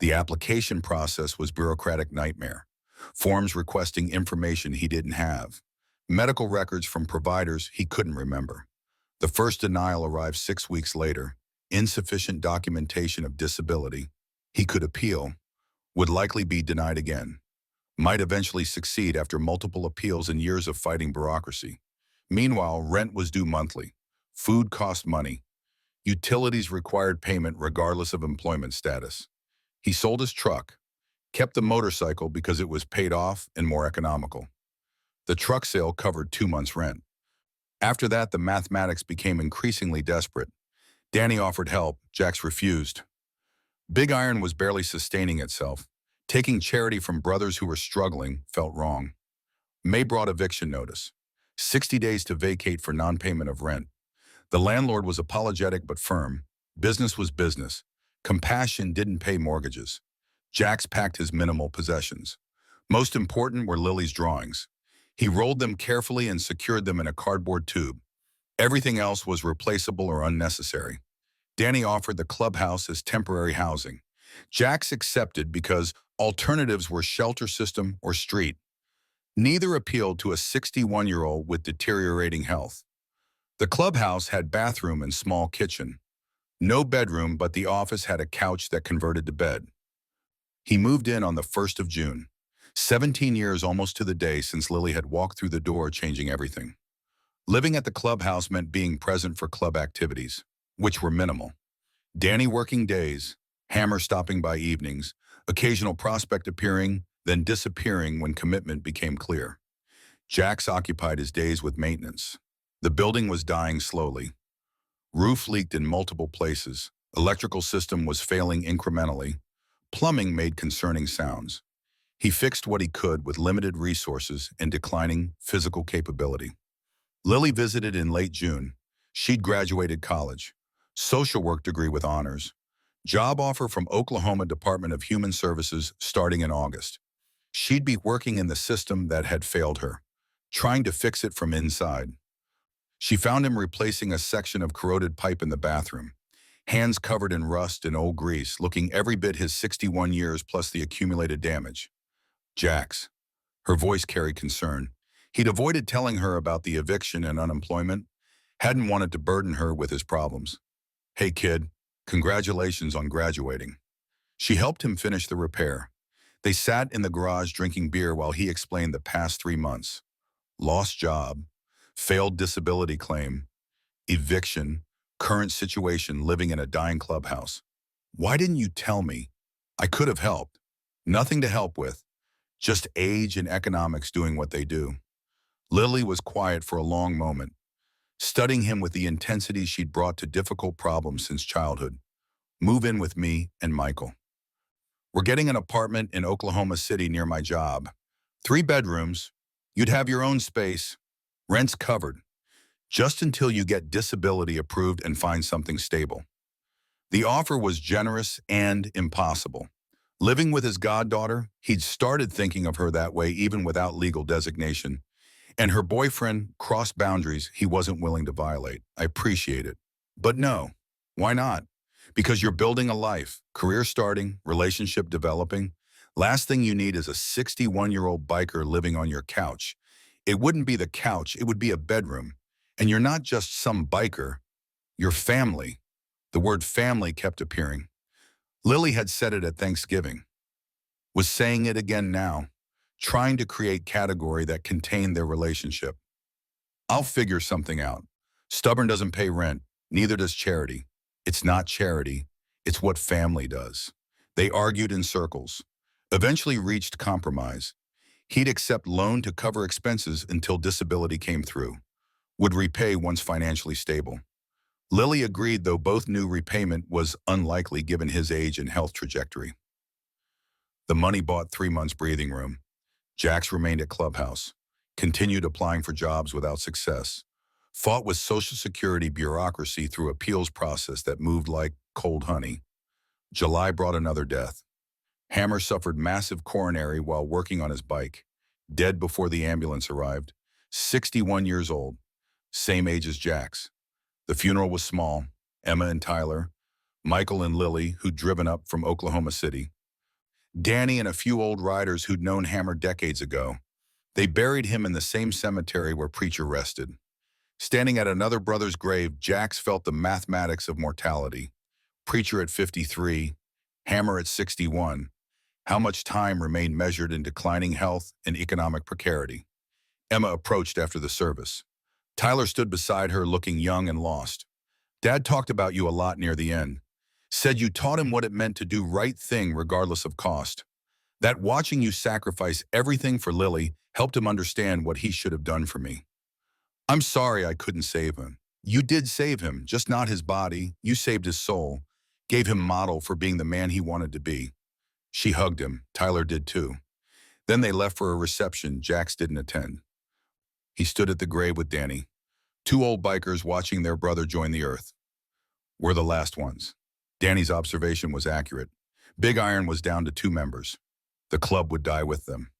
The application process was bureaucratic nightmare. Forms requesting information he didn't have. Medical records from providers he couldn't remember. The first denial arrived 6 weeks later. Insufficient documentation of disability. He could appeal. Would likely be denied again. Might eventually succeed after multiple appeals and years of fighting bureaucracy. Meanwhile, rent was due monthly. Food cost money. Utilities required payment regardless of employment status. He sold his truck, kept the motorcycle because it was paid off and more economical. The truck sale covered 2 months' rent. After that, the mathematics became increasingly desperate. Danny offered help. Jax refused. Big Iron was barely sustaining itself. Taking charity from brothers who were struggling felt wrong. May brought eviction notice. 60 days to vacate for non-payment of rent. The landlord was apologetic but firm. Business was business. Compassion didn't pay mortgages. Jax packed his minimal possessions. Most important were Lily's drawings. He rolled them carefully and secured them in a cardboard tube. Everything else was replaceable or unnecessary. Danny offered the clubhouse as temporary housing. Jax accepted because alternatives were shelter system or street. Neither appealed to a 61-year-old with deteriorating health. The clubhouse had bathroom and small kitchen. No bedroom, but the office had a couch that converted to bed. He moved in on the 1st of June. 17 years almost to the day since Lily had walked through the door, changing everything. Living at the clubhouse meant being present for club activities, which were minimal. Danny working days, Hammer stopping by evenings, occasional prospect appearing, then disappearing when commitment became clear. Jax occupied his days with maintenance. The building was dying slowly. Roof leaked in multiple places. Electrical system was failing incrementally. Plumbing made concerning sounds. He fixed what he could with limited resources and declining physical capability. Lily visited in late June. She'd graduated college. Social work degree with honors. Job offer from Oklahoma Department of Human Services starting in August. She'd be working in the system that had failed her, trying to fix it from inside. She found him replacing a section of corroded pipe in the bathroom, hands covered in rust and old grease, looking every bit his 61 years plus the accumulated damage. Jax. Her voice carried concern. He'd avoided telling her about the eviction and unemployment, hadn't wanted to burden her with his problems. Hey kid, congratulations on graduating. She helped him finish the repair. They sat in the garage drinking beer while he explained the past 3 months. Lost job, failed disability claim, eviction, current situation living in a dying clubhouse. Why didn't you tell me? I could have helped. Nothing to help with. Just age and economics doing what they do. Lily was quiet for a long moment, studying him with the intensity she'd brought to difficult problems since childhood. Move in with me and Michael. We're getting an apartment in Oklahoma City near my job. 3 bedrooms. You'd have your own space. Rent's covered. Just until you get disability approved and find something stable. The offer was generous and impossible. Living with his goddaughter, he'd started thinking of her that way even without legal designation. And her boyfriend crossed boundaries he wasn't willing to violate. I appreciate it. But no, why not? Because you're building a life, career starting, relationship developing. Last thing you need is a 61-year-old biker living on your couch. It wouldn't be the couch, it would be a bedroom. And you're not just some biker, you're family. The word family kept appearing. Lily had said it at Thanksgiving, was saying it again now, trying to create category that contained their relationship. I'll figure something out. Stubborn doesn't pay rent, neither does charity. It's not charity, it's what family does. They argued in circles, eventually reached compromise. He'd accept loan to cover expenses until disability came through, would repay once financially stable. Lily agreed, though both knew repayment was unlikely given his age and health trajectory. The money bought 3 months breathing room. Jax remained at Clubhouse, continued applying for jobs without success, fought with Social Security bureaucracy through appeals process that moved like cold honey. July brought another death. Hammer suffered massive coronary while working on his bike, dead before the ambulance arrived, 61 years old, same age as Jax. The funeral was small. Emma and Tyler, Michael and Lily, who'd driven up from Oklahoma City, Danny and a few old riders who'd known Hammer decades ago. They buried him in the same cemetery where Preacher rested. Standing at another brother's grave, Jax felt the mathematics of mortality. Preacher at 53, Hammer at 61. How much time remained measured in declining health and economic precarity. Emma approached after the service. Tyler stood beside her, looking young and lost. Dad talked about you a lot near the end. Said you taught him what it meant to do right thing regardless of cost. That watching you sacrifice everything for Lily helped him understand what he should have done for me. I'm sorry I couldn't save him. You did save him, just not his body. You saved his soul, gave him model for being the man he wanted to be. She hugged him. Tyler did too. Then they left for a reception Jax didn't attend. He stood at the grave with Danny. Two old bikers watching their brother join the earth. We're the last ones. Danny's observation was accurate. Big Iron was down to 2 members. The club would die with them.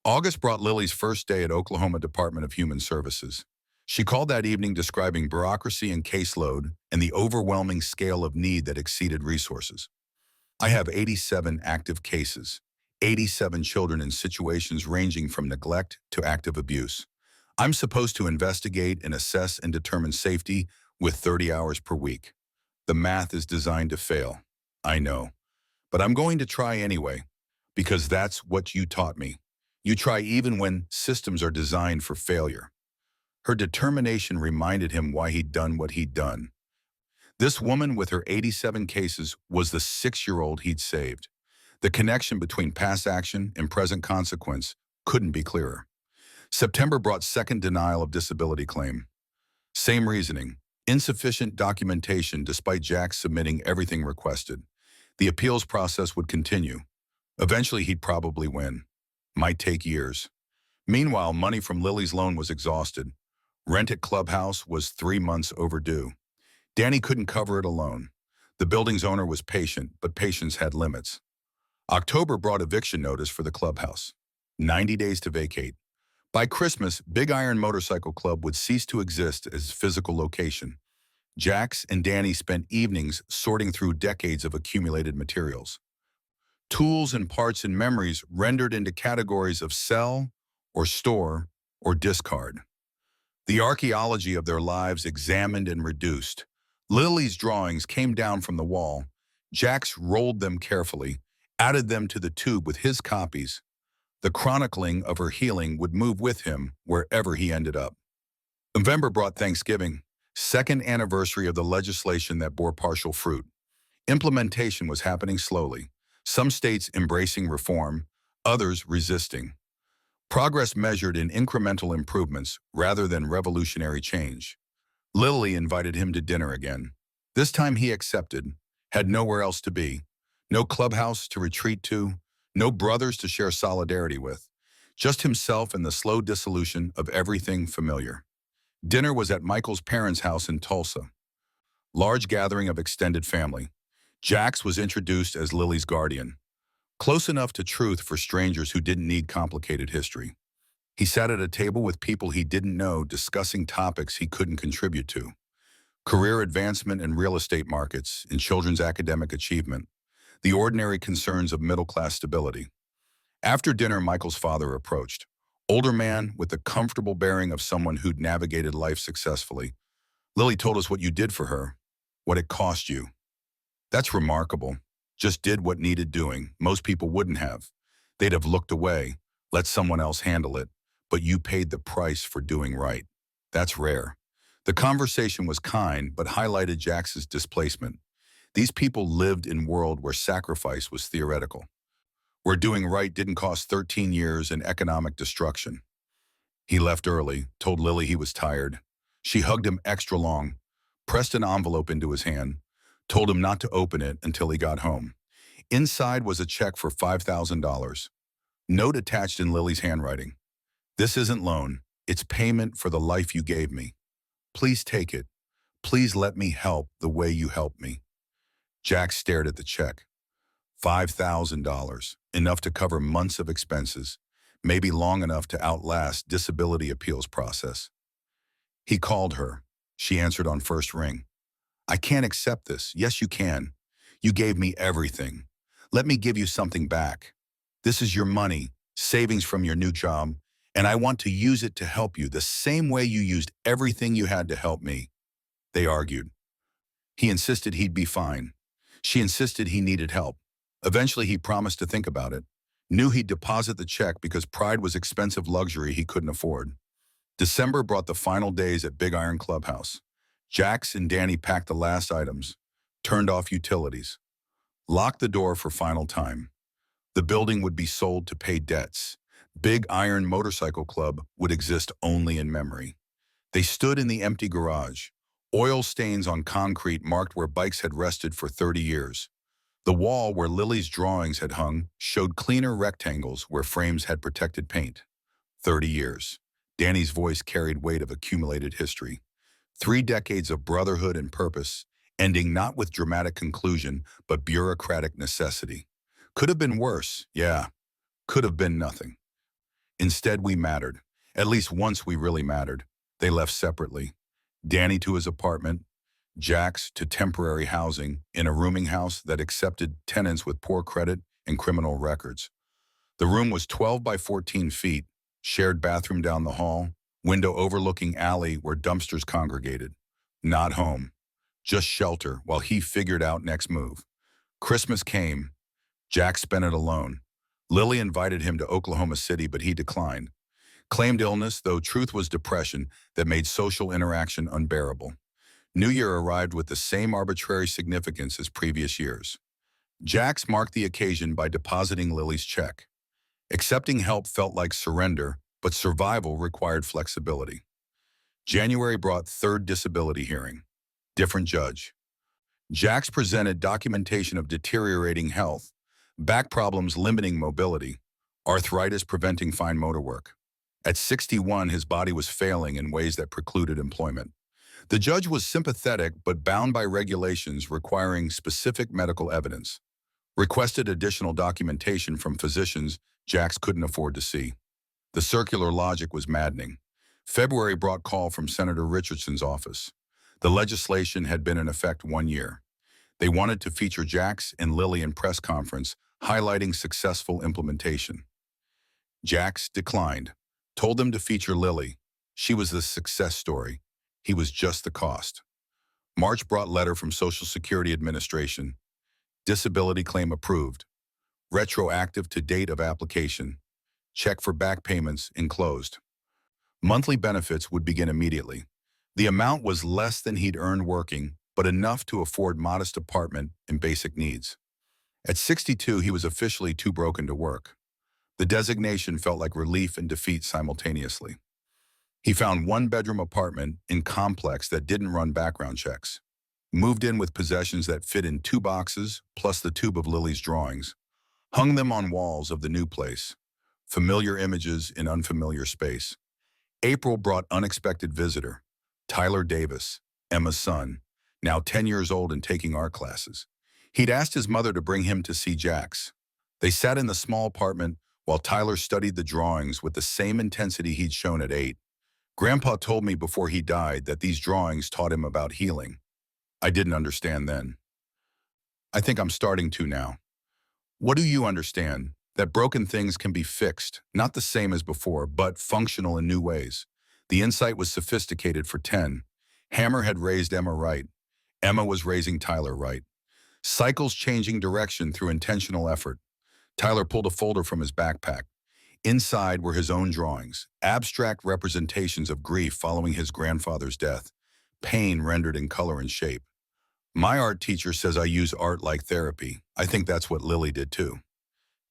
August brought Lily's first day at Oklahoma Department of Human Services. She called that evening describing bureaucracy and caseload and the overwhelming scale of need that exceeded resources. I have 87 active cases, 87 children in situations ranging from neglect to active abuse. I'm supposed to investigate and assess and determine safety with 30 hours per week. The math is designed to fail. I know. But I'm going to try anyway, because that's what you taught me. You try even when systems are designed for failure. Her determination reminded him why he'd done what he'd done. This woman with her 87 cases was the 6-year-old he'd saved. The connection between past action and present consequence couldn't be clearer. September brought second denial of disability claim. Same reasoning, insufficient documentation despite Jax submitting everything requested. The appeals process would continue. Eventually he'd probably win. Might take years. Meanwhile, money from Lily's loan was exhausted. Rent at Clubhouse was 3 months overdue. Danny couldn't cover it alone. The building's owner was patient, but patience had limits. October brought eviction notice for the clubhouse. 90 days to vacate. By Christmas, Big Iron Motorcycle Club would cease to exist as a physical location. Jax and Danny spent evenings sorting through decades of accumulated materials. Tools and parts and memories rendered into categories of sell or store or discard. The archaeology of their lives examined and reduced. Lily's drawings came down from the wall. Jax rolled them carefully, added them to the tube with his copies. The chronicling of her healing would move with him wherever he ended up. November brought Thanksgiving, second anniversary of the legislation that bore partial fruit. Implementation was happening slowly, some states embracing reform, others resisting. Progress measured in incremental improvements rather than revolutionary change. Lily invited him to dinner again. This time he accepted, had nowhere else to be. No clubhouse to retreat to, no brothers to share solidarity with. Just himself and the slow dissolution of everything familiar. Dinner was at Michael's parents' house in Tulsa. Large gathering of extended family. Jax was introduced as Lily's guardian. Close enough to truth for strangers who didn't need complicated history. He sat at a table with people he didn't know discussing topics he couldn't contribute to. Career advancement in real estate markets, in children's academic achievement, the ordinary concerns of middle-class stability. After dinner, Michael's father approached. Older man with the comfortable bearing of someone who'd navigated life successfully. Lily told us what you did for her, what it cost you. That's remarkable. Just did what needed doing. Most people wouldn't have. They'd have looked away, let someone else handle it, but you paid the price for doing right. That's rare. The conversation was kind, but highlighted Jax's displacement. These people lived in a world where sacrifice was theoretical, where doing right didn't cost 13 years and economic destruction. He left early, told Lily he was tired. She hugged him extra long, pressed an envelope into his hand, told him not to open it until he got home. Inside was a check for $5,000. Note attached in Lily's handwriting. This isn't loan, it's payment for the life you gave me. Please take it. Please let me help the way you helped me. Jax stared at the check. $5,000, enough to cover months of expenses, maybe long enough to outlast disability appeals process. He called her. She answered on first ring. I can't accept this. Yes, you can. You gave me everything. Let me give you something back. This is your money, savings from your new job, and I want to use it to help you the same way you used everything you had to help me. They argued. He insisted he'd be fine. She insisted he needed help. Eventually, he promised to think about it. Knew he'd deposit the check because pride was expensive luxury he couldn't afford. December brought the final days at Big Iron Clubhouse. Jax and Danny packed the last items, turned off utilities, locked the door for final time. The building would be sold to pay debts. Big Iron Motorcycle Club would exist only in memory. They stood in the empty garage. Oil stains on concrete marked where bikes had rested for 30 years. The wall where Lily's drawings had hung showed cleaner rectangles where frames had protected paint. 30 years. Danny's voice carried weight of accumulated history. 3 decades of brotherhood and purpose, ending not with dramatic conclusion, but bureaucratic necessity. Could have been worse, yeah. Could have been nothing. Instead, we mattered. At least once we really mattered. They left separately. Danny to his apartment, Jax to temporary housing in a rooming house that accepted tenants with poor credit and criminal records. The room was 12 by 14 feet, shared bathroom down the hall, window overlooking alley where dumpsters congregated. Not home, just shelter while he figured out next move. Christmas came. Jack spent it alone. Lily invited him to Oklahoma City, but he declined. Claimed illness, though truth was depression that made social interaction unbearable. New Year arrived with the same arbitrary significance as previous years. Jax marked the occasion by depositing Lily's check. Accepting help felt like surrender, but survival required flexibility. January brought third disability hearing. Different judge. Jax presented documentation of deteriorating health, back problems limiting mobility, arthritis preventing fine motor work. At 61, his body was failing in ways that precluded employment. The judge was sympathetic but bound by regulations requiring specific medical evidence. Requested additional documentation from physicians Jax couldn't afford to see. The circular logic was maddening. February brought call from Senator Richardson's office. The legislation had been in effect 1 year. They wanted to feature Jax and Lily in press conference, highlighting successful implementation. Jax declined, told them to feature Lily. She was the success story. He was just the cost. March brought letter from Social Security Administration. Disability claim approved. Retroactive to date of application. Check for back payments enclosed. Monthly benefits would begin immediately. The amount was less than he'd earned working, but enough to afford modest apartment and basic needs. At 62, he was officially too broken to work. The designation felt like relief and defeat simultaneously. He found one-bedroom apartment in complex that didn't run background checks. Moved in with possessions that fit in 2 boxes, plus the tube of Lily's drawings. Hung them on walls of the new place. Familiar images in unfamiliar space. April brought unexpected visitor. Tyler Davis, Emma's son, now 10 years old and taking art classes. He'd asked his mother to bring him to see Jax. They sat in the small apartment while Tyler studied the drawings with the same intensity he'd shown at 8. Grandpa told me before he died that these drawings taught him about healing. I didn't understand then. I think I'm starting to now. What do you understand? That broken things can be fixed, not the same as before, but functional in new ways. The insight was sophisticated for 10. Hammer had raised Emma right. Emma was raising Tyler right. Cycles changing direction through intentional effort. Tyler pulled a folder from his backpack. Inside were his own drawings, abstract representations of grief following his grandfather's death, pain rendered in color and shape. My art teacher says I use art like therapy. I think that's what Lily did too.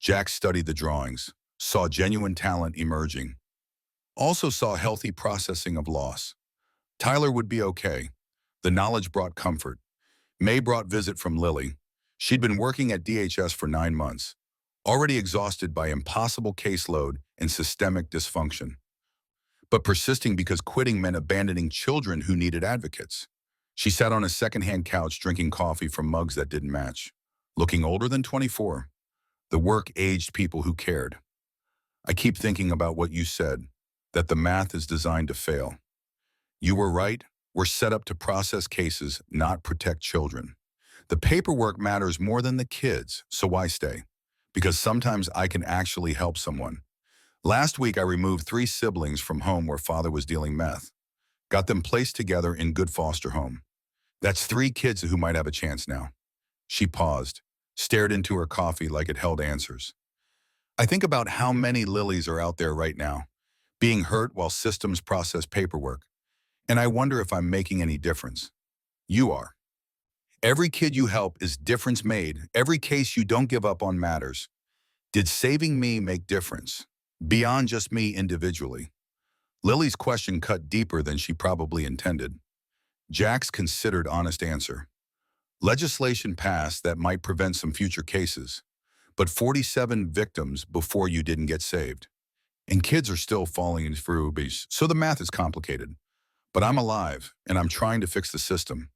Jack studied the drawings, saw genuine talent emerging. Also saw healthy processing of loss. Tyler would be okay. The knowledge brought comfort. May brought visit from Lily. She'd been working at DHS for 9 months, already exhausted by impossible caseload and systemic dysfunction. But persisting because quitting meant abandoning children who needed advocates. She sat on a secondhand couch drinking coffee from mugs that didn't match. Looking older than 24. The work aged people who cared. I keep thinking about what you said, that the math is designed to fail. You were right. We're set up to process cases, not protect children. The paperwork matters more than the kids, so why stay? Because sometimes I can actually help someone. Last week, I removed 3 siblings from home where father was dealing meth. Got them placed together in good foster home. That's 3 kids who might have a chance now. She paused, stared into her coffee like it held answers. I think about how many Lilies are out there right now, being hurt while systems process paperwork. And I wonder if I'm making any difference. You are. Every kid you help is difference made. Every case you don't give up on matters. Did saving me make difference? Beyond just me individually. Lily's question cut deeper than she probably intended. Jax considered honest answer. Legislation passed that might prevent some future cases, but 47 victims before you didn't get saved. And kids are still falling into rubies, so the math is complicated. But I'm alive, and I'm trying to fix the system.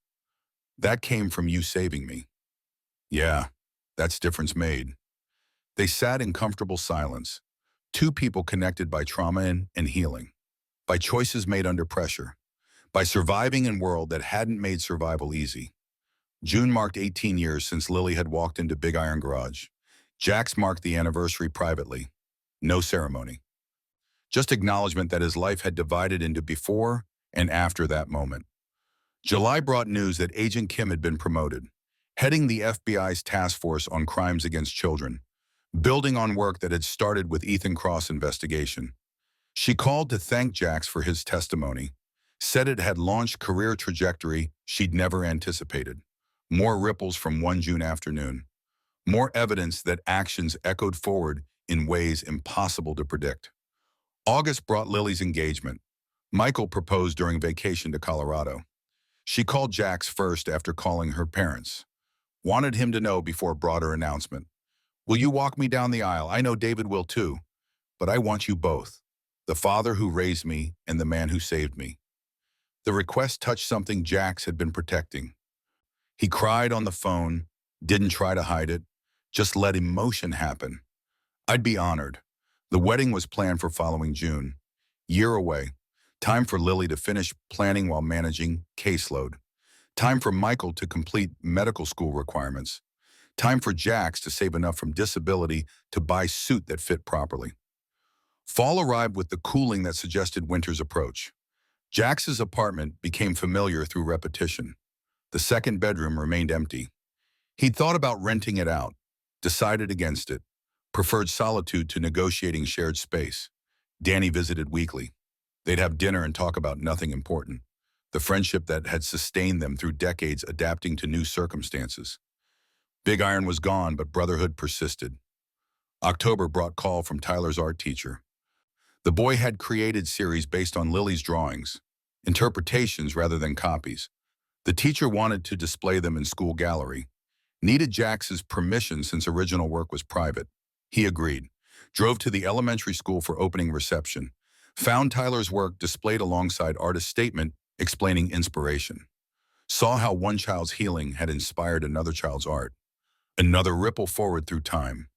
That came from you saving me. Yeah, that's difference made. They sat in comfortable silence, two people connected by trauma and healing, by choices made under pressure, by surviving in a world that hadn't made survival easy. June marked 18 years since Lily had walked into Big Iron Garage. Jax marked the anniversary privately. No ceremony. Just acknowledgement that his life had divided into before and after that moment. July brought news that Agent Kim had been promoted, heading the FBI's task force on crimes against children, building on work that had started with Ethan Cross' investigation. She called to thank Jax for his testimony, said it had launched career trajectory she'd never anticipated. More ripples from one June afternoon. More evidence that actions echoed forward in ways impossible to predict. August brought Lily's engagement. Michael proposed during vacation to Colorado. She called Jax first after calling her parents. Wanted him to know before a broader announcement. Will you walk me down the aisle? I know David will too, but I want you both. The father who raised me and the man who saved me. The request touched something Jax had been protecting. He cried on the phone, didn't try to hide it, just let emotion happen. I'd be honored. The wedding was planned for following June. Year away. Time for Lily to finish planning while managing caseload. Time for Michael to complete medical school requirements. Time for Jax to save enough from disability to buy a suit that fit properly. Fall arrived with the cooling that suggested winter's approach. Jax's apartment became familiar through repetition. The second bedroom remained empty. He'd thought about renting it out, decided against it, preferred solitude to negotiating shared space. Danny visited weekly. They'd have dinner and talk about nothing important. The friendship that had sustained them through decades adapting to new circumstances. Big Iron was gone, but brotherhood persisted. October brought call from Tyler's art teacher. The boy had created series based on Lily's drawings, interpretations rather than copies. The teacher wanted to display them in school gallery. Needed Jax's permission since original work was private. He agreed. Drove to the elementary school for opening reception. Found Tyler's work displayed alongside artist's statement explaining inspiration. Saw how one child's healing had inspired another child's art. Another ripple forward through time.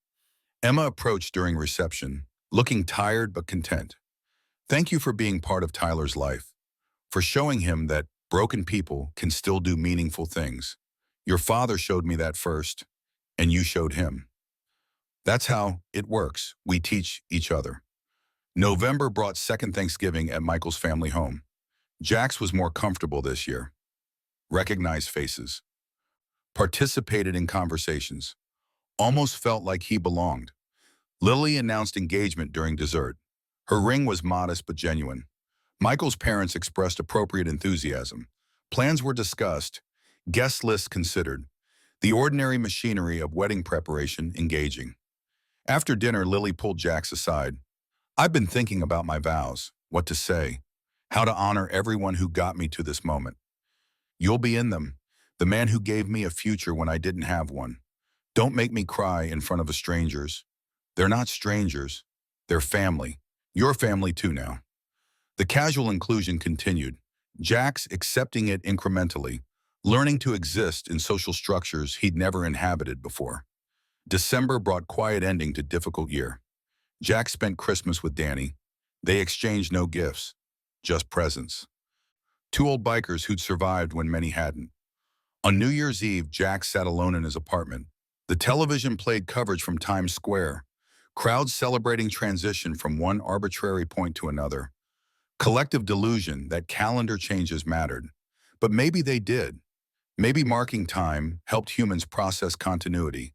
Emma approached during reception, looking tired but content. Thank you for being part of Tyler's life, for showing him that broken people can still do meaningful things. Your father showed me that first, and you showed him. That's how it works. We teach each other. November brought second Thanksgiving at Michael's family home. Jax was more comfortable this year. Recognized faces. Participated in conversations. Almost felt like he belonged. Lily announced engagement during dessert. Her ring was modest but genuine. Michael's parents expressed appropriate enthusiasm. Plans were discussed. Guest lists considered. The ordinary machinery of wedding preparation engaging. After dinner, Lily pulled Jax aside. I've been thinking about my vows, what to say, how to honor everyone who got me to this moment. You'll be in them, the man who gave me a future when I didn't have one. Don't make me cry in front of strangers. They're not strangers. They're family. Your family too now. The casual inclusion continued. Jax accepting it incrementally, learning to exist in social structures he'd never inhabited before. December brought quiet ending to difficult year. Jax spent Christmas with Danny. They exchanged no gifts, just presents. Two old bikers who'd survived when many hadn't. On New Year's Eve, Jax sat alone in his apartment. The television played coverage from Times Square, crowds celebrating transition from one arbitrary point to another. Collective delusion that calendar changes mattered. But maybe they did. Maybe marking time helped humans process continuity,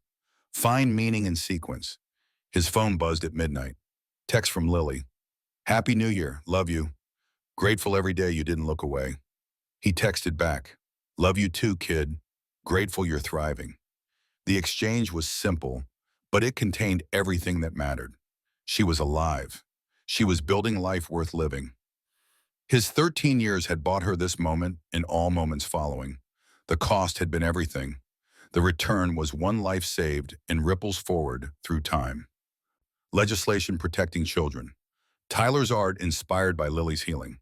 find meaning in sequence. His phone buzzed at midnight. Text from Lily. Happy New Year, love you. Grateful every day you didn't look away. He texted back. Love you too, kid. Grateful you're thriving. The exchange was simple, but it contained everything that mattered. She was alive. She was building life worth living. His 13 years had bought her this moment and all moments following. The cost had been everything. The return was one life saved and ripples forward through time. Legislation protecting children. Tyler's art inspired by Lily's healing.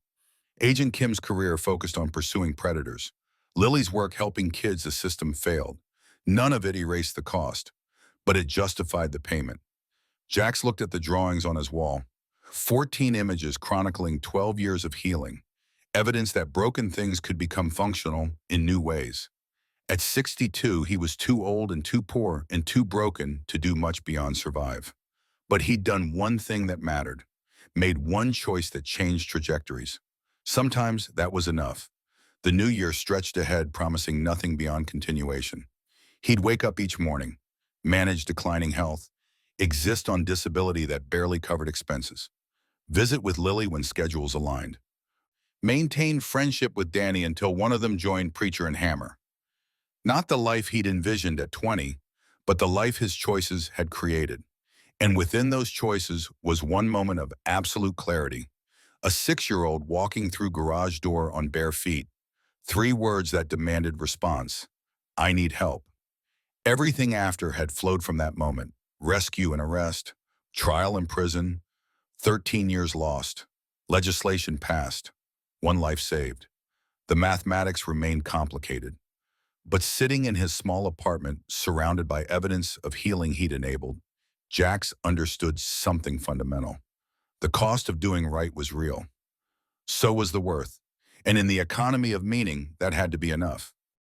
Agent Kim's career focused on pursuing predators. Lily's work helping kids the system failed. None of it erased the cost, but it justified the payment. Jax looked at the drawings on his wall. 14 images chronicling 12 years of healing. Evidence that broken things could become functional in new ways. At 62, he was too old and too poor and too broken to do much beyond survive. But he'd done one thing that mattered, made one choice that changed trajectories. Sometimes that was enough. The new year stretched ahead, promising nothing beyond continuation. He'd wake up each morning, manage declining health, exist on disability that barely covered expenses, visit with Lily when schedules aligned, maintain friendship with Danny until one of them joined Preacher and Hammer. Not the life he'd envisioned at 20, but the life his choices had created. And within those choices was one moment of absolute clarity. A 6-year-old walking through garage door on bare feet. 3 words that demanded response. I need help. Everything after had flowed from that moment. Rescue and arrest, trial and prison, 13 years lost, legislation passed, one life saved. The mathematics remained complicated. But sitting in his small apartment, surrounded by evidence of healing he'd enabled, Jax understood something fundamental. The cost of doing right was real. So was the worth. And in the economy of meaning, that had to be enough.